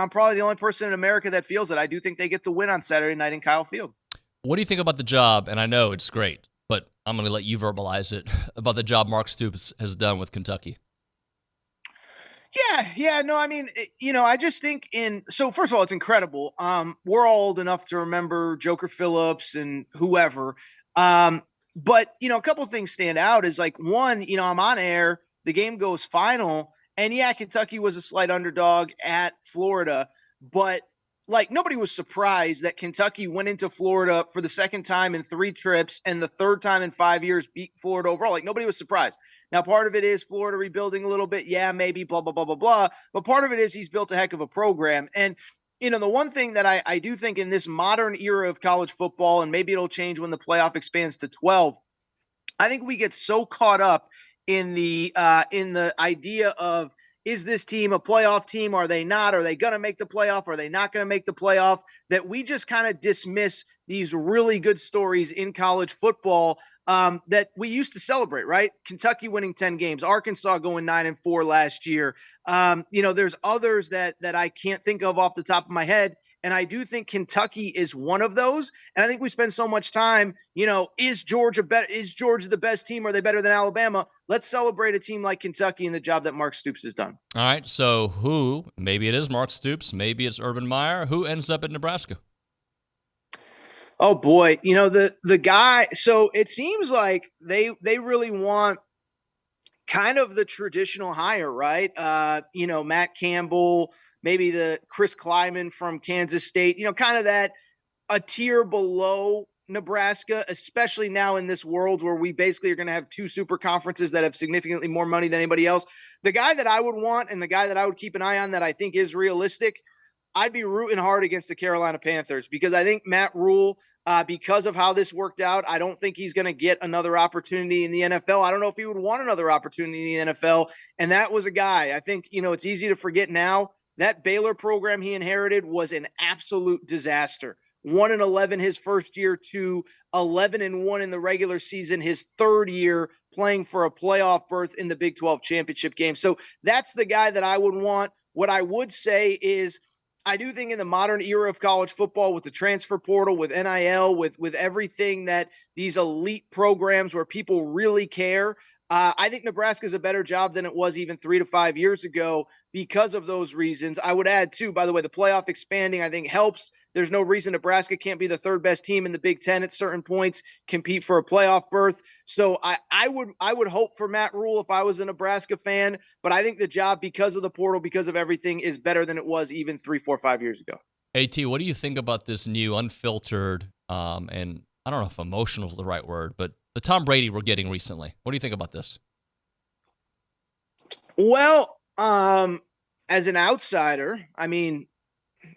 probably the only person in America that feels it. I do think they get the win on Saturday night in Kyle Field. What do you think about the job? And I know it's great, but I'm going to let you verbalize it about the job Mark Stoops has done with Kentucky. Yeah. No, I mean, I just think so first of all, it's incredible. We're all old enough to remember Joker Phillips and whoever. But, a couple of things stand out is like, one, I'm on air, the game goes final. And yeah, Kentucky was a slight underdog at Florida, but like nobody was surprised that Kentucky went into Florida for the 2nd time in 3 trips and the 3rd time in 5 years beat Florida overall. Like nobody was surprised. Now, part of it is Florida rebuilding a little bit. Yeah, maybe blah, blah, blah, blah, blah. But part of it is he's built a heck of a program. And, the one thing that I do think in this modern era of college football, and maybe it'll change when the playoff expands to 12, I think we get so caught up in the idea of, is this team a playoff team? Are they not? Are they going to make the playoff? Are they not going to make the playoff? That we just kind of dismiss these really good stories in college football that we used to celebrate, right? Kentucky winning 10 games, Arkansas going 9-4 last year. There's others that I can't think of off the top of my head. And I do think Kentucky is one of those. And I think we spend so much time, is Georgia the best team? Are they better than Alabama? Let's celebrate a team like Kentucky and the job that Mark Stoops has done. All right. So maybe it is Mark Stoops, maybe it's Urban Meyer. Who ends up at Nebraska? Oh boy. The guy, so it seems like they really want kind of the traditional hire, right? Matt Campbell, maybe the Chris Kleiman from Kansas State, kind of that a tier below Nebraska, especially now in this world where we basically are going to have 2 super conferences that have significantly more money than anybody else. The guy that I would want and the guy that I would keep an eye on that I think is realistic, I'd be rooting hard against the Carolina Panthers because I think Matt Rule, because of how this worked out, I don't think he's going to get another opportunity in the NFL. I don't know if he would want another opportunity in the NFL. And that was a guy, I think, it's easy to forget now. That Baylor program he inherited was an absolute disaster. 1-11 his first year to 11-1 in the regular season, his 3rd year playing for a playoff berth in the Big 12 championship game. So that's the guy that I would want. What I would say is I do think in the modern era of college football with the transfer portal, with NIL, with everything that these elite programs where people really care, I think Nebraska is a better job than it was even 3 to 5 years ago because of those reasons. I would add, too, by the way, the playoff expanding, I think, helps. There's no reason Nebraska can't be the 3rd best team in the Big Ten at certain points, compete for a playoff berth. So I would hope for Matt Rule if I was a Nebraska fan, but I think the job, because of the portal, because of everything, is better than it was even 3, 4, 5 years ago. AT, what do you think about this new unfiltered and I don't know if emotional is the right word, but the Tom Brady we're getting recently? What do you think about this? Well, as an outsider, I mean,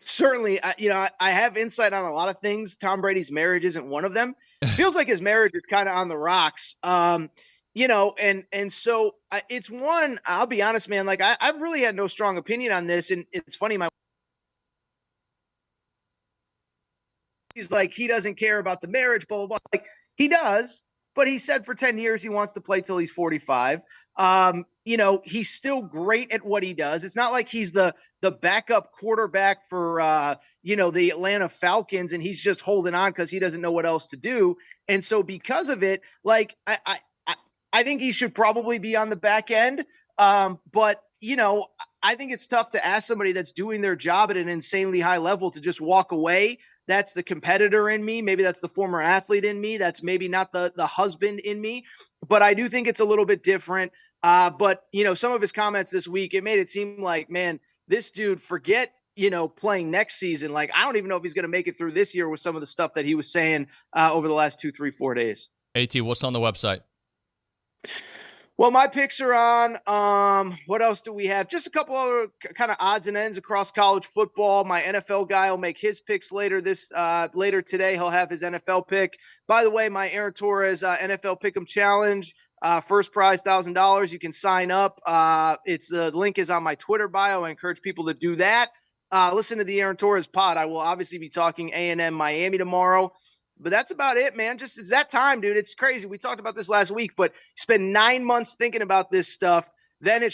certainly, I have insight on a lot of things. Tom Brady's marriage isn't one of them. It feels like his marriage is kind of on the rocks. And so it's one, I'll be honest, man, like I've really had no strong opinion on this. And it's funny, he's like, he doesn't care about the marriage, blah, blah, blah. Like he does, but he said for 10 years he wants to play till he's 45. He's still great at what he does. It's not like he's the backup quarterback for, the Atlanta Falcons, and he's just holding on because he doesn't know what else to do. And so because of it, like, I think he should probably be on the back end. But I think it's tough to ask somebody that's doing their job at an insanely high level to just walk away. That's the competitor in me. Maybe that's the former athlete in me. That's maybe not the husband in me, but I do think it's a little bit different. But some of his comments this week, it made it seem like, man, this dude, forget, playing next season. Like, I don't even know if he's going to make it through this year with some of the stuff that he was saying over the last 2, 3, 4 days. AT, what's on the website? Well, my picks are on. What else do we have? Just a couple other kind of odds and ends across college football. My NFL guy will make his picks later today. He'll have his NFL pick. By the way, my Aaron Torres NFL Pick'em Challenge, first prize $1,000. You can sign up. The link is on my Twitter bio. I encourage people to do that. Listen to the Aaron Torres pod. I will obviously be talking A&M Miami tomorrow. But that's about it, man. Just it's that time, dude. It's crazy. We talked about this last week, but you spend 9 months thinking about this stuff. Then it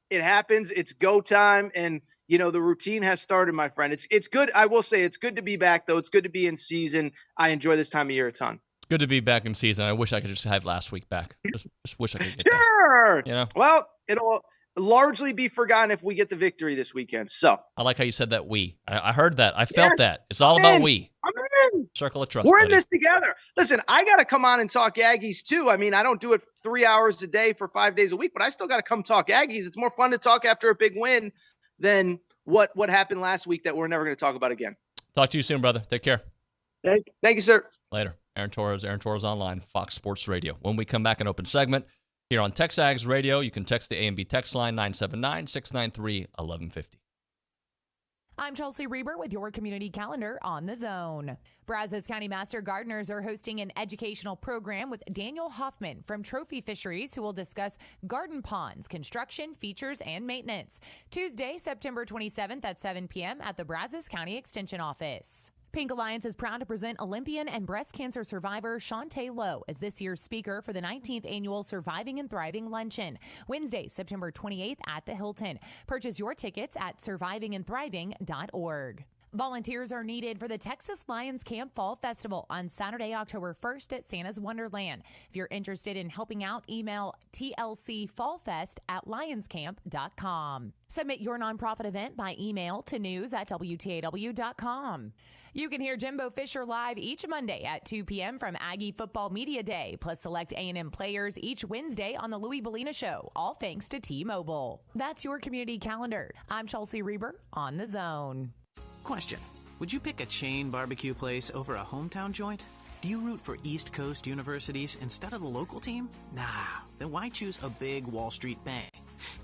happens. It's go time. And, the routine has started, my friend. It's good. I will say it's good to be back, though. It's good to be in season. I enjoy this time of year a ton. Good to be back in season. I wish I could just have last week back. Just wish I could get sure. Back. Well, it'll largely be forgotten if we get the victory this weekend. So I like how you said that we. I heard that. I felt that. It's all about we. I'm in. Circle of trust. We're buddy. in this together. Listen, I got to come on and talk Aggies too. I mean, I don't do it 3 hours a day for 5 days a week, but I still got to come talk Aggies. It's more fun to talk after a big win than what happened last week that we're never going to talk about again. Talk to you soon, brother. Take care. Thank you, sir. Later. Aaron Torres Online, Fox Sports Radio. When we come back, an open segment here on TexAgs Radio. You can text the A&B text line 979-693-1150. I'm Chelsea Reber with your community calendar on the Zone. Brazos County Master Gardeners are hosting an educational program with Daniel Hoffman from Trophy Fisheries, who will discuss garden ponds, construction, features, and maintenance. Tuesday, September 27th at 7 p.m. at the Brazos County Extension Office. Pink Alliance is proud to present Olympian and breast cancer survivor Shantae Lowe as this year's speaker for the 19th annual Surviving and Thriving Luncheon, Wednesday, September 28th at the Hilton. Purchase your tickets at survivingandthriving.org. Volunteers are needed for the Texas Lions Camp Fall Festival on Saturday, October 1st at Santa's Wonderland. If you're interested in helping out, email tlcfallfest@lionscamp.com. Submit your nonprofit event by email to news@wtaw.com. You can hear Jimbo Fisher live each Monday at 2 p.m. from Aggie Football Media Day, plus select A&M players each Wednesday on the Louis Bellina Show, all thanks to T-Mobile. That's your community calendar. I'm Chelsea Reber on The Zone. Question: would you pick a chain barbecue place over a hometown joint? Do you root for East Coast universities instead of the local team? Nah, then why choose a big Wall Street bank?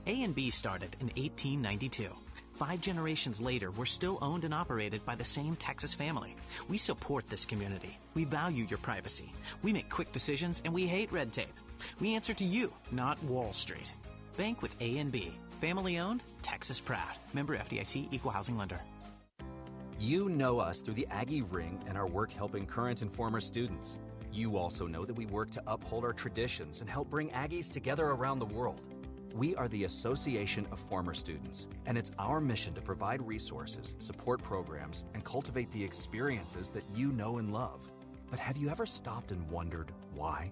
A&B started in 1892. 5 generations later, we're still owned and operated by the same Texas family. We support this community. We value your privacy. We make quick decisions, and we hate red tape. We answer to you, not Wall Street. Bank with A&B. Family owned, Texas proud. Member FDIC, Equal Housing Lender. You know us through the Aggie Ring and our work helping current and former students. You also know that we work to uphold our traditions and help bring Aggies together around the world. We are the Association of Former Students, and it's our mission to provide resources, support programs, and cultivate the experiences that you know and love. But have you ever stopped and wondered why?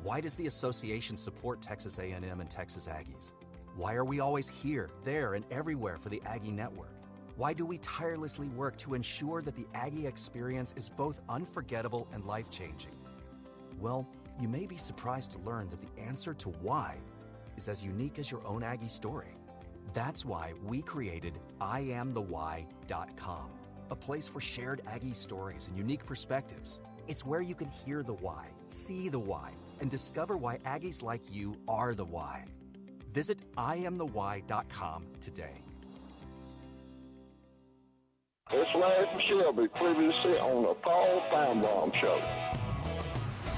Why does the association support Texas A&M and Texas Aggies? Why are we always here, there, and everywhere for the Aggie Network? Why do we tirelessly work to ensure that the Aggie experience is both unforgettable and life-changing? Well, you may be surprised to learn that the answer to why is as unique as your own Aggie story. That's why we created IamTheWhy.com, a place for shared Aggie stories and unique perspectives. It's where you can hear the why, see the why, and discover why Aggies like you are the why. Visit IamTheWhy.com today. It's Larry from Shelby, previously on the Paul Feinbaum Show.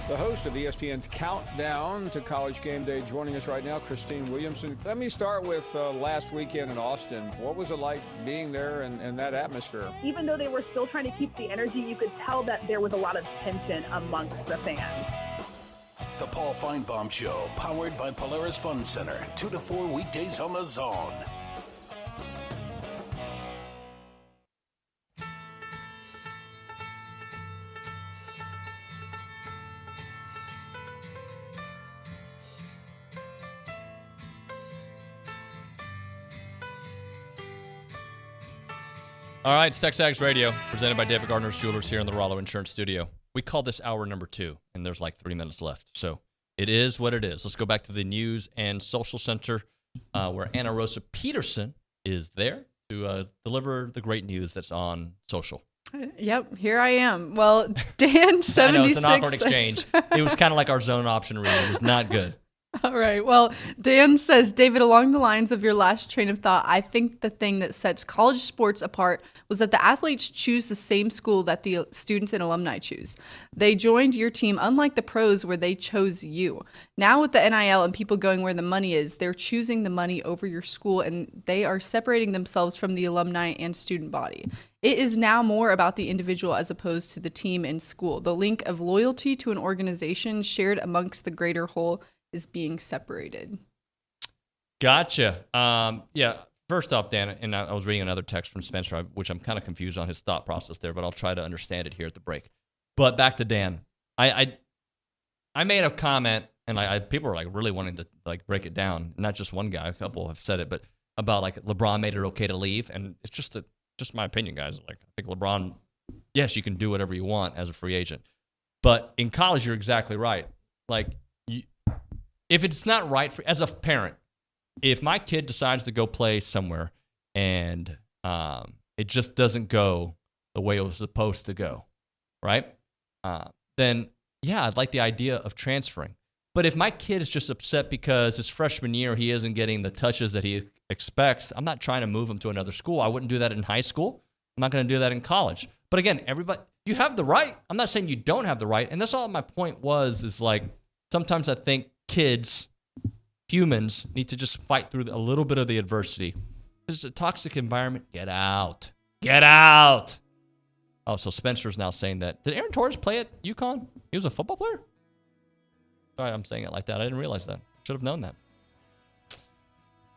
The host of ESPN's Countdown to College Game Day joining us right now, Christine Williamson. Let me start with last weekend in Austin. What was it like being there and that atmosphere? Even though they were still trying to keep the energy, you could tell that there was a lot of tension amongst the fans. The Paul Feinbaum Show, powered by Polaris Fun Center, 2 to 4 weekdays on the Zone. All right, it's TexAgs Radio, presented by David Gardner's Jewelers here in the Rollo Insurance Studio. We call this hour number 2, and there's like 3 minutes left. So it is what it is. Let's go back to the News and Social Center, where Anna Rosa Peterson is there to deliver the great news that's on social. Yep, here I am. Well, Dan 76. I know, it's an awkward exchange. It was kind of like our zone option reading. It was not good. All right. Well, Dan says, David, along the lines of your last train of thought, I think the thing that sets college sports apart was that the athletes choose the same school that the students and alumni choose. They joined your team, unlike the pros where they chose you. Now with the NIL and people going where the money is, they're choosing the money over your school, and they are separating themselves from the alumni and student body. It is now more about the individual as opposed to the team and school. The link of loyalty to an organization shared amongst the greater whole is being separated. Gotcha. Yeah. First off, Dan, and I was reading another text from Spencer, which I'm kind of confused on his thought process there, but I'll try to understand it here at the break. But back to Dan. I made a comment, and people were like really wanting to like break it down. Not just one guy, a couple have said it, but about like LeBron made it okay to leave, and it's just my opinion, guys. Like I think LeBron, yes, you can do whatever you want as a free agent, but in college, you're exactly right. Like if it's not right for, as a parent, if my kid decides to go play somewhere and it just doesn't go the way it was supposed to go, right? Then, yeah, I'd like the idea of transferring. But if my kid is just upset because his freshman year he isn't getting the touches that he expects, I'm not trying to move him to another school. I wouldn't do that in high school. I'm not going to do that in college. But again, everybody, you have the right. I'm not saying you don't have the right. And that's all my point was, is like sometimes I think kids, humans, need to just fight through a little bit of the adversity. This is a toxic environment. Get out. Get out. Oh, so Spencer's now saying that. Did Aaron Torres play at UConn? He was a football player? Sorry, I'm saying it like that. I didn't realize that. Should have known that.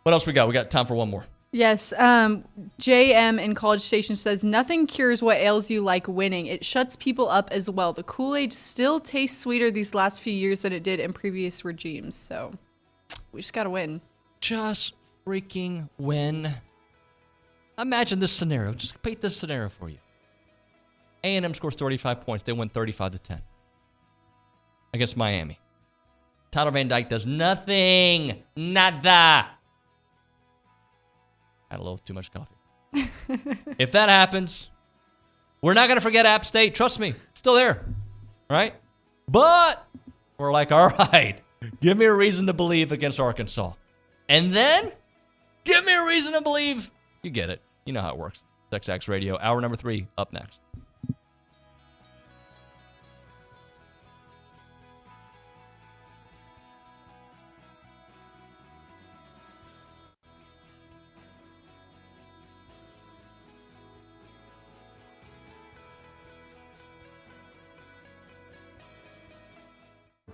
What else we got? We got time for one more. Yes. JM in College Station says, nothing cures what ails you like winning. It shuts people up as well. The Kool-Aid still tastes sweeter these last few years than it did in previous regimes. So we just got to win. Just freaking win. Imagine this scenario. Just paint this scenario for you. A&M scores 35 points. They win 35-10 against Miami. Tyler Van Dyke does nothing. Nada. Had a little too much coffee. If that happens, we're not going to forget App State. Trust me. It's still there. Right? But we're like, all right, give me a reason to believe against Arkansas. And then give me a reason to believe. You get it. You know how it works. TexAgs Radio, hour number 3, up next.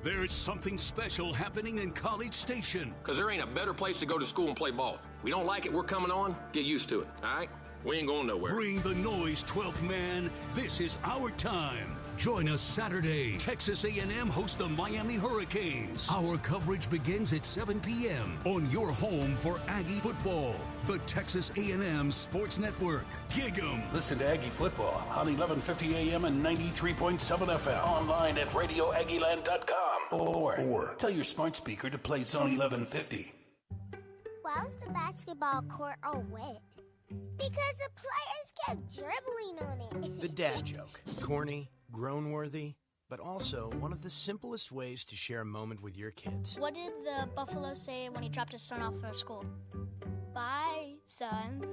There is something special happening in College Station. Because there ain't a better place to go to school and play ball. We don't like it, we're coming on. Get used to it, all right? We ain't going nowhere. Bring the noise, 12th man. This is our time. Join us Saturday. Texas A&M hosts the Miami Hurricanes. Our coverage begins at 7 p.m. on your home for Aggie football, the Texas A&M Sports Network. Gig 'em. Listen to Aggie football on 1150 AM and 93.7 FM. Online at radioaggieland.com. Or tell your smart speaker to play Zone 1150. Why was the basketball court all wet? Because the players kept dribbling on it. The dad joke. Corny, groan-worthy, but also one of the simplest ways to share a moment with your kids. What did the buffalo say when he dropped his son off at school? Bye, son.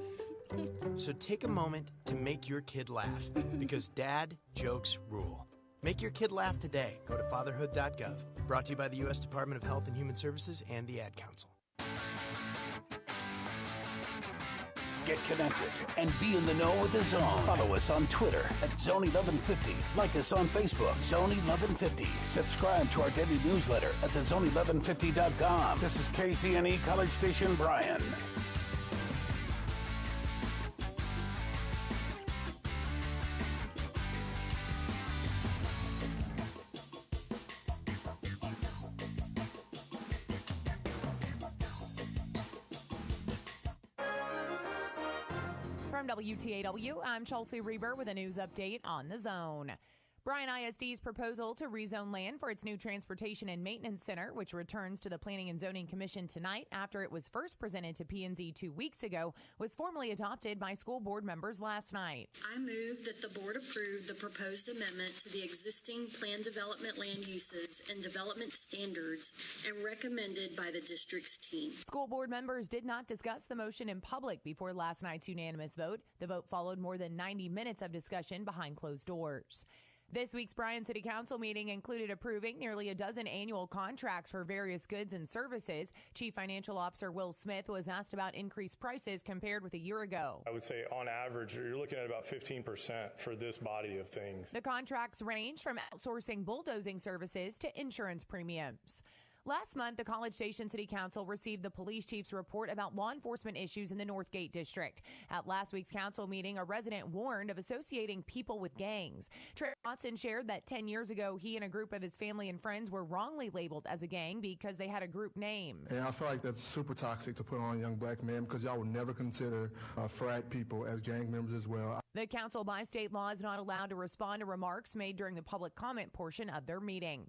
So take a moment to make your kid laugh, because dad jokes rule. Make your kid laugh today. Go to fatherhood.gov. Brought to you by the U.S. Department of Health and Human Services and the Ad Council. Get connected and be in the know with the Zone. Follow us on Twitter at Zone1150. Like us on Facebook, Zone1150. Subscribe to our daily newsletter at thezone1150.com. This is KCNE College Station Bryan. From WTAW, I'm Chelsea Reber with a news update on the Zone. Bryan ISD's proposal to rezone land for its new Transportation and Maintenance Center, which returns to the Planning and Zoning Commission tonight after it was first presented to P&Z 2 weeks ago, was formally adopted by school board members last night. I move that the board approve the proposed amendment to the existing plan development land uses and development standards and recommended by the district's team. School board members did not discuss the motion in public before last night's unanimous vote. The vote followed more than 90 minutes of discussion behind closed doors. This week's Bryan City Council meeting included approving nearly a dozen annual contracts for various goods and services. Chief Financial Officer Will Smith was asked about increased prices compared with a year ago. I would say on average, you're looking at about 15% for this body of things. The contracts range from outsourcing bulldozing services to insurance premiums. Last month, the College Station City Council received the police chief's report about law enforcement issues in the Northgate District. At last week's council meeting, a resident warned of associating people with gangs. Trey Watson shared that 10 years ago, he and a group of his family and friends were wrongly labeled as a gang because they had a group name. And I feel like that's super toxic to put on young black men because y'all would never consider frat people as gang members as well. The council by state law is not allowed to respond to remarks made during the public comment portion of their meeting.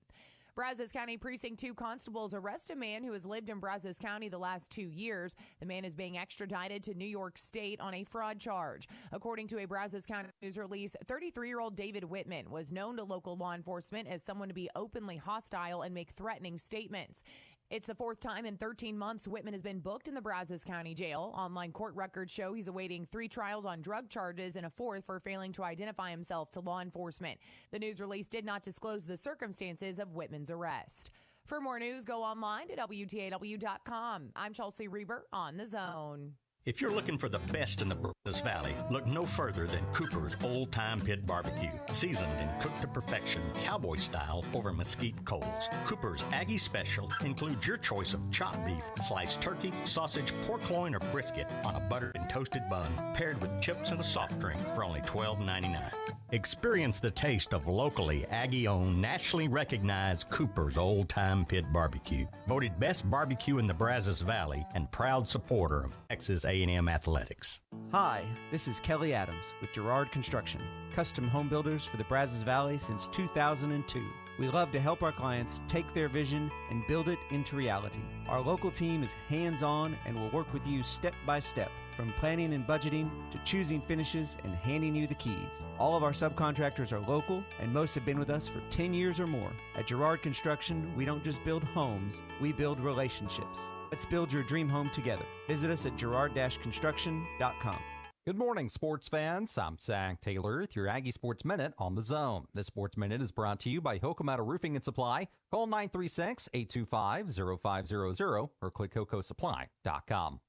Brazos County Precinct 2 constables arrest a man who has lived in Brazos County the last 2 years. The man is being extradited to New York State on a fraud charge. According to a Brazos County news release, 33-year-old David Whitman was known to local law enforcement as someone to be openly hostile and make threatening statements. It's the fourth time in 13 months Whitman has been booked in the Brazos County Jail. Online court records show he's awaiting 3 trials on drug charges and a 4th for failing to identify himself to law enforcement. The news release did not disclose the circumstances of Whitman's arrest. For more news, go online to WTAW.com. I'm Chelsea Reber on The Zone. If you're looking for the best in the Brazos Valley, look no further than Cooper's Old Time Pit Barbecue. Seasoned and cooked to perfection, cowboy style over mesquite coals. Cooper's Aggie Special includes your choice of chopped beef, sliced turkey, sausage, pork loin, or brisket on a buttered and toasted bun, paired with chips and a soft drink for only $12.99. Experience the taste of locally Aggie-owned, nationally recognized Cooper's Old Time Pit Barbecue. Voted best barbecue in the Brazos Valley and proud supporter of Texas A&M Athletics. Hi, this is Kelly Adams with Girard Construction, custom home builders for the Brazos Valley since 2002. We love to help our clients take their vision and build it into reality. Our local team is hands-on and will work with you step by step, from planning and budgeting to choosing finishes and handing you the keys. All of our subcontractors are local, and most have been with us for 10 years or more. At Girard Construction, we don't just build homes, we build relationships. Let's build your dream home together. Visit us at girard-construction.com. Good morning, sports fans. I'm Zach Taylor with your Aggie Sports Minute on The Zone. This Sports Minute is brought to you by Hokomata Roofing and Supply. Call 936-825-0500 or click HocoSupply.com.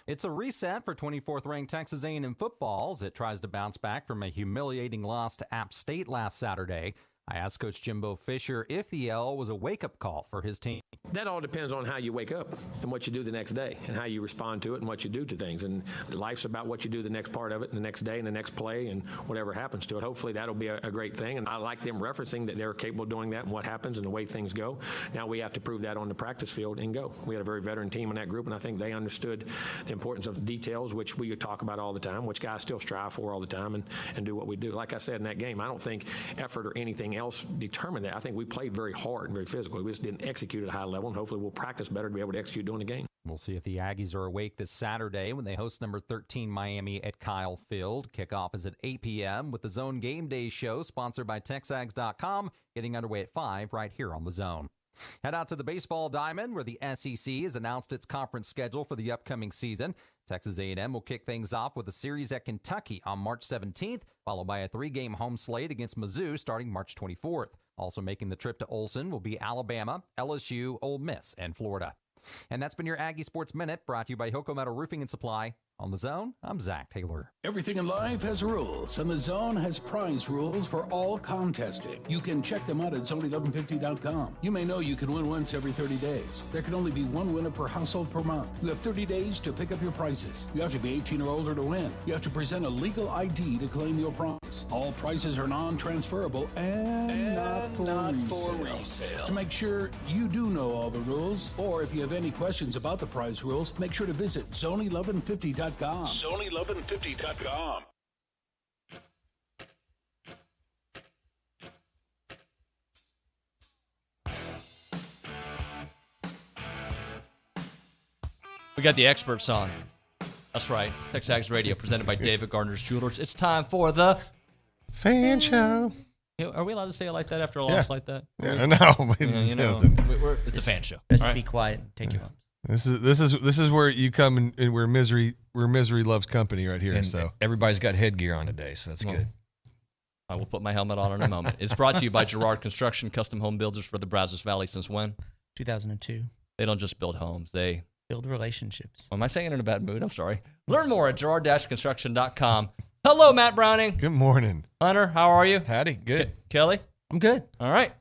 It's a reset for 24th-ranked Texas A&M football as it tries to bounce back from a humiliating loss to App State last Saturday. I asked Coach Jimbo Fisher if the L was a wake-up call for his team. That all depends on how you wake up and what you do the next day and how you respond to it and what you do to things. And life's about what you do the next part of it, and the next day and the next play and whatever happens to it. Hopefully that'll be a great thing. And I like them referencing that they're capable of doing that and what happens and the way things go. Now we have to prove that on the practice field and go. We had a very veteran team in that group, and I think they understood the importance of details, which we talk about all the time, which guys still strive for all the time and do what we do. Like I said in that game, I don't think effort or anything else determined that. I think we played very hard and very physical. We just didn't execute at a high level, and hopefully we'll practice better to be able to execute during the game. We'll see if the Aggies are awake this Saturday when they host number 13 Miami at Kyle Field. Kickoff is at 8 p.m. with the Zone Game Day show sponsored by TexAgs.com, getting underway at 5 right here on The Zone. Head out to the baseball diamond where the SEC has announced its conference schedule for the upcoming season. Texas A&M will kick things off with a series at Kentucky on March 17th, followed by a 3-game home slate against Mizzou starting March 24th. Also making the trip to Olson will be Alabama, LSU, Ole Miss, and Florida. And that's been your Aggie Sports Minute, brought to you by Hokomata Roofing and Supply On The Zone, I'm Zach Taylor. Everything in life has rules, and the Zone has prize rules for all contesting. You can check them out at zone1150.com. You may know you can win once every 30 days. There can only be one winner per household per month. You have 30 days to pick up your prizes. You have to be 18 or older to win. You have to present a legal ID to claim your prize. All prizes are non-transferable and not for resale. To make sure you do know all the rules, or if you have any questions about the prize rules, make sure to visit zone1150.com. Zone1150.com. We got the experts on. That's right. TexAgs Radio, presented by David Gardner's Jewelers. It's time for the Fan Show. Are we allowed to say it like that after a loss like that? Yeah, no. It's the fan show. Best All to right? be quiet and take your lumps. This is where you come and where misery loves company right here. And so everybody's got headgear on today, so that's good. I will put my helmet on in a moment. It's brought to you by Girard Construction, custom home builders for the Brazos Valley since when? 2002. They don't just build homes. They build relationships. Am I saying it in a bad mood? I'm sorry. Learn more at girard-construction.com. Hello, Matt Browning. Good morning. Hunter, how are you? Howdy. Good. Kelly? I'm good. All right.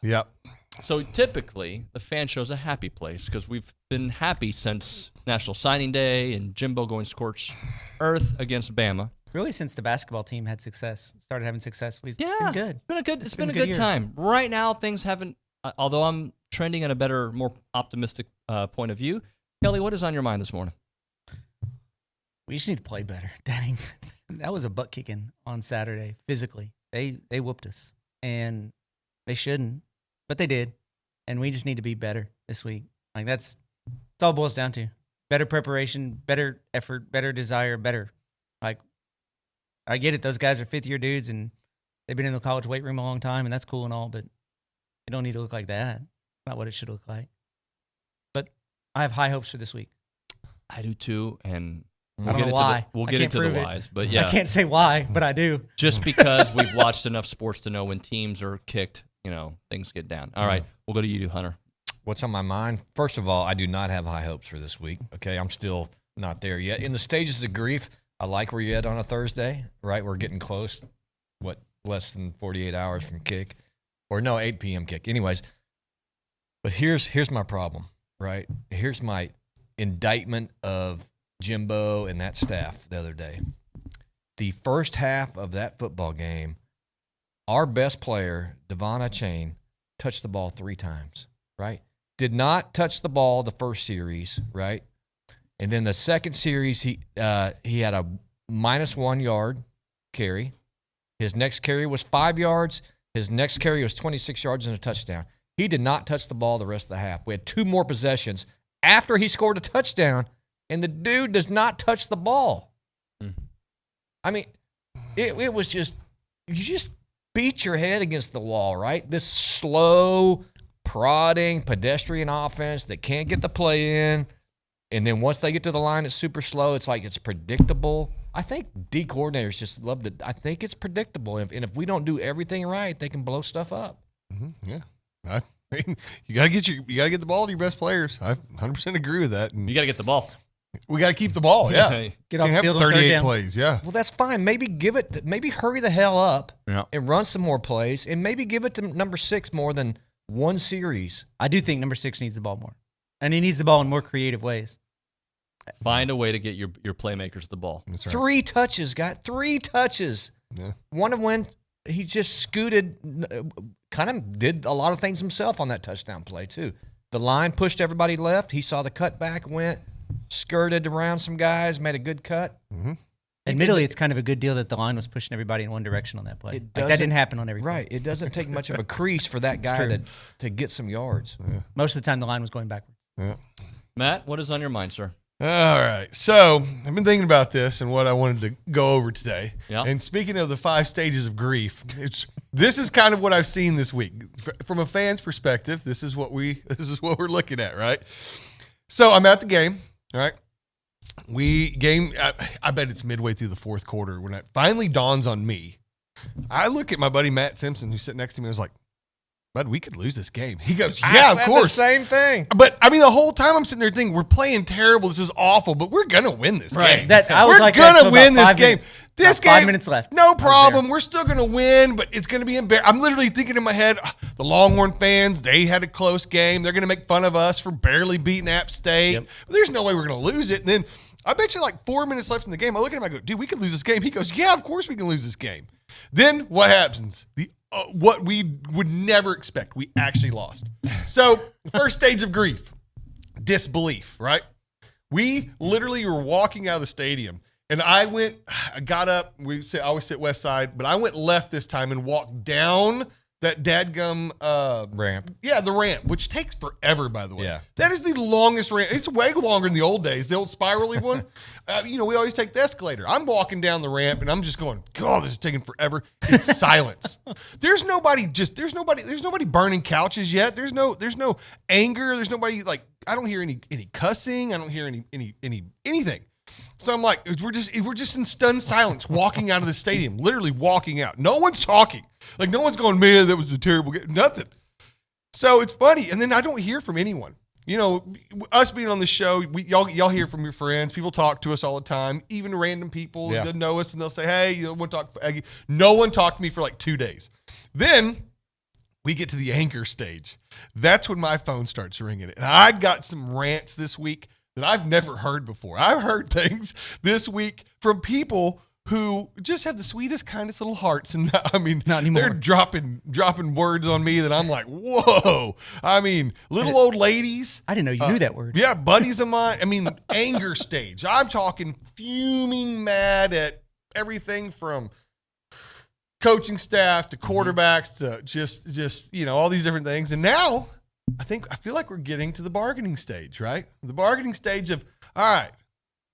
Yep. So typically, the fan show's a happy place because we've been happy since National Signing Day and Jimbo going scorched earth against Bama. Really, since the basketball team had success, started having success, we've been good. It's been a good time. Right now, things haven't, although I'm trending at a better, more optimistic point of view. Kelly, what is on your mind this morning? We just need to play better. Dang, that was a butt kicking on Saturday, physically. They whooped us, and they shouldn't, but they did. And we just need to be better this week. Like that's all it boils down to. Better preparation, better effort, better desire, better. Like, I get it. Those guys are fifth-year dudes, and they've been in the college weight room a long time, and that's cool and all, but it don't need to look like that. Not what it should look like. But I have high hopes for this week. I do too, and I don't know why. We'll get into the whys, but yeah. I can't say why, but I do. Just because we've watched enough sports to know when teams are kicked, things get down. All right, we'll go to you, Hunter. What's on my mind? First of all, I do not have high hopes for this week. Okay, I'm still not there yet. In the stages of grief, I like where you're at on a Thursday, right? We're getting close. Less than 48 hours from kick. Or no, 8 p.m. kick. Anyways, but here's my problem, right? Here's my indictment of Jimbo and that staff the other day. The first half of that football game, our best player, Devon Achane, touched the ball 3 times, right? Did not touch the ball the first series, right? And then the second series, he had a -1 yard carry. His next carry was 5 yards. His next carry was 26 yards and a touchdown. He did not touch the ball the rest of the half. We had 2 more possessions after he scored a touchdown, and the dude does not touch the ball. I mean, it was just, you just beat your head against the wall, right? This slow, prodding, pedestrian offense that can't get the play in. And then once they get to the line, it's super slow. It's like it's predictable. I think D coordinators just love it. I think it's predictable. And if we don't do everything right, they can blow stuff up. Mm-hmm. Yeah. I mean, you gotta get the ball to your best players. I 100% agree with that. And you gotta get the ball. We gotta keep the ball. Yeah. Get off the field. 38 plays. Yeah. Well, that's fine. Maybe hurry the hell up and run some more plays, and maybe give it to number 6 more than one series. I do think number 6 needs the ball more, and he needs the ball in more creative ways. Find a way to get your playmakers the ball. That's right. 3 touches, got 3 touches. Yeah. One of when he just scooted, kind of did a lot of things himself on that touchdown play too. The line pushed everybody left. He saw the cutback, went, skirted around some guys, made a good cut. Mm-hmm. Admittedly, it's kind of a good deal that the line was pushing everybody in one direction on that play. That didn't happen on every play. Right. It doesn't take much of a crease for that guy to get some yards. Yeah. Most of the time, the line was going backwards. Yeah. Matt, what is on your mind, sir? All right. So I've been thinking about this and what I wanted to go over today. Yeah. And speaking of the 5 stages of grief, this is kind of what I've seen this week. From a fan's perspective, this is what we're looking at, right? So I'm at the game, all right? I bet it's midway through the 4th quarter when it finally dawns on me. I look at my buddy Matt Simpson, who's sitting next to me, and I was like, Bud, we could lose this game. He goes, I yeah, said of course. the same thing. But I mean, the whole time I'm sitting there thinking, we're playing terrible. This is awful, but we're gonna win this game. I was we're like that gonna till win about this 5 game. minutes. This About game, 5 minutes left. no problem. We're still gonna win, but it's gonna be embarrassing. I'm literally thinking in my head, the Longhorn fans, they had a close game. They're gonna make fun of us for barely beating App State. But there's no way we're gonna lose it. And then I bet you like 4 minutes left in the game. I look at him, I go, dude, we could lose this game. He goes, yeah, of course we can lose this game. Then what happens? What we would never expect. We actually lost. So, first stage of grief, disbelief, right? We literally were walking out of the stadium, and I got up. I always sit west side, but I went left this time and walked down that dadgum ramp. Yeah, the ramp, which takes forever, by the way. Yeah. That is the longest ramp. It's way longer than the old days, the old spirally one. We always take the escalator. I'm walking down the ramp and I'm just going, God, this is taking forever. It's silence. There's nobody burning couches yet. There's no anger. There's nobody I don't hear any cussing. I don't hear anything. So I'm like, we're just in stunned silence walking out of the stadium, literally walking out. No one's talking. Like, no one's going, man, that was a terrible game. Nothing. So it's funny. And then I don't hear from anyone. Us being on the show, y'all hear from your friends. People talk to us all the time, even random people that know us, and they'll say, hey, want to talk to Aggie? No one talked to me for like 2 days. Then we get to the anchor stage. That's when my phone starts ringing. And I got some rants this week that I've never heard before. I've heard things this week from people who just have the sweetest, kindest little hearts. And I mean, not anymore. They're dropping words on me that I'm like, whoa. I mean, little old ladies. I didn't know you knew that word. Yeah, buddies of mine. I mean, anger stage. I'm talking fuming mad at everything from coaching staff to quarterbacks to just all these different things. And now I feel like we're getting to the bargaining stage, right? The bargaining stage of, all right,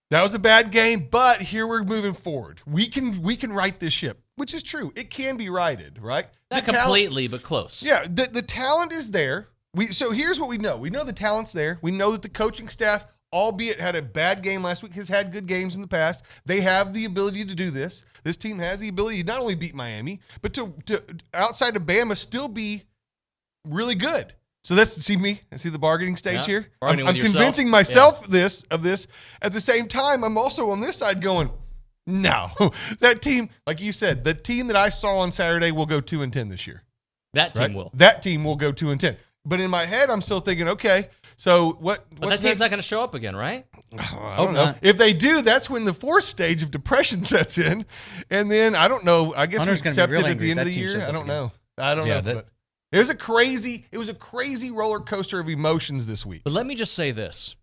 that was a bad game, but here we're moving forward. We can right this ship, which is true. It can be righted, right? Not completely, but close. Yeah, the talent is there. So here's what we know. We know the talent's there. We know that the coaching staff, albeit had a bad game last week, has had good games in the past. They have the ability to do this. This team has the ability to not only beat Miami, but to outside of Bama still be really good. So that's see the bargaining stage here. I'm convincing myself of this. At the same time, I'm also on this side going, no, that team, like you said, the team that I saw on Saturday will go 2-10 this year. That team will. That team will go 2-10. But in my head, I'm still thinking, okay, so what? But that team's not going to show up again, right? I don't know. If they do, that's when the fourth stage of depression sets in, and then I don't know. I guess we accept it at the end of the year. I don't know. But it was a crazy roller coaster of emotions this week. But let me just say this: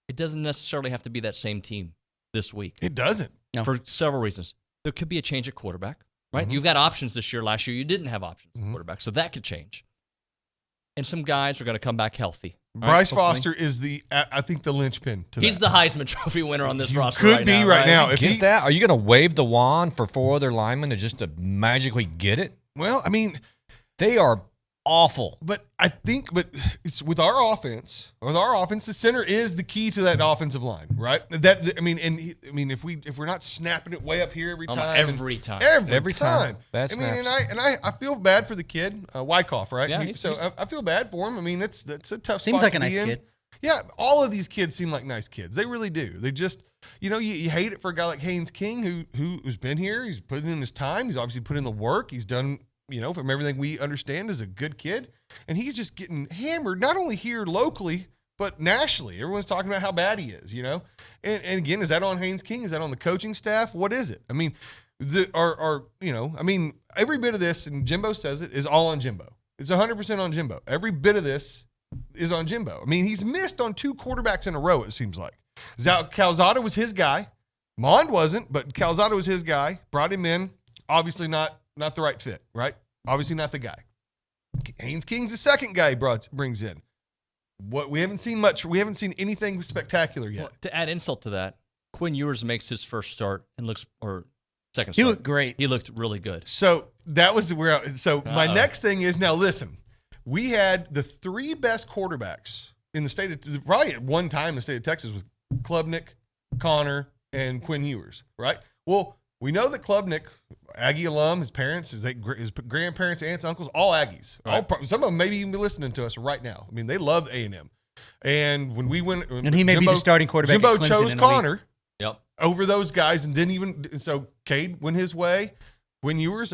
it doesn't necessarily have to be that same team this week. It doesn't. No. For several reasons. There could be a change at quarterback, right? Mm-hmm. You've got options this year. Last year, you didn't have options at quarterback, so that could change. And some guys are going to come back healthy. Bryce Foster is I think the linchpin to that. He's the Heisman Trophy winner on this roster could be right now. If get that? Are you going to wave the wand for 4 other linemen to magically get it? Well, I mean, they are awful. But it's with our offense. With our offense, the center is the key to that offensive line, right? If we're not snapping it way up here every time, every time. That's I feel bad for the kid, Wyckoff, right? Yeah, I feel bad for him. I mean, that's a tough. Seems spot like to a nice kid. Yeah, all of these kids seem like nice kids. They really do. They just, you hate it for a guy like Haynes King who's been here. He's put in his time. He's obviously put in the work. He's done. From everything we understand, is a good kid. And he's just getting hammered, not only here locally, but nationally. Everyone's talking about how bad he is, And again, is that on Haynes King? Is that on the coaching staff? What is it? I mean, every bit of this, and Jimbo says it, is all on Jimbo. It's 100% on Jimbo. Every bit of this is on Jimbo. I mean, he's missed on 2 quarterbacks in a row, it seems like. Calzada was his guy. Mond wasn't, but Calzada was his guy. Brought him in. Obviously not the right fit, right? Obviously not the guy. Haynes King's the second guy he brings in. What we haven't seen much. We haven't seen anything spectacular yet. Well, to add insult to that, Quinn Ewers makes his first start and second start. He looked great. He looked really good. So that was where. My next thing is, now listen, we had the 3 best quarterbacks in the state of, probably at one time in the state of Texas, with Klubnik, Connor, and Quinn Ewers, right? Well, We know that Klubnik, Aggie alum, his parents, his grandparents, aunts, uncles, all Aggies. Right. Some of them maybe even be listening to us right now. I mean, they love A&M. And when we went, and he may be the starting quarterback. Jimbo at Clemson chose in a Connor week. over those guys, and didn't even. So Cade went his way. Quinn Ewers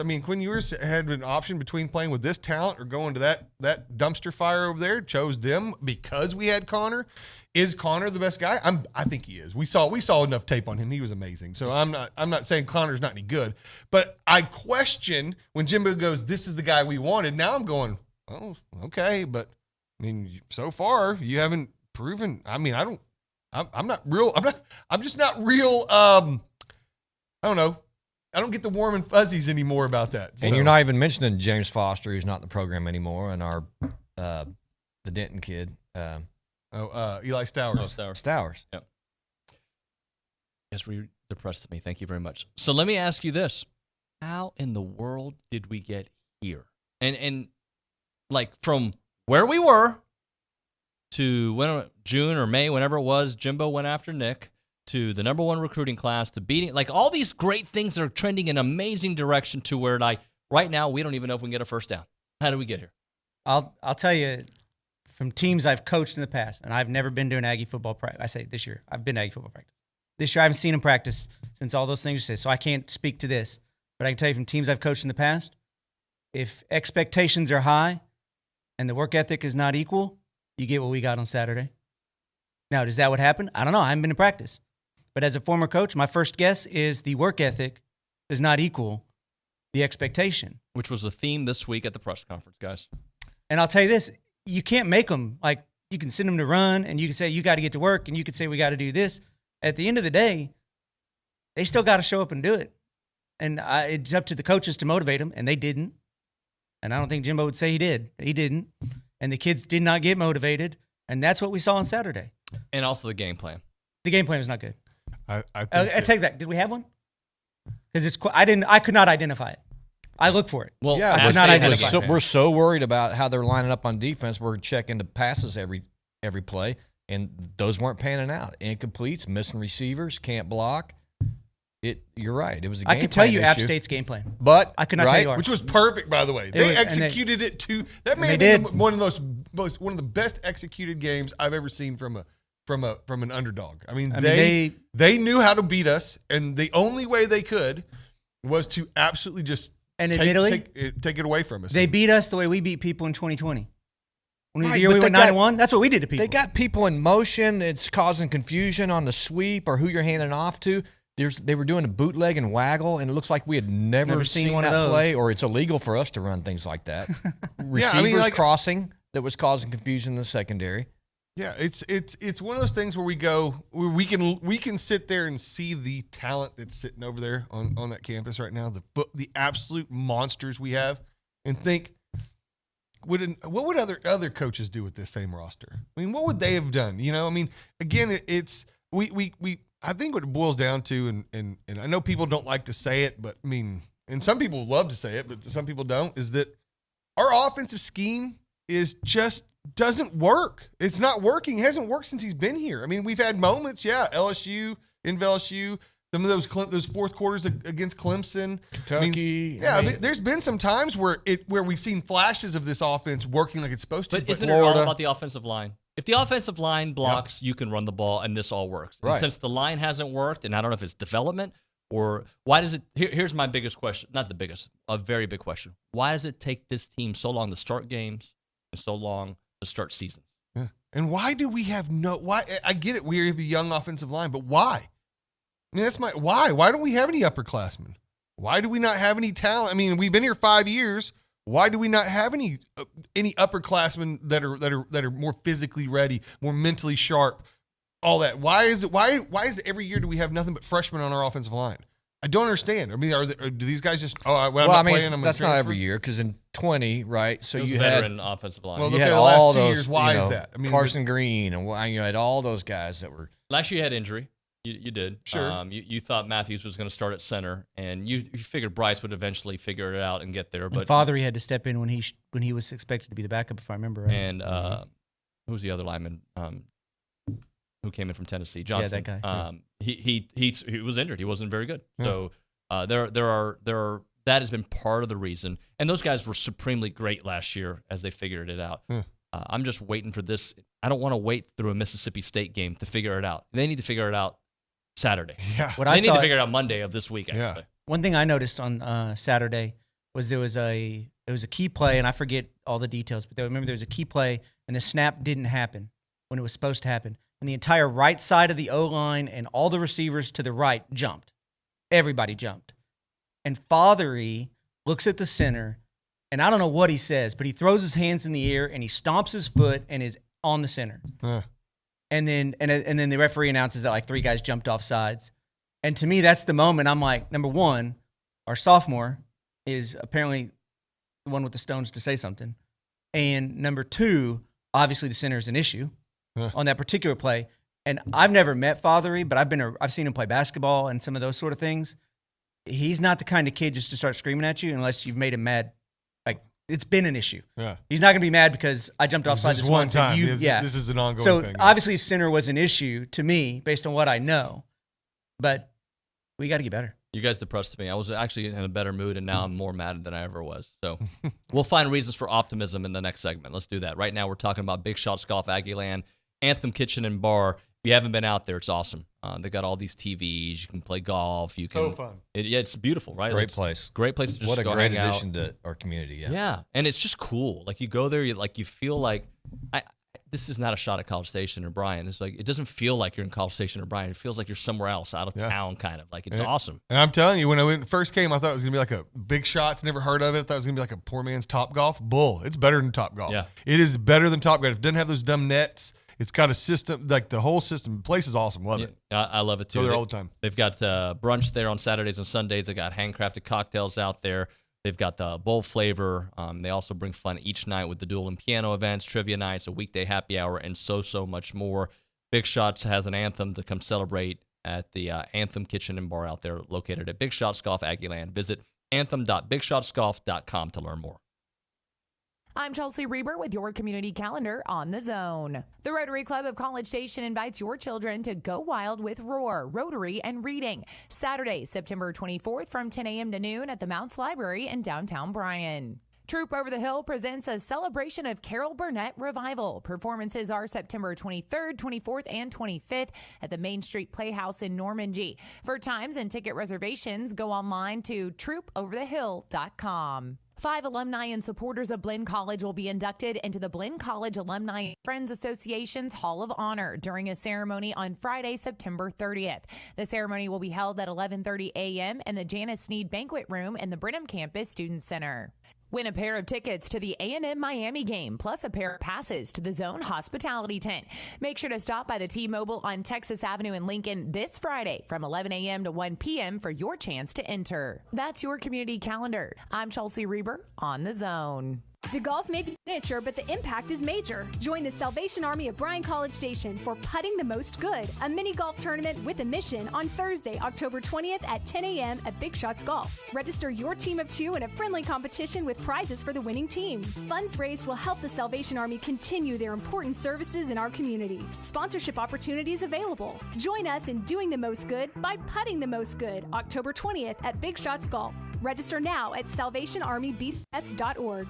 had an option between playing with this talent or going to that dumpster fire over there. Chose them because we had Connor. Is Connor the best guy? I think he is. We saw enough tape on him. He was amazing. So I'm not saying Connor's not any good, but I question when Jimbo goes, "This is the guy we wanted." Now I'm going, "Oh, okay," but I mean, so far you haven't proven. I mean, I'm just not real. I don't know. I don't get the warm and fuzzies anymore about that. And you're not even mentioning James Foster, who's not in the program anymore, and our the Denton kid. Eli Stowers. Stowers. Yep. Yes, depressed me. Thank you very much. So let me ask you this: how in the world did we get here? And like from where we were to June or May, whenever it was, Jimbo went after Nick, to the number one recruiting class, to beating, like all these great things that are trending in an amazing direction to where, like, right now we don't even know if we can get a first down. How did we get here? I'll tell you, from teams I've coached in the past, and I've never been to an Aggie football practice. I say this year, I've been to Aggie football practice. This year I haven't seen them practice since all those things you say, so I can't speak to this. But I can tell you from teams I've coached in the past, if expectations are high and the work ethic is not equal, you get what we got on Saturday. Now, does that what happened? I don't know. I haven't been in practice. But as a former coach, my first guess is the work ethic does not equal the expectation. Which was the theme this week at the press conference, guys. And I'll tell you this, you can't make them, like, you can send them to run, and you can say, you got to get to work, and you can say, we got to do this. At the end of the day, they still got to show up and do it. And it's up to the coaches to motivate them, and they didn't. And I don't think Jimbo would say he did. He didn't. And the kids did not get motivated, and that's what we saw on Saturday. And also the game plan. The game plan was not good. I take that. Did we have one? Because I could not identify it. I look for it. Well, I could not identify it. We're so worried about how they're lining up on defense. We're checking the passes every play, and those weren't panning out. Incompletes, missing receivers, can't block. You're right. It was a game plan I could tell you issue. App State's game plan, but I could not tell you ours. Which was perfect, by the way. They executed it too. That may have been one of the best executed games I've ever seen from an underdog. I mean, they knew how to beat us, and the only way they could was to absolutely just take it away from us. They beat us the way we beat people in 2020. When the year we went 9-1, that's what we did to people. They got people in motion. It's causing confusion on the sweep or who you're handing off to. They were doing a bootleg and waggle, and it looks like we had never seen one that of those. play, or it's illegal for us to run things like that. Receivers crossing that was causing confusion in the secondary. Yeah, it's one of those things where we can sit there and see the talent that's sitting over there on that campus right now, the absolute monsters we have, and think, what would other coaches do with this same roster? I mean, what would they have done? You know, I mean, again, it's we I think what it boils down to, and I know people don't like to say it, but I mean, and some people love to say it, but some people don't, is that our offensive scheme is just doesn't work. It's not working. It hasn't worked since he's been here. I mean, we've had moments, LSU, some of those fourth quarters against Clemson, Kentucky. I mean, there's been some times where we've seen flashes of this offense working like it's supposed to. But isn't it all about the offensive line? If the offensive line blocks, you can run the ball, and this all works. Right. And since the line hasn't worked, and I don't know if it's development or why does it – here's my biggest question. Not the biggest, a very big question. Why does it take this team so long to start games and so long to start seasons? Yeah. And why do we have why? I get it. We have a young offensive line, but why? I mean, why? Why don't we have any upperclassmen? Why do we not have any talent? I mean, we've been here 5 years. Why do we not have any upperclassmen that are more physically ready, more mentally sharp, all that? Why is it every year do we have nothing but freshmen on our offensive line? I don't understand. I mean, do these guys just? That's not every year because in 20, right? So you had veteran offensive line. Well, you had the all last 2 those. years, why is that? I mean, Carson Green and you had all those guys that were. Last year you had injury. You did. Sure. You thought Matthews was going to start at center, and you figured Bryce would eventually figure it out and get there. But Father, he had to step in when he was expected to be the backup, if I remember right. And who was the other lineman who came in from Tennessee? Johnson. Yeah, that guy. He was injured. He wasn't very good. Yeah. So That has been part of the reason. And those guys were supremely great last year as they figured it out. I'm just waiting for this. I don't want to wait through a Mississippi State game to figure it out. They need to figure it out Saturday. Yeah. They need to figure it out Monday of this week, actually. Yeah. One thing I noticed on Saturday was there was a key play, and I forget all the details, but I remember there was a key play, and the snap didn't happen when it was supposed to happen. And the entire right side of the O-line and all the receivers to the right jumped. Everybody jumped. And Fathery looks at the center, and I don't know what he says, but he throws his hands in the air, and he stomps his foot and is on the center. And then the referee announces that like 3 guys jumped off sides. And to me, that's the moment I'm like, number one, our sophomore is apparently the one with the stones to say something. And number 2, obviously the center is an issue on that particular play. And I've never met Fathery, but I've seen him play basketball and some of those sort of things. He's not the kind of kid just to start screaming at you unless you've made him mad. Like, it's been an issue. Yeah. He's not going to be mad because I jumped offside this one time. This is an ongoing thing. So obviously center was an issue to me based on what I know. But we got to get better. You guys depressed me. I was actually in a better mood, and now I'm more mad than I ever was. So we'll find reasons for optimism in the next segment. Let's do that. Right now we're talking about Big Shots Golf, Aggieland, Anthem Kitchen and Bar. If you haven't been out there, it's awesome. They got all these TVs. You can play golf. You can. So fun. It's beautiful, right? Great place. Great place to just What a go great hang out. addition to our community. Yeah. Yeah, and it's just cool. Like you go there, you feel like this is not a shot at College Station or Bryan. It's like it doesn't feel like you're in College Station or Bryan. It feels like you're somewhere else, out of town, kind of. Like it's awesome. And I'm telling you, when I first came, I thought it was gonna be like a Big Shots. Never heard of it. I thought it was gonna be like a poor man's Top Golf. Bull. It's better than Top Golf. Yeah. It is better than Top Golf. It doesn't have those dumb nets. It's got a system, like the whole system. The place is awesome. Love it. I love it too. Go there all the time. They've got brunch there on Saturdays and Sundays. They got handcrafted cocktails out there. They've got the bowl flavor. They also bring fun each night with the dual and piano events, trivia nights, a weekday happy hour, and so much more. Big Shots has an anthem to come celebrate at the Anthem Kitchen and Bar out there, located at Big Shots Golf, Aggieland. Visit anthem.bigshotsgolf.com to learn more. I'm Chelsea Reber with your community calendar on the Zone. The Rotary Club of College Station invites your children to go wild with Roar, Rotary, and Reading. Saturday, September 24th from 10 a.m. to noon at the Mounts Library in downtown Bryan. Troop Over the Hill presents a celebration of Carol Burnett Revival. Performances are September 23rd, 24th, and 25th at the Main Street Playhouse in Normandy. For times and ticket reservations, go online to troopoverthehill.com. 5 alumni and supporters of Blinn College will be inducted into the Blinn College Alumni Friends Association's Hall of Honor during a ceremony on Friday, September 30th. The ceremony will be held at 11:30 a.m. in the Janice Sneed Banquet Room in the Brenham Campus Student Center. Win a pair of tickets to the A&M Miami game, plus a pair of passes to the Zone Hospitality Tent. Make sure to stop by the T-Mobile on Texas Avenue in Lincoln this Friday from 11 a.m. to 1 p.m. for your chance to enter. That's your community calendar. I'm Chelsea Reber on the Zone. The golf may be miniature, but the impact is major. Join the Salvation Army of Bryan College Station for Putting the Most Good, a mini golf tournament with a mission on Thursday, October 20th at 10 a.m. at Big Shots Golf. Register your team of 2 in a friendly competition with prizes for the winning team. Funds raised will help the Salvation Army continue their important services in our community. Sponsorship opportunities available. Join us in doing the most good by putting the most good, October 20th at Big Shots Golf. Register now at salvationarmybcs.org.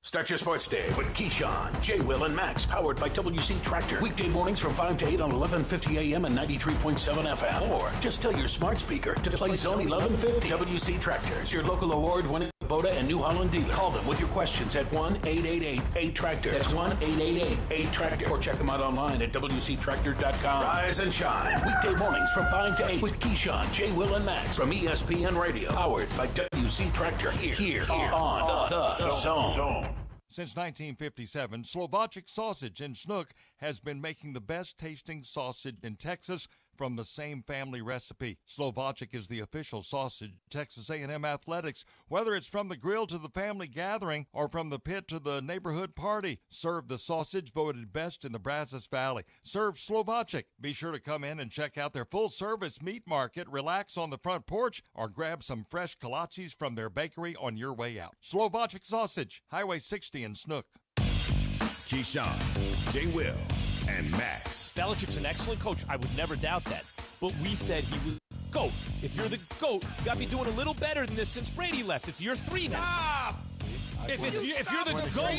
Start your sports day with Keyshawn, J. Will, and Max, powered by WC Tractor. Weekday mornings from 5 to 8 on 1150 AM and 93.7 FM. Or just tell your smart speaker to play Zone 1150. WC Tractor is your local award-winning Kubota and New Holland dealer. Call them with your questions at 1-888-8-TRACTOR. That's 1-888-8-TRACTOR. Or check them out online at WCTractor.com. Rise and shine. Weekday mornings from 5 to 8 with Keyshawn, J. Will, and Max from ESPN Radio. Powered by WC Tractor. Here on the Zone. Since 1957, Slovacek Sausage in Snook has been making the best tasting sausage in Texas from the same family recipe. Slovacek is the official sausage of Texas A&M Athletics. Whether it's from the grill to the family gathering or from the pit to the neighborhood party, serve the sausage voted best in the Brazos Valley. Serve Slovacek. Be sure to come in and check out their full-service meat market, relax on the front porch, or grab some fresh kolaches from their bakery on your way out. Slovacek Sausage, Highway 60 in Snook. Keyshawn, J. Will, and Max. Belichick's an excellent coach. I would never doubt that. But we said he was GOAT. If you're the GOAT, you got to be doing a little better than this since Brady left. It's year 3 now. Stop! If you're the GOAT,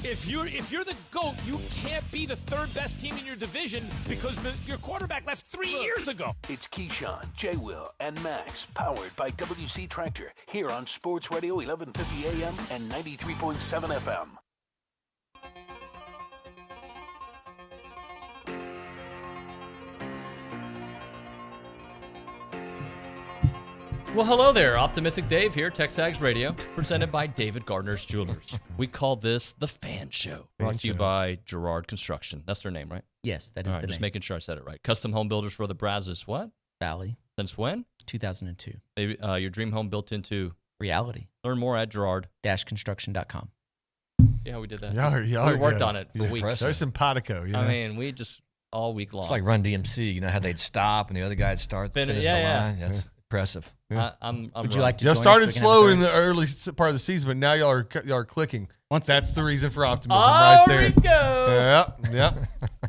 if you're the GOAT, you can't be the 3rd best team in your division because your quarterback left 3 years ago. It's Keyshawn, J. Will, and Max, powered by WC Tractor, here on Sports Radio 1150 AM and 93.7 FM. Well, hello there. Optimistic Dave here, TexAgs Radio, presented by David Gardner's Jewelers. We call this The Fan Show, brought to you by Gerard Construction. That's their name, right? Yes, that is the just name. making sure I said it right. Custom home builders for the Brazos, what? Valley. Since when? 2002. Your dream home built into reality. Learn more at Gerard-construction.com. See how we did that? Y'all we worked good. on it for weeks. They're simpatico, you know? I mean, we just all week long. It's like Run DMC. You know how they'd stop and the other guy'd start, finish the line? That's impressive. Would you like to y'all join started us so we can slow have a in third? the early part of the season, but now y'all are clicking. That's the reason for optimism Oh, right there. we go. Yep.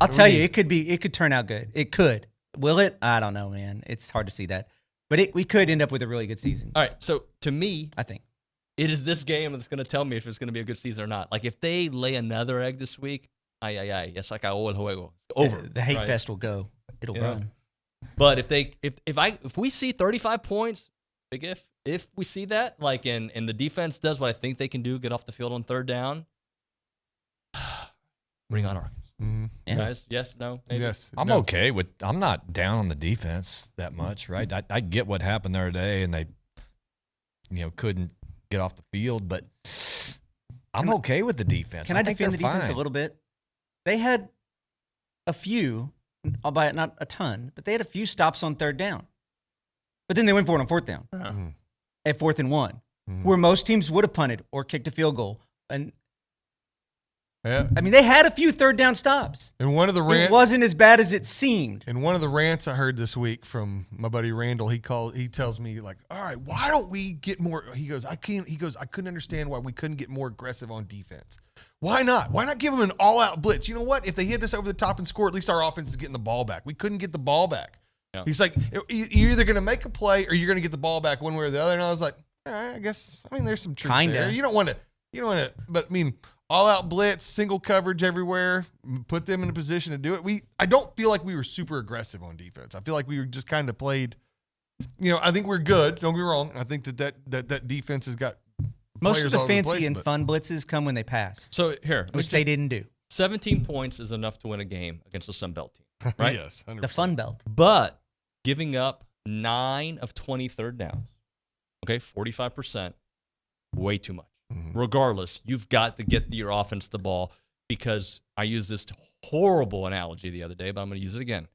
I'll tell you, it could turn out good. It could. Will it? I don't know, man. It's hard to see that. But we could end up with a really good season. All right, so to me, I think it is this game that's going to tell me if it's going to be a good season or not. Like if they lay another egg this week, yes, like el juego, it's over. The hate right? fest will go. It'll run. But if we see 35 points, big if we see that, like and the defense does what I think they can do, get off the field on 3rd down, bring on Arkansas. Mm-hmm. Yeah. Guys, yes, no, maybe? Yes. I'm okay with. I'm not down on the defense that much, right? I get what happened there today, and they, couldn't get off the field, but I'm okay with the defense. Can I think defend the they're defense fine. a little bit? They had a few, albeit not a ton, but they had a few stops on 3rd down. But then they went for it on 4th down. At 4th and 1, where most teams would have punted or kicked a field goal. And I mean, they had a few 3rd down stops. And one of the rants, it wasn't as bad as it seemed. And one of the rants I heard this week from my buddy Randall, he tells me like, all right, why don't we get more? He goes, I couldn't understand why we couldn't get more aggressive on defense. Why not? Why not give them an all-out blitz? You know what? If they hit us over the top and score, at least our offense is getting the ball back. We couldn't get the ball back. Yeah. He's like, you're either going to make a play or you're going to get the ball back one way or the other. And I was like, I guess, there's some truth there. You don't want to, but I mean, all-out blitz, single coverage everywhere, put them in a position to do it. I don't feel like we were super aggressive on defense. I feel like we were just kind of played, I think we're good. Don't get me wrong. I think that defense has got most of the all over the fancy place, and but fun blitzes come when they pass. So here, which they didn't do. 17 points is enough to win a game against a Sun Belt team, right? Yes, 100%. The Fun Belt. But giving up 9 of 20 3rd downs, okay, 45%, way too much. Regardless, you've got to get your offense the ball because I used this horrible analogy the other day, but I'm going to use it again.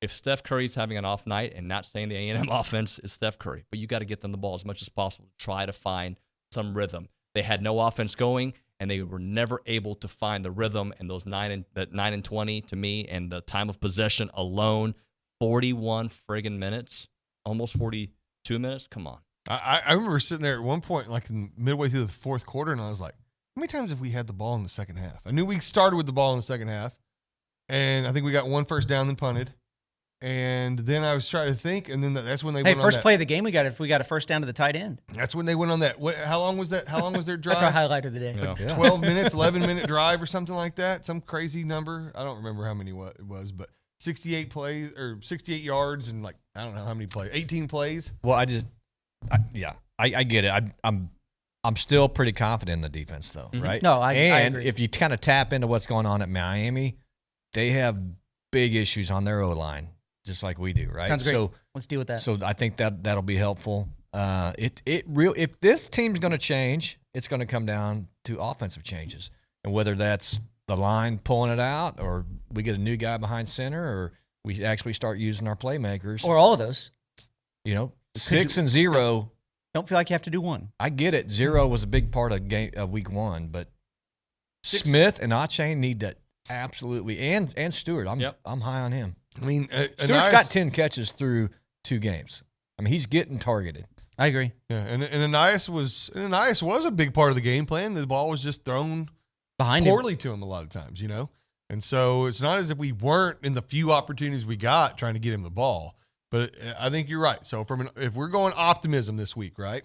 If Steph Curry's having an off night, and not saying the A&M offense is Steph Curry, but you got to get them the ball as much as possible to try to find some rhythm. They had no offense going, and they were never able to find the rhythm. And those 9 and 20 to me, and the time of possession alone, 41 friggin' minutes, almost 42 minutes. Come on. I remember sitting there at one point, like midway through the 4th quarter, and I was like, how many times have we had the ball in the second half? I knew we started with the ball in the second half, and I think we got 1 first down, then punted. And then I was trying to think, and then that's when they went on first that. play of the game, we got a first down to the tight end. That's when they went on that. How long was that? How long was their drive? That's our highlight of the day. Like 12 minutes, 11-minute drive or something like that. Some crazy number. I don't remember how many it was, but 68 plays or 68 yards and like, I don't know how many plays, 18 plays. Well, I get it. I'm still pretty confident in the defense, though, right? No, I and agree. if you kind of tap into what's going on at Miami, they have big issues on their O-line, just like we do, right? Sounds great. So let's deal with that. So I think that'll be helpful. If this team's going to change, it's going to come down to offensive changes, and whether that's the line pulling it out, or we get a new guy behind center, or we actually start using our playmakers, or all of those. 6 and 0. Don't feel like you have to do one. I get it. 0 was a big part of week 1, but Smith and Achane need that absolutely, and Stewart. I'm high on him. I mean, Stewart's got 10 catches through 2 games. I mean, he's getting targeted. I agree. Yeah, and Anais was a big part of the game plan. The ball was just thrown behind poorly to him a lot of times, And so it's not as if we weren't in the few opportunities we got trying to get him the ball. But I think you're right. So if we're going optimism this week, right?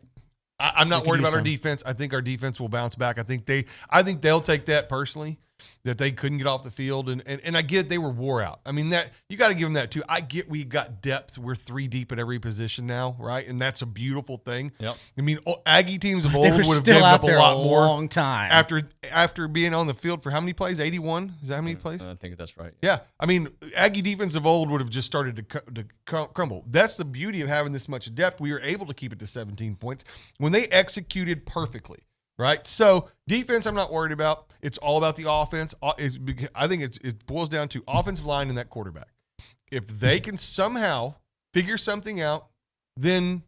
I'm not worried about our defense. I think our defense will bounce back. I think they'll take that personally, that they couldn't get off the field. And I get they were wore out. I mean, that you got to give them that too. I get we got depth. We're 3 deep at every position now, right? And that's a beautiful thing. Yep. I mean, Aggie teams of old would have still given out up a there lot a more long time after being on the field for how many plays? 81? Is that how many plays? I think that's right. Yeah. I mean, Aggie defense of old would have just started to crumble. That's the beauty of having this much depth. We were able to keep it to 17 points when they executed perfectly, right? So defense, I'm not worried about. It's all about the offense. I think it boils down to offensive line and that quarterback. If they can somehow figure something out, then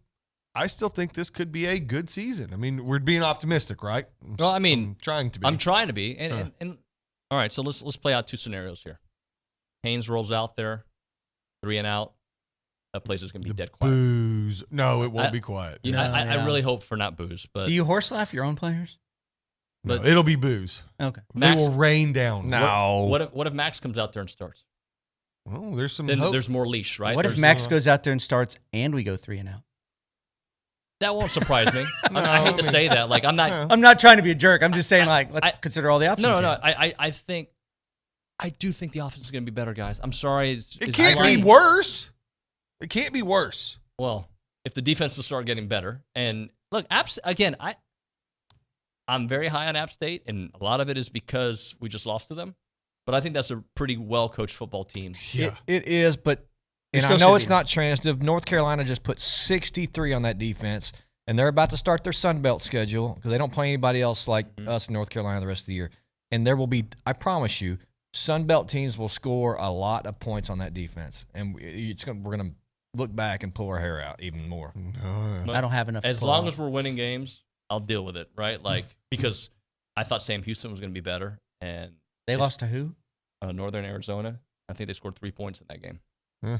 I still think this could be a good season. I mean, we're being optimistic, right? Well, I mean, I'm trying to be. I'm trying to be. And all right, so let's play out 2 scenarios here. Haynes rolls out there, 3 and out. That place is going to be dead quiet. Booze. No, it won't be quiet. I really hope for not booze. But do you horse laugh your own players? But it'll be booze. Okay. Max, they will rain down. No. What if Max comes out there and starts? Well, there's some Then hope. there's more leash, right? What if Max goes out there and starts and we go 3 and out? That won't surprise me. I hate to say that. Like I'm not trying to be a jerk. I'm just saying let's consider all the options. No. I do think the offense is going to be better, guys. I'm sorry. It can't be worse. It can't be worse. Well, if the defense will start getting better, and look, again, I'm very high on App State, and a lot of it is because we just lost to them. But I think that's a pretty well-coached football team. Yeah, it is. But and I know it's not transitive. North Carolina just put 63 on that defense, and they're about to start their Sun Belt schedule because they don't play anybody else like us in North Carolina the rest of the year. And there will be, I promise you, Sun Belt teams will score a lot of points on that defense, and we're going to look back and pull our hair out even more. I don't have enough. As long as we're winning games, I'll deal with it, right? Like because I thought Sam Houston was going to be better, and they lost to who? Northern Arizona. I think they scored 3 points in that game. Yeah.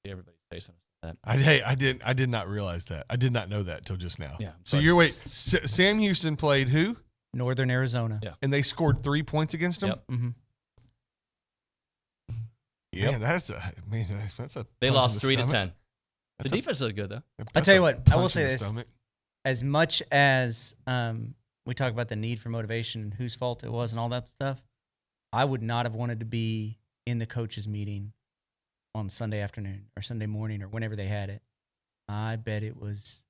Everybody's facing that. I did not realize that. I did not know that till just now. Yeah. So Sam Houston played who? Northern Arizona. Yeah. And they scored 3 points against them? Yep. Mm-hmm. Man, that's a They punch lost in the 3 to stomach. 10. The defense is good though. I tell you what, I will punch say in the this: stomach. as much as we talk about the need for motivation and whose fault it was and all that stuff, I would not have wanted to be in the coaches' meeting on Sunday afternoon or Sunday morning or whenever they had it. I bet it was.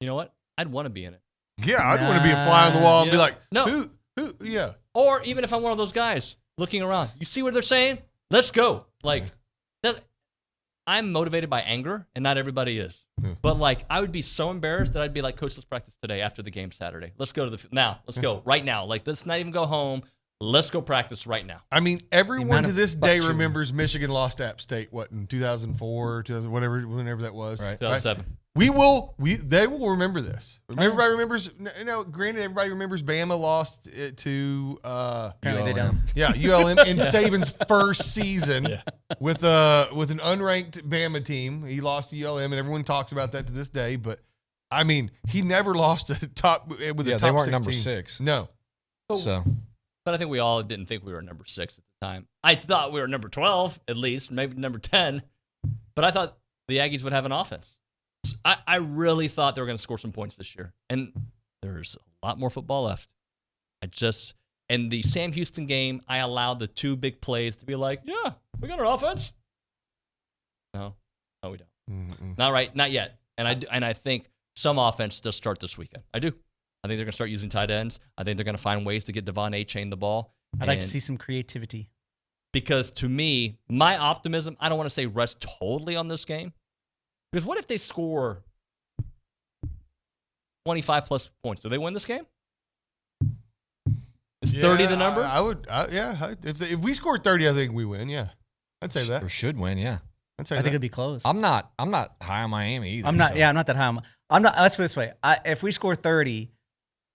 You know what? I'd want to be in it. Yeah, I'd want to be a fly on the wall and be like, no. who, yeah. Or even if I'm one of those guys looking around, you see what they're saying? Let's go. Like that. I'm motivated by anger, and not everybody is. But like, I would be so embarrassed that I'd be like, Coach, let's practice today after the game Saturday. Let's go to now. Let's go right now. Like, let's not even go home. Let's go practice right now. I mean, everyone to this day remembers Michigan lost to App State, what, in 2004, whenever that was. Right. 2007. They will remember this. Everybody remembers, granted, everybody remembers Bama lost it to Apparently they don't. Yeah, ULM in Saban's first season with an unranked Bama team. He lost to ULM, and everyone talks about that to this day. But I mean, he never lost a top with a top they weren't 16. number 6. No. But I think we all didn't think we were number 6 at the time. I thought we were number 12 at least, maybe number 10. But I thought the Aggies would have an offense. I really thought they were going to score some points this year. And there's a lot more football left. In the Sam Houston game, I allowed the 2 big plays to be like, yeah, we got an offense. No, we don't. Mm-mm. Not yet. And I think some offense does start this weekend. I do. I think they're going to start using tight ends. I think they're going to find ways to get Devon A-Chain the ball. I'd like to see some creativity. Because to me, my optimism, I don't want to say rest totally on this game. Because what if they score 25 plus points? Do they win this game? Is 30 the number? I would. If we score 30, I think we win. Yeah, I'd say that. Or should win. Yeah, I'd say I think it'd be close. I'm not high on Miami either. I'm not that high on. I'm not. Let's put it this way: if we score 30,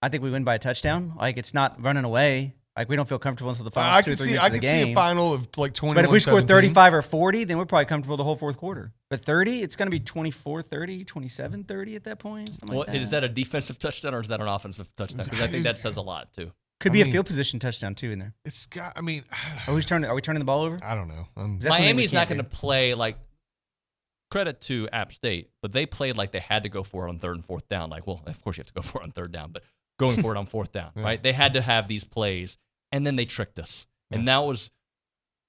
I think we win by a touchdown. Like it's not running away. Like we don't feel comfortable until the final 2 or 3 minutes of the game. I can see a final of like 21. But if we score 35 or 40, then we're probably comfortable the whole fourth quarter. But 30, it's going to be 24-30, 27-30 at that point. Something like that. Is that a defensive touchdown or is that an offensive touchdown? Because I think that says a lot too. Could be a field position touchdown too in there. It's got. I mean, are we turning the ball over? I don't know. Miami's not going to play like. Credit to App State, but they played like they had to go for it on 3rd and 4th down. Like, well, of course you have to go for it on 3rd down, but going for it on 4th down, right? They had to have these plays, and then they tricked us. And that was,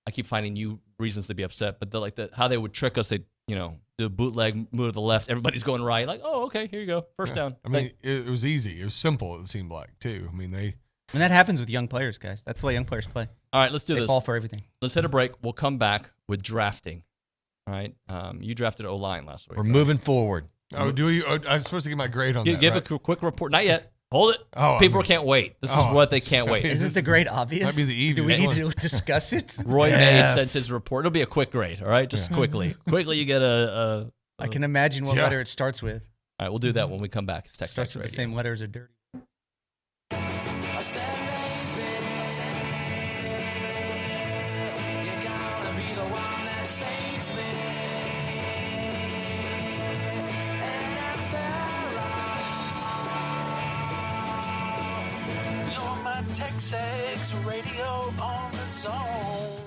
I keep finding new reasons to be upset, but how they would trick us, they do a bootleg, move to the left, everybody's going right. Like, oh, okay, here you go, first down. I mean, it was easy. It was simple, it seemed like, too. I mean, And that happens with young players, guys. That's why young players play. All right, let's do this. They fall for everything. Let's hit a break. We'll come back with drafting. All right. You drafted O-line last week. We're moving forward. Oh, do you? I'm supposed to give my grade on that. Give right? a quick report. Not yet. Hold it. Oh, People can't wait. This is what they can't wait. Isn't the grade obvious? Might be the easiest. Do we need to discuss it? Roy May sent his report. It'll be a quick grade. All right. Just quickly. Quickly, you get a I can imagine what letter it starts with. All right. We'll do that when we come back. It starts with the same letter as a dirty. TexAgs Radio on the Zone.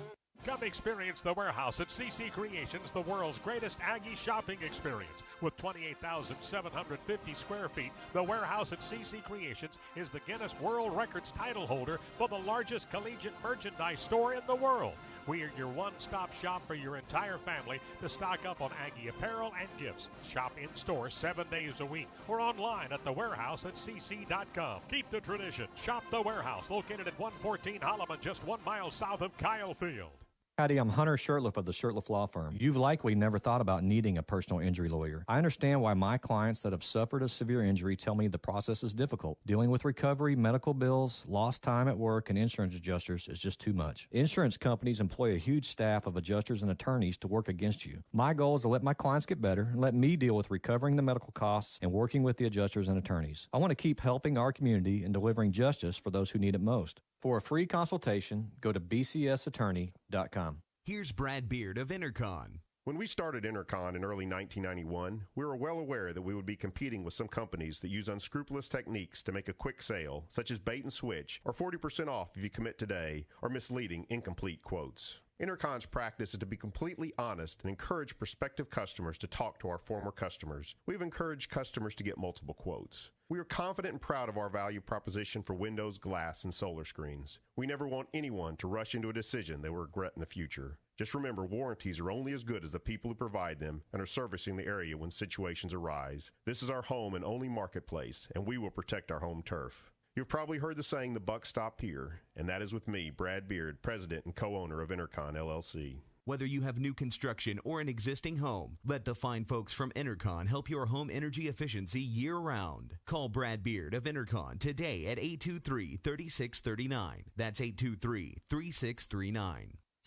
Come experience the Warehouse at CC Creations, the world's greatest Aggie shopping experience. With 28,750 square feet, the Warehouse at CC Creations is the Guinness World Records title holder for the largest collegiate merchandise store in the world. We are your one-stop shop for your entire family to stock up on Aggie apparel and gifts. Shop in-store 7 days a week or online at thewarehouseatcc.com. Keep the tradition. Shop the Warehouse, located at 114 Holloman, just 1 mile south of Kyle Field. Howdy, I'm Hunter Shirtliff of the Shirtliff Law Firm. You've likely never thought about needing a personal injury lawyer. I understand why my clients that have suffered a severe injury tell me the process is difficult. Dealing with recovery, medical bills, lost time at work, and insurance adjusters is just too much. Insurance companies employ a huge staff of adjusters and attorneys to work against you. My goal is to let my clients get better and let me deal with recovering the medical costs and working with the adjusters and attorneys. I want to keep helping our community and delivering justice for those who need it most. For a free consultation, go to bcsattorney.com. Here's Brad Beard of Intercon. When we started Intercon in early 1991, we were well aware that we would be competing with some companies that use unscrupulous techniques to make a quick sale, such as bait and switch, or 40% off if you commit today, or misleading, incomplete quotes. Intercon's practice is to be completely honest and encourage prospective customers to talk to our former customers. We've encouraged customers to get multiple quotes. We are confident and proud of our value proposition for windows, glass, and solar screens. We never want anyone to rush into a decision they will regret in the future. Just remember, warranties are only as good as the people who provide them and are servicing the area when situations arise. This is our home and only marketplace, and we will protect our home turf. You've probably heard the saying, the buck stop here, and that is with me, Brad Beard, president and co-owner of Intercon LLC. Whether you have new construction or an existing home, let the fine folks from Intercon help your home energy efficiency year-round. Call Brad Beard of Intercon today at 823-3639. That's 823-3639.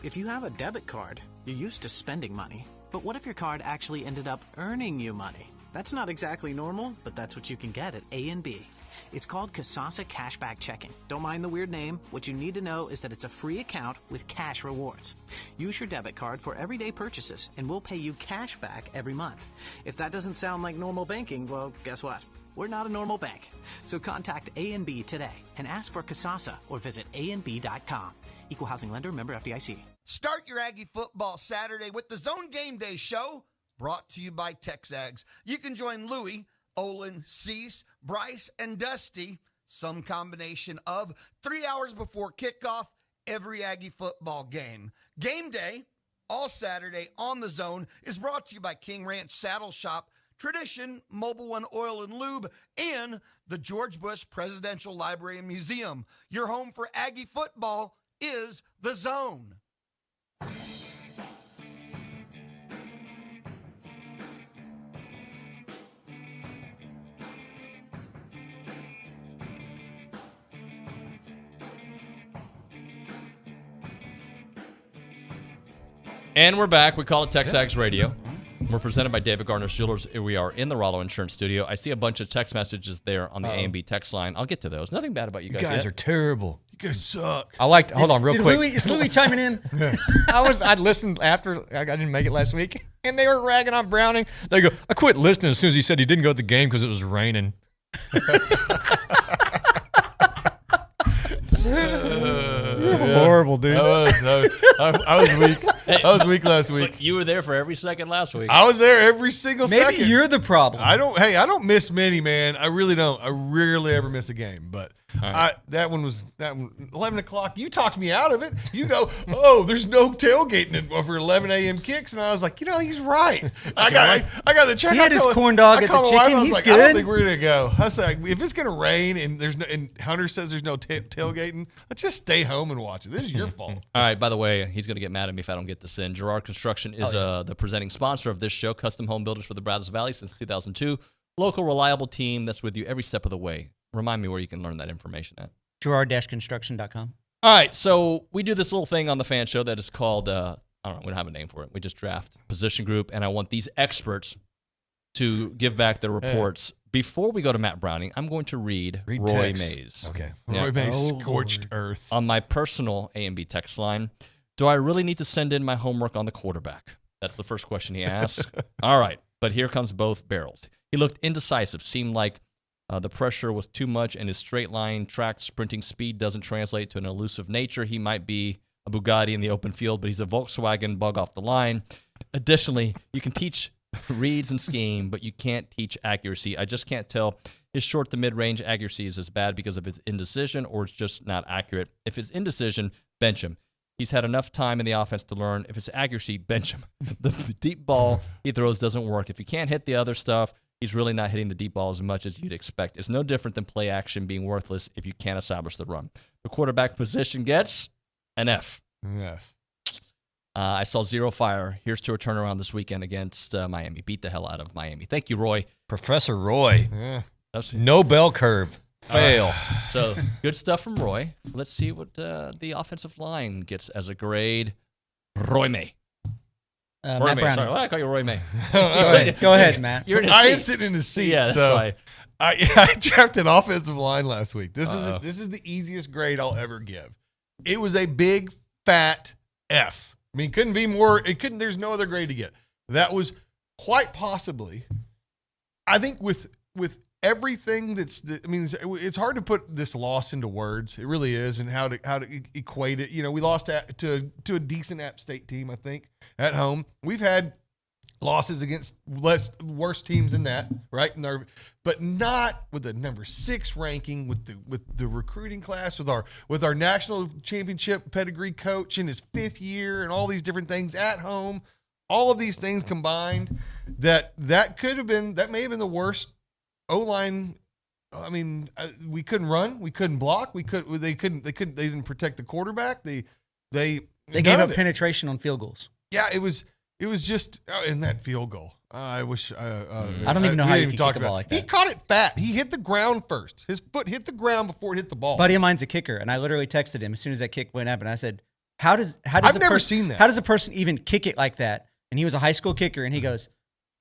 If you have a debit card, you're used to spending money. But what if your card actually ended up earning you money? That's not exactly normal, but that's what you can get at A&B. It's called Kasasa Cashback Checking. Don't mind the weird name. What you need to know is that it's a free account with cash rewards. Use your debit card for everyday purchases, and we'll pay you cash back every month. If that doesn't sound like normal banking, well, guess what? We're not a normal bank. So contact A&B today and ask for Kasasa or visit ANB.com. Equal housing lender, member FDIC. Start your Aggie football Saturday with the Zone Game Day Show, brought to you by TexAgs. You can join Louie, Olin, Cease, Bryce, and Dusty, some combination of 3 hours before kickoff every Aggie football game. Game Day, all Saturday on the Zone, is brought to you by King Ranch Saddle Shop, Tradition, Mobile One Oil and Lube, and the George Bush Presidential Library and Museum. Your home for Aggie football is the Zone. And we're back. We call it TexAgs Radio. We're presented by David Gardner's Jewelers. We are in the Rollo Insurance Studio. I see a bunch of text messages there on the A&B text line. I'll get to those. Nothing bad about you guys. You guys yet. are terrible. You guys suck. Hold on real quick. Is Louie chiming in? I listened after I didn't make it last week, and they were ragging on Browning. They go, I quit listening as soon as he said he didn't go to the game because it was raining. horrible, dude. I was weak. I was weak last week. But you were there for every second last week. I was there every single second. Maybe you're the problem. I don't miss many, man. I really don't. I rarely ever miss a game. But that one 11 o'clock. You talked me out of it. You go, oh, there's no tailgating over 11 a.m. kicks, and I was like, he's right. I got the check. He had his corn dog at the chicken. He's good. I don't think we're gonna go. I was like, if it's gonna rain and and Hunter says there's no tailgating, let's just stay home and watch it. This is your fault. All right, by the way, he's going to get mad at me if I don't get this in. Girard Construction is the presenting sponsor of this show, custom home builders for the Brazos Valley since 2002. Local, reliable team that's with you every step of the way. Remind me where you can learn that information at. Girard-construction.com. All right, so we do this little thing on the fan show that is called, I don't know, we don't have a name for it. We just draft position group, and I want these experts to give back their reports. Before we go to Matt Browning, I'm going to read Roy text. Mays. Okay. Roy Mays, scorched earth. On my personal A&B text line, do I really need to send in my homework on the quarterback? That's the first question he asks. All right, but here comes both barrels. He looked indecisive, seemed like the pressure was too much, and his straight line track sprinting speed doesn't translate to an elusive nature. He might be a Bugatti in the open field, but he's a Volkswagen bug off the line. Additionally, you can teach reads and scheme, but you can't teach accuracy. I just can't tell his short to mid-range accuracy is as bad because of his indecision or it's just not accurate. If it's indecision, bench him. He's had enough time in the offense to learn. If it's accuracy, bench him. The deep ball he throws doesn't work. If he can't hit the other stuff, he's really not hitting the deep ball as much as you'd expect. It's no different than play action being worthless if you can't establish the run. The quarterback position gets an F. F. I saw zero fire. Here's to a turnaround this weekend against Miami. Beat the hell out of Miami. Thank you, Roy. Professor Roy. Yeah. No bell curve. Fail. So good stuff from Roy. Let's see what the offensive line gets as a grade. Roy May. Matt May. Browning. Sorry, why did I call you Roy May? Go ahead, Matt. You're in a I seat. am sitting in the seat. Yeah, that's so why. I drafted offensive line last week. This is the easiest grade I'll ever give. It was a big fat F. I mean, couldn't be more. There's no other grade to get. That was quite possibly. I think with everything it's hard to put this loss into words. It really is, and how to equate it. We lost to a decent App State team, I think, at home. We've had losses against worse teams than that, right? But not with the number 6 ranking, with the recruiting class, with our national championship pedigree coach in his 5th year, and all these different things at home. All of these things combined, that may have been the worst O-line. I mean, we couldn't run, we couldn't block, they didn't protect the quarterback. They gave up penetration on field goals. Yeah, it was just in that field goal. I wish. I don't even know how you can kick a ball like that. He caught it fat. He hit the ground first. His foot hit the ground before it hit the ball. Buddy of mine's a kicker, and I literally texted him as soon as that kick went up, and I said, I've never seen that. How does a person even kick it like that? And he was a high school kicker, and he goes,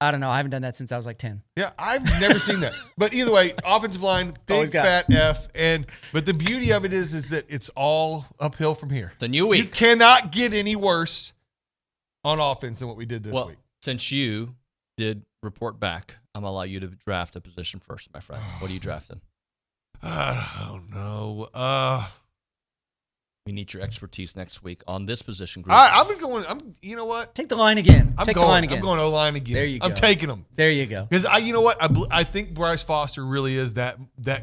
I don't know. I haven't done that since I was like 10. Yeah, I've never seen that. But either way, offensive line, big fat F. But the beauty of it is that it's all uphill from here. It's a new week. You cannot get any worse on offense than what we did this week. Since you did report back, I'm going to allow you to draft a position first, my friend. What are you drafting? I don't know. We need your expertise next week on this position group. You know what? Take the line again. I'm going O-line again. There you go. I'm taking them. There you go. Because you know what? I think Bryce Foster really is that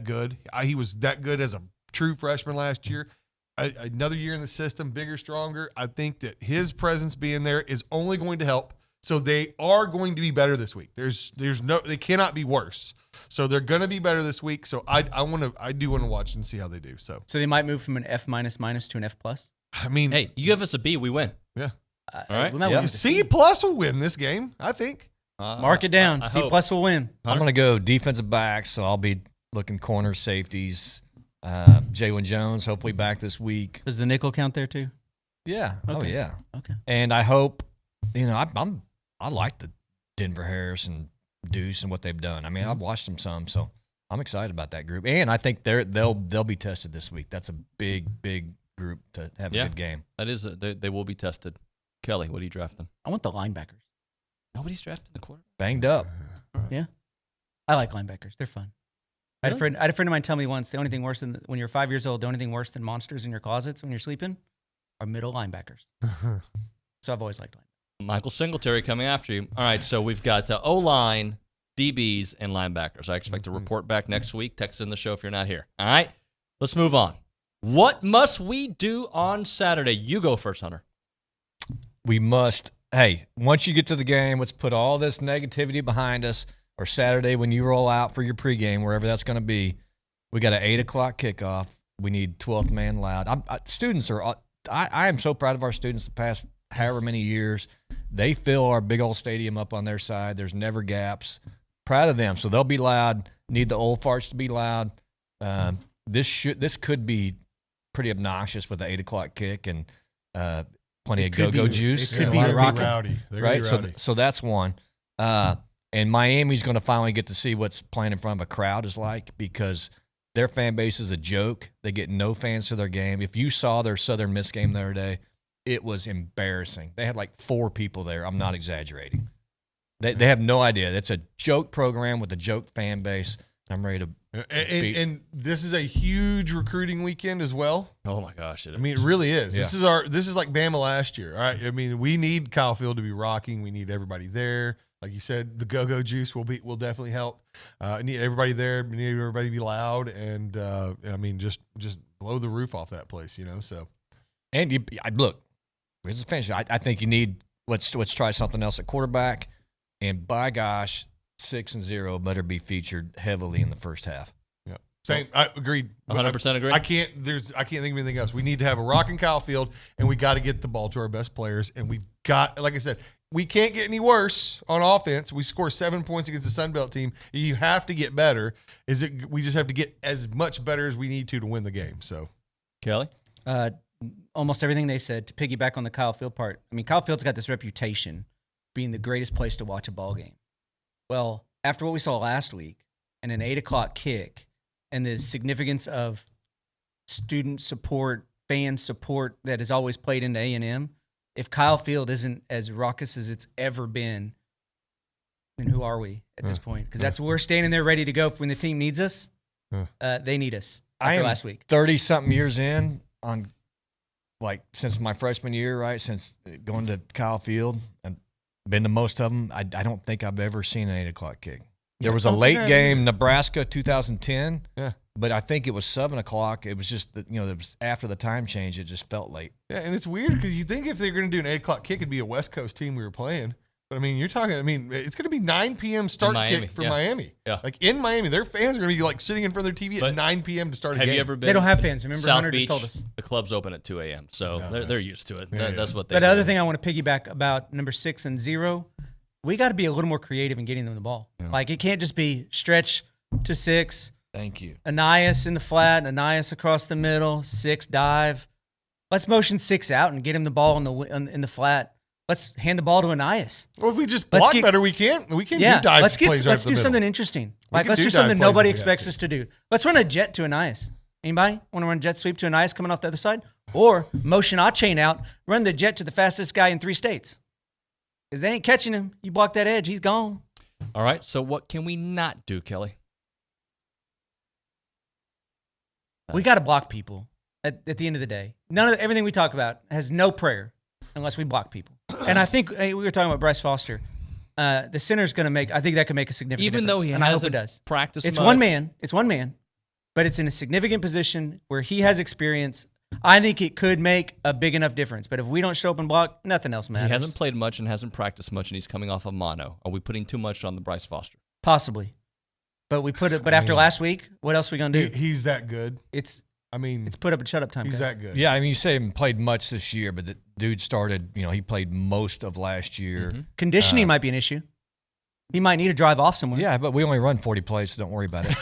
good. He was that good as a true freshman last year. Another year in the system, bigger, stronger. I think that his presence being there is only going to help. So they are going to be better this week. They cannot be worse. So they're going to be better this week. So I do want to watch and see how they do. So they might move from an F minus to an F plus. I mean, hey, you give us a B, we win. Yeah. All right. Yeah. C plus will win this game, I think. Mark it down. C plus will win. I'm going to go defensive backs, so I'll be looking corner, safeties. Jalen Jones, hopefully back this week. Does the nickel count there too? Yeah. Okay. Oh yeah. Okay. And I hope, I like the Denver Harris and Deuce and what they've done. I mean, I've watched them some, so I'm excited about that group. And I think they'll be tested this week. That's a big group to have a good game. That is, they will be tested. Kelly, what are you drafting? I want the linebackers. Nobody's drafting the quarterback. Banged up. Yeah. I like linebackers. They're fun. Really? I had a friend of mine tell me once, the only thing worse than when you're 5 years old, the only thing worse than monsters in your closets when you're sleeping are middle linebackers. So I've always liked linebackers. Michael Singletary coming after you. All right, so we've got O-line, DBs, and linebackers. I expect a report back next week. Text in the show if you're not here. All right, let's move on. What must we do on Saturday? You go first, Hunter. We must, once you get to the game, let's put all this negativity behind us. Or Saturday when you roll out for your pregame, wherever that's going to be, we got an 8 o'clock kickoff. We need 12th man loud. I am so proud of our students the past however many years. They fill our big old stadium up on their side. There's never gaps. Proud of them. So they'll be loud. Need the old farts to be loud. This could be pretty obnoxious with the 8 o'clock kick and plenty of go-go juice. It could be rowdy. Right? So that's one. And Miami's going to finally get to see what's playing in front of a crowd is like because their fan base is a joke. They get no fans to their game. If you saw their Southern Miss game the other day, it was embarrassing. They had like 4 people there. I'm not exaggerating. They have no idea. It's a joke program with a joke fan base. I'm ready to and this is a huge recruiting weekend as well. Oh my gosh! I mean, it really is. Yeah. This is like Bama last year. All right. I mean, we need Kyle Field to be rocking. We need everybody there. Like you said, the go-go juice will definitely help. Need everybody there. We need everybody to be loud, and I mean, just blow the roof off that place, So, and look, here's the finish. I think you need let's try something else at quarterback, and by gosh, 6-0 better be featured heavily in the first half. Yeah, same. I agreed. 100% agree. I can't think of anything else. We need to have a rocking Kyle Field, and we got to get the ball to our best players, and we've got, like I said. We can't get any worse on offense. We score 7 points against the Sun Belt team. You have to get better. We just have to get as much better as we need to win the game. So, Kelly? Almost everything they said, to piggyback on the Kyle Field part. I mean, Kyle Field's got this reputation being the greatest place to watch a ball game. Well, after what we saw last week and an 8 o'clock kick and the significance of student support, fan support that has always played into A&M, if Kyle Field isn't as raucous as it's ever been, then who are we at this point? Because that's we're standing there ready to go when the team needs us. They need us. After last week, 30-something years in on, since my freshman year, right? Since going to Kyle Field, I've been to most of them. I don't think I've ever seen an 8 o'clock kick. There was a late game, Nebraska 2010. Yeah. But I think it was 7 o'clock. It was just that, it was after the time change. It just felt late. Yeah, and it's weird because you think if they're going to do an 8 o'clock kick, it'd be a West Coast team we were playing. But, I mean, it's going to be 9 p.m. start kick for Miami. Yeah. Like, in Miami, their fans are going to be, sitting in front of their TV at 9 p.m. to start a game. Have you ever been? They don't have fans. Remember, South Hunter Beach, just told us. The club's open at 2 a.m., so they're used to it. That's what they do. But the do. other thing I want to piggyback about number 6 and 0, we got to be a little more creative in getting them the ball. Yeah. Like, it can't just be stretch to 6. Thank you. Anais in the flat, Anais across the middle, 6 dive. Let's motion 6 out and get him the ball in the flat. Let's hand the ball to Anais. Well, if we just block better, we can't do dive plays. Let's do something interesting. Let's do something nobody expects us to do. Let's run a jet to Anais. Anybody want to run a jet sweep to Anais coming off the other side? Or motion chain out, run the jet to the fastest guy in 3 states. Because they ain't catching him. You block that edge, he's gone. All right, so what can we not do, Kelly? We got to block people at the end of the day. Everything we talk about has no prayer unless we block people. And I think we were talking about Bryce Foster. The center's going to make. I think that could make a significant Even difference. though he and I hope it hasn't does. practiced It's much. one man. It's one man, but it's in a significant position where he has experience. I think it could make a big enough difference. But if we don't show up and block, nothing else matters. He hasn't played much and hasn't practiced much, and he's coming off of mono. Are we putting too much on the Bryce Foster? Possibly, but we put it. But after last week, what else are we going to do? He's that good. It's put up and shut up time. He's guys. that good. Yeah, I mean, you say he haven't played much this year, but the dude started, he played most of last year. Mm-hmm. Conditioning might be an issue. He might need to drive off somewhere. Yeah, but we only run 40 plays, so don't worry about it.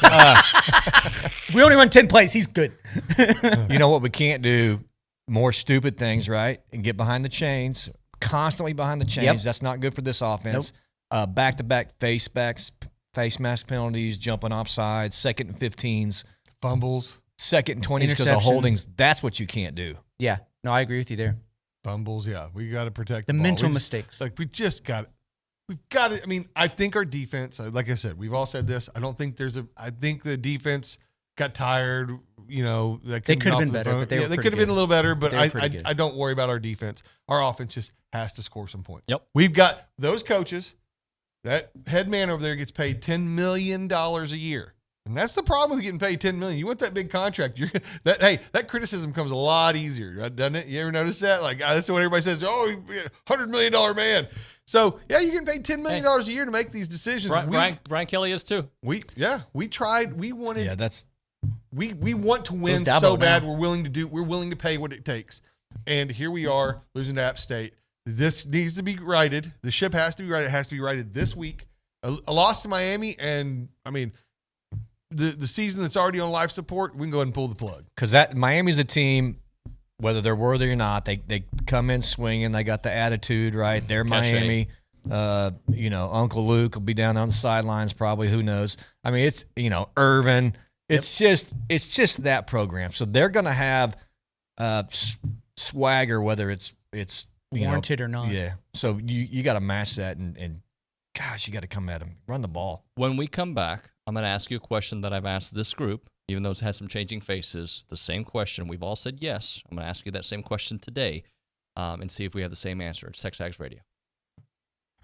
We only run 10 plays. He's good. You know what we can't do? More stupid things, right? And get behind the chains, constantly behind the chains. Yep. That's not good for this offense. Nope. Back-to-back face mask penalties, jumping off sides, 2nd and 15s. Fumbles. 2nd and 20s because of holdings. That's what you can't do. Yeah. No, I agree with you there. Fumbles, yeah. We got to protect the ball. mental mistakes. We just got it. We've got it. I mean, I think our defense, like I said, we've all said this. I think the defense got tired. You know, They could have been better, but they could have been a little better. But I I don't worry about our defense. Our offense just has to score some points. Yep. We've got those coaches. That head man over there gets paid $10 million a year. And that's the problem with getting paid $10 million. You want that big contract. That criticism comes a lot easier, doesn't it? You ever notice that? Like, that's what everybody says. Oh, $100 million man. So, yeah, you're getting paid $10 million a year to make these decisions. Brian Kelly is too. We tried. We wanted. Yeah, that's. We want to win so bad. We're willing to pay what it takes. And here we are losing to App State. This needs to be righted. The ship has to be righted. It has to be righted this week. A loss to Miami, and I mean, the season that's already on life support, we can go ahead and pull the plug. Because that Miami's a team, whether they're worthy or not, they come in swinging. They got the attitude, right? They're Miami. Uncle Luke will be down on the sidelines probably. Who knows? I mean, it's Irvin. It's just that program. So they're going to have swagger, whether it's warranted or not. Yeah. So you got to match that, and gosh, you got to come at them, run the ball. When we come back, I'm going to ask you a question that I've asked this group, even though it's had some changing faces. The same question. We've all said yes. I'm going to ask you that same question today, and see if we have the same answer. It's TexAgs Radio.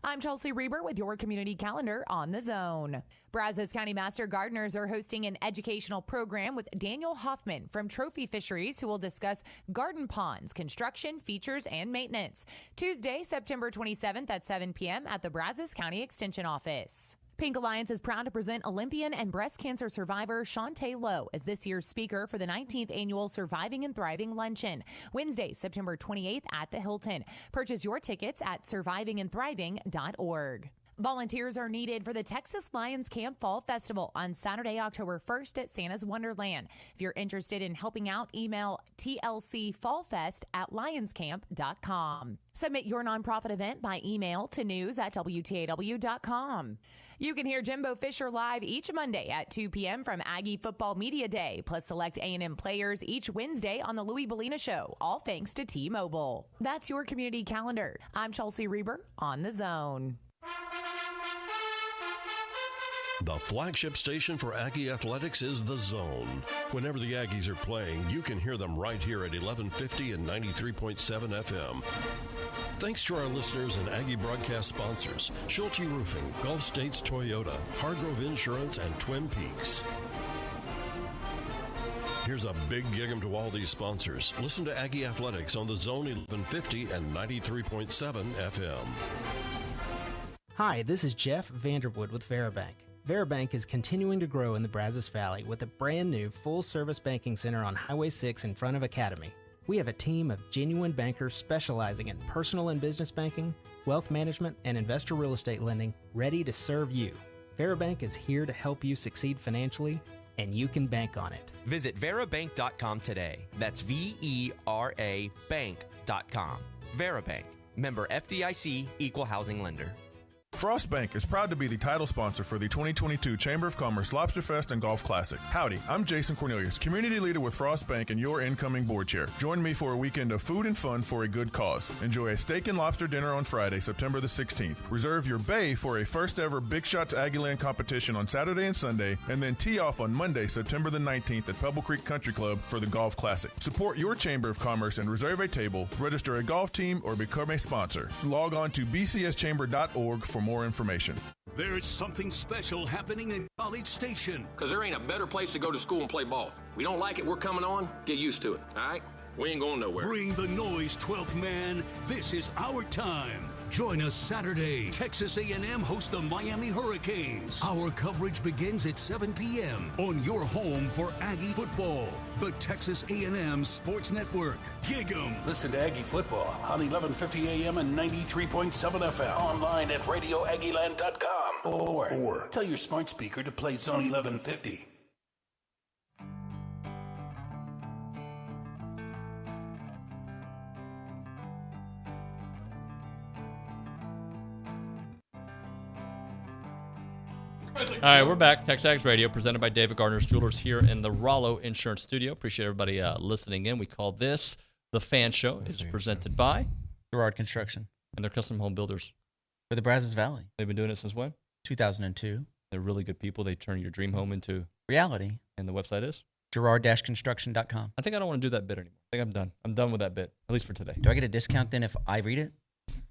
I'm Chelsea Reber with your community calendar on the Zone. Brazos County Master Gardeners are hosting an educational program with Daniel Hoffman from Trophy Fisheries, who will discuss garden ponds, construction, features, and maintenance. Tuesday, September 27th at 7 p.m. at the Brazos County Extension Office. Pink Alliance is proud to present Olympian and breast cancer survivor Shantae Lowe as this year's speaker for the 19th annual Surviving and Thriving Luncheon, Wednesday, September 28th at the Hilton. Purchase your tickets at survivingandthriving.org. Volunteers are needed for the Texas Lions Camp Fall Festival on Saturday, October 1st at Santa's Wonderland. If you're interested in helping out, email tlcfallfest@lionscamp.com. Submit your nonprofit event by email to news@wtaw.com. You can hear Jimbo Fisher live each Monday at 2 p.m. from Aggie Football Media Day, plus select A&M players each Wednesday on the Louis Bellina Show, all thanks to T-Mobile. That's your community calendar. I'm Chelsea Reber on The Zone. The flagship station for Aggie Athletics is The Zone. Whenever the Aggies are playing, you can hear them right here at 1150 and 93.7 FM. Thanks to our listeners and Aggie broadcast sponsors, Schulte Roofing, Gulf States Toyota, Hargrove Insurance, and Twin Peaks. Here's a big gig to all these sponsors. Listen to Aggie Athletics on The Zone 1150 and 93.7 FM. Hi, this is Jeff Vanderwood with Veribank. Veribank is continuing to grow in the Brazos Valley with a brand new full-service banking center on Highway 6 in front of Academy. We have a team of genuine bankers specializing in personal and business banking, wealth management, and investor real estate lending ready to serve you. Veribank is here to help you succeed financially, and you can bank on it. Visit Verabank.com today. That's VERA Bank.com. Verabank. Member FDIC, Equal Housing Lender. Frost Bank is proud to be the title sponsor for the 2022 Chamber of Commerce Lobster Fest and Golf Classic. Howdy, I'm Jason Cornelius, community leader with Frost Bank and your incoming board chair. Join me for a weekend of food and fun for a good cause. Enjoy a steak and lobster dinner on Friday, September the 16th. Reserve your bay for a first ever Big Shots Aggieland competition on Saturday and Sunday, and then tee off on Monday, September the 19th at Pebble Creek Country Club for the Golf Classic. Support your Chamber of Commerce and reserve a table, register a golf team, or become a sponsor. Log on to bcschamber.org for more information. There's something special happening in College Station. Because there ain't a better place to go to school and play ball. We don't like it, we're coming on. Get used to it, all right? We ain't going nowhere. Bring the noise, 12th man. This is our time. Join us Saturday. Texas A&M hosts the Miami Hurricanes. Our coverage begins at 7 p.m. on your home for Aggie football, the Texas A&M Sports Network. Gig 'em. Listen to Aggie football on 1150 AM and 93.7 FM. Online at radioaggieland.com or tell your smart speaker to play Zone 1150. All right, we're back. TexAgs Radio, presented by David Gardner's Jewelers here in the Rollo Insurance Studio. Appreciate everybody listening in. We call this The Fan Show. It's presented by Gerard Construction. And they're custom home builders. For the Brazos Valley. They've been doing it since when? 2002. They're really good people. They turn your dream home into reality. And the website is? Gerard-construction.com. I think I don't want to do that bit anymore. I think I'm done. I'm done with that bit, at least for today. Do I get a discount then if I read it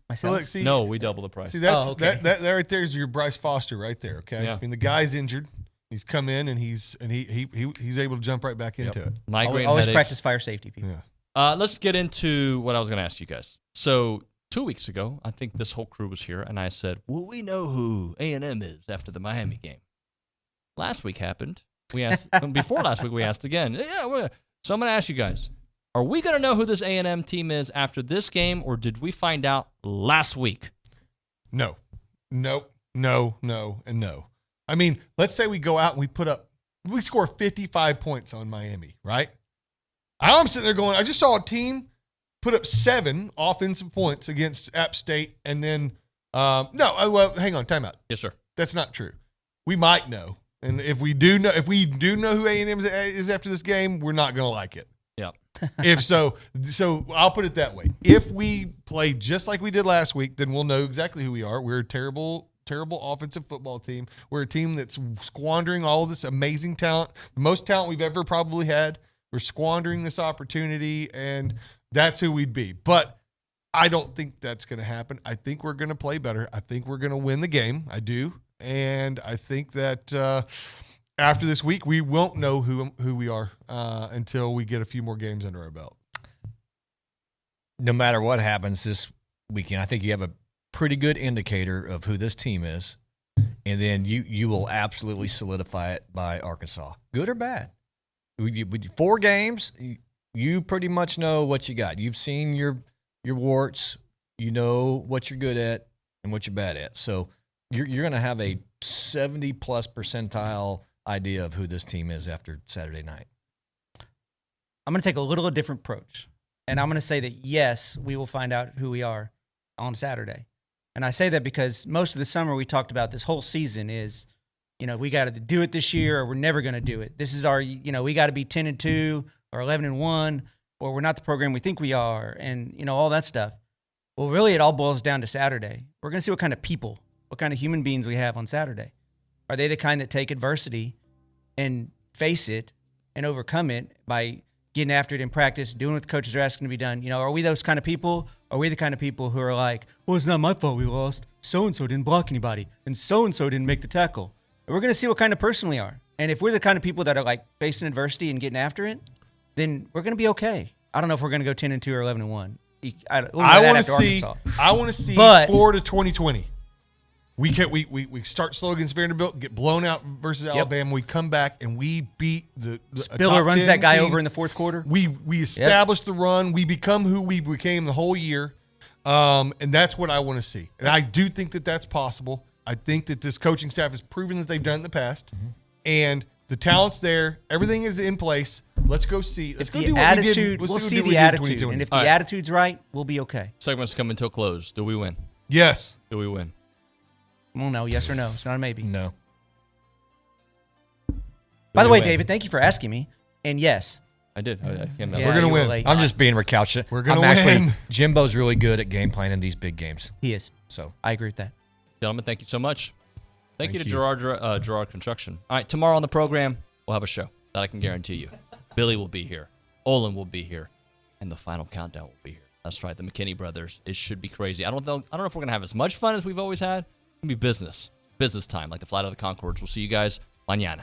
myself? Look, see, No, we double the price. See, that's okay. that right there is your Bryce Foster right there. Okay, Yeah. I mean the guy's injured. He's come in and he's able to jump right back into it. Migraine Always headaches. practice fire safety, people. Yeah. Let's get into what I was going to ask you guys. So 2 weeks ago, I think this whole crew was here, and I said, well, we know who A&M is after the Miami game. Last week happened. We asked before last week. We asked again. Yeah, so I'm going to ask you guys: are we going to know who this A&M team is after this game, or did we find out last week? No. I mean, let's say we go out and we score 55 points on Miami, right? I'm sitting there going, I just saw a team put up 7 offensive points against App State, and then hang on, time out. Yes, sir. That's not true. We might know, and if we do know who A&M is after this game, we're not going to like it. Yeah. If so I'll put it that way. If we play just like we did last week, then we'll know exactly who we are. We're a terrible offensive football team. We're a team that's squandering all of this amazing talent, the most talent we've ever probably had. We're squandering this opportunity, and that's who we'd be. But I don't think that's going to happen. I think we're going to play better. I think we're going to win the game. I do. And I think that after this week, we won't know who we are until we get a few more games under our belt. No matter what happens this weekend, I think you have a pretty good indicator of who this team is, and then you will absolutely solidify it by Arkansas, good or bad. With 4 games, you pretty much know what you got. You've seen your warts. You know what you're good at and what you're bad at. So you're going to have a 70-plus percentile idea of who this team is after Saturday night. I'm going to take a little different approach, and I'm going to say that, yes, we will find out who we are on Saturday. And I say that because most of the summer we talked about this whole season is, we got to do it this year or we're never going to do it. This is our, we got to be 10-2 or 11-1 or we're not the program we think we are and, all that stuff. Well, really it all boils down to Saturday. We're going to see what kind of people, what kind of human beings we have on Saturday. Are they the kind that take adversity and face it and overcome it by getting after it in practice, doing what the coaches are asking to be done? Are we those kind of people? Are we the kind of people who are like, well, it's not my fault we lost. So-and-so didn't block anybody, and so-and-so didn't make the tackle. And we're going to see what kind of person we are. And if we're the kind of people that are like facing adversity and getting after it, then we're going to be okay. I don't know if we're going to go 10-2 or 11-1. I want to see Florida 2020. We start slow against Vanderbilt, get blown out versus Alabama. We come back and we beat the Spiller runs that guy over in the fourth quarter. We establish the run. We become who we became the whole year, and that's what I want to see. And I do think that that's possible. I think that this coaching staff has proven that they've done it in the past, and the talent's there. Everything is in place. Let's go see. Let's go do what we did. We'll see the attitude, and if the attitude's right, we'll be okay. Segment's coming to a close. Do we win? Yes. Do we win? Well, no. Yes or no. It's not a maybe. No. By the way, David, thank you for asking me. And yes. I did. I we're going to win. I'm just being recalcitrant. We're going to win. Jimbo's really good at game planning these big games. He is. So I agree with that. Gentlemen, thank you so much. Thank you to Gerard Construction. All right, tomorrow on the program, we'll have a show. That I can guarantee you. Billy will be here. Olin will be here. And the final countdown will be here. That's right, the McKinney brothers. It should be crazy. I don't know if we're going to have as much fun as we've always had. It's going to be business time, like the Flight of the Conchords. We'll see you guys mañana.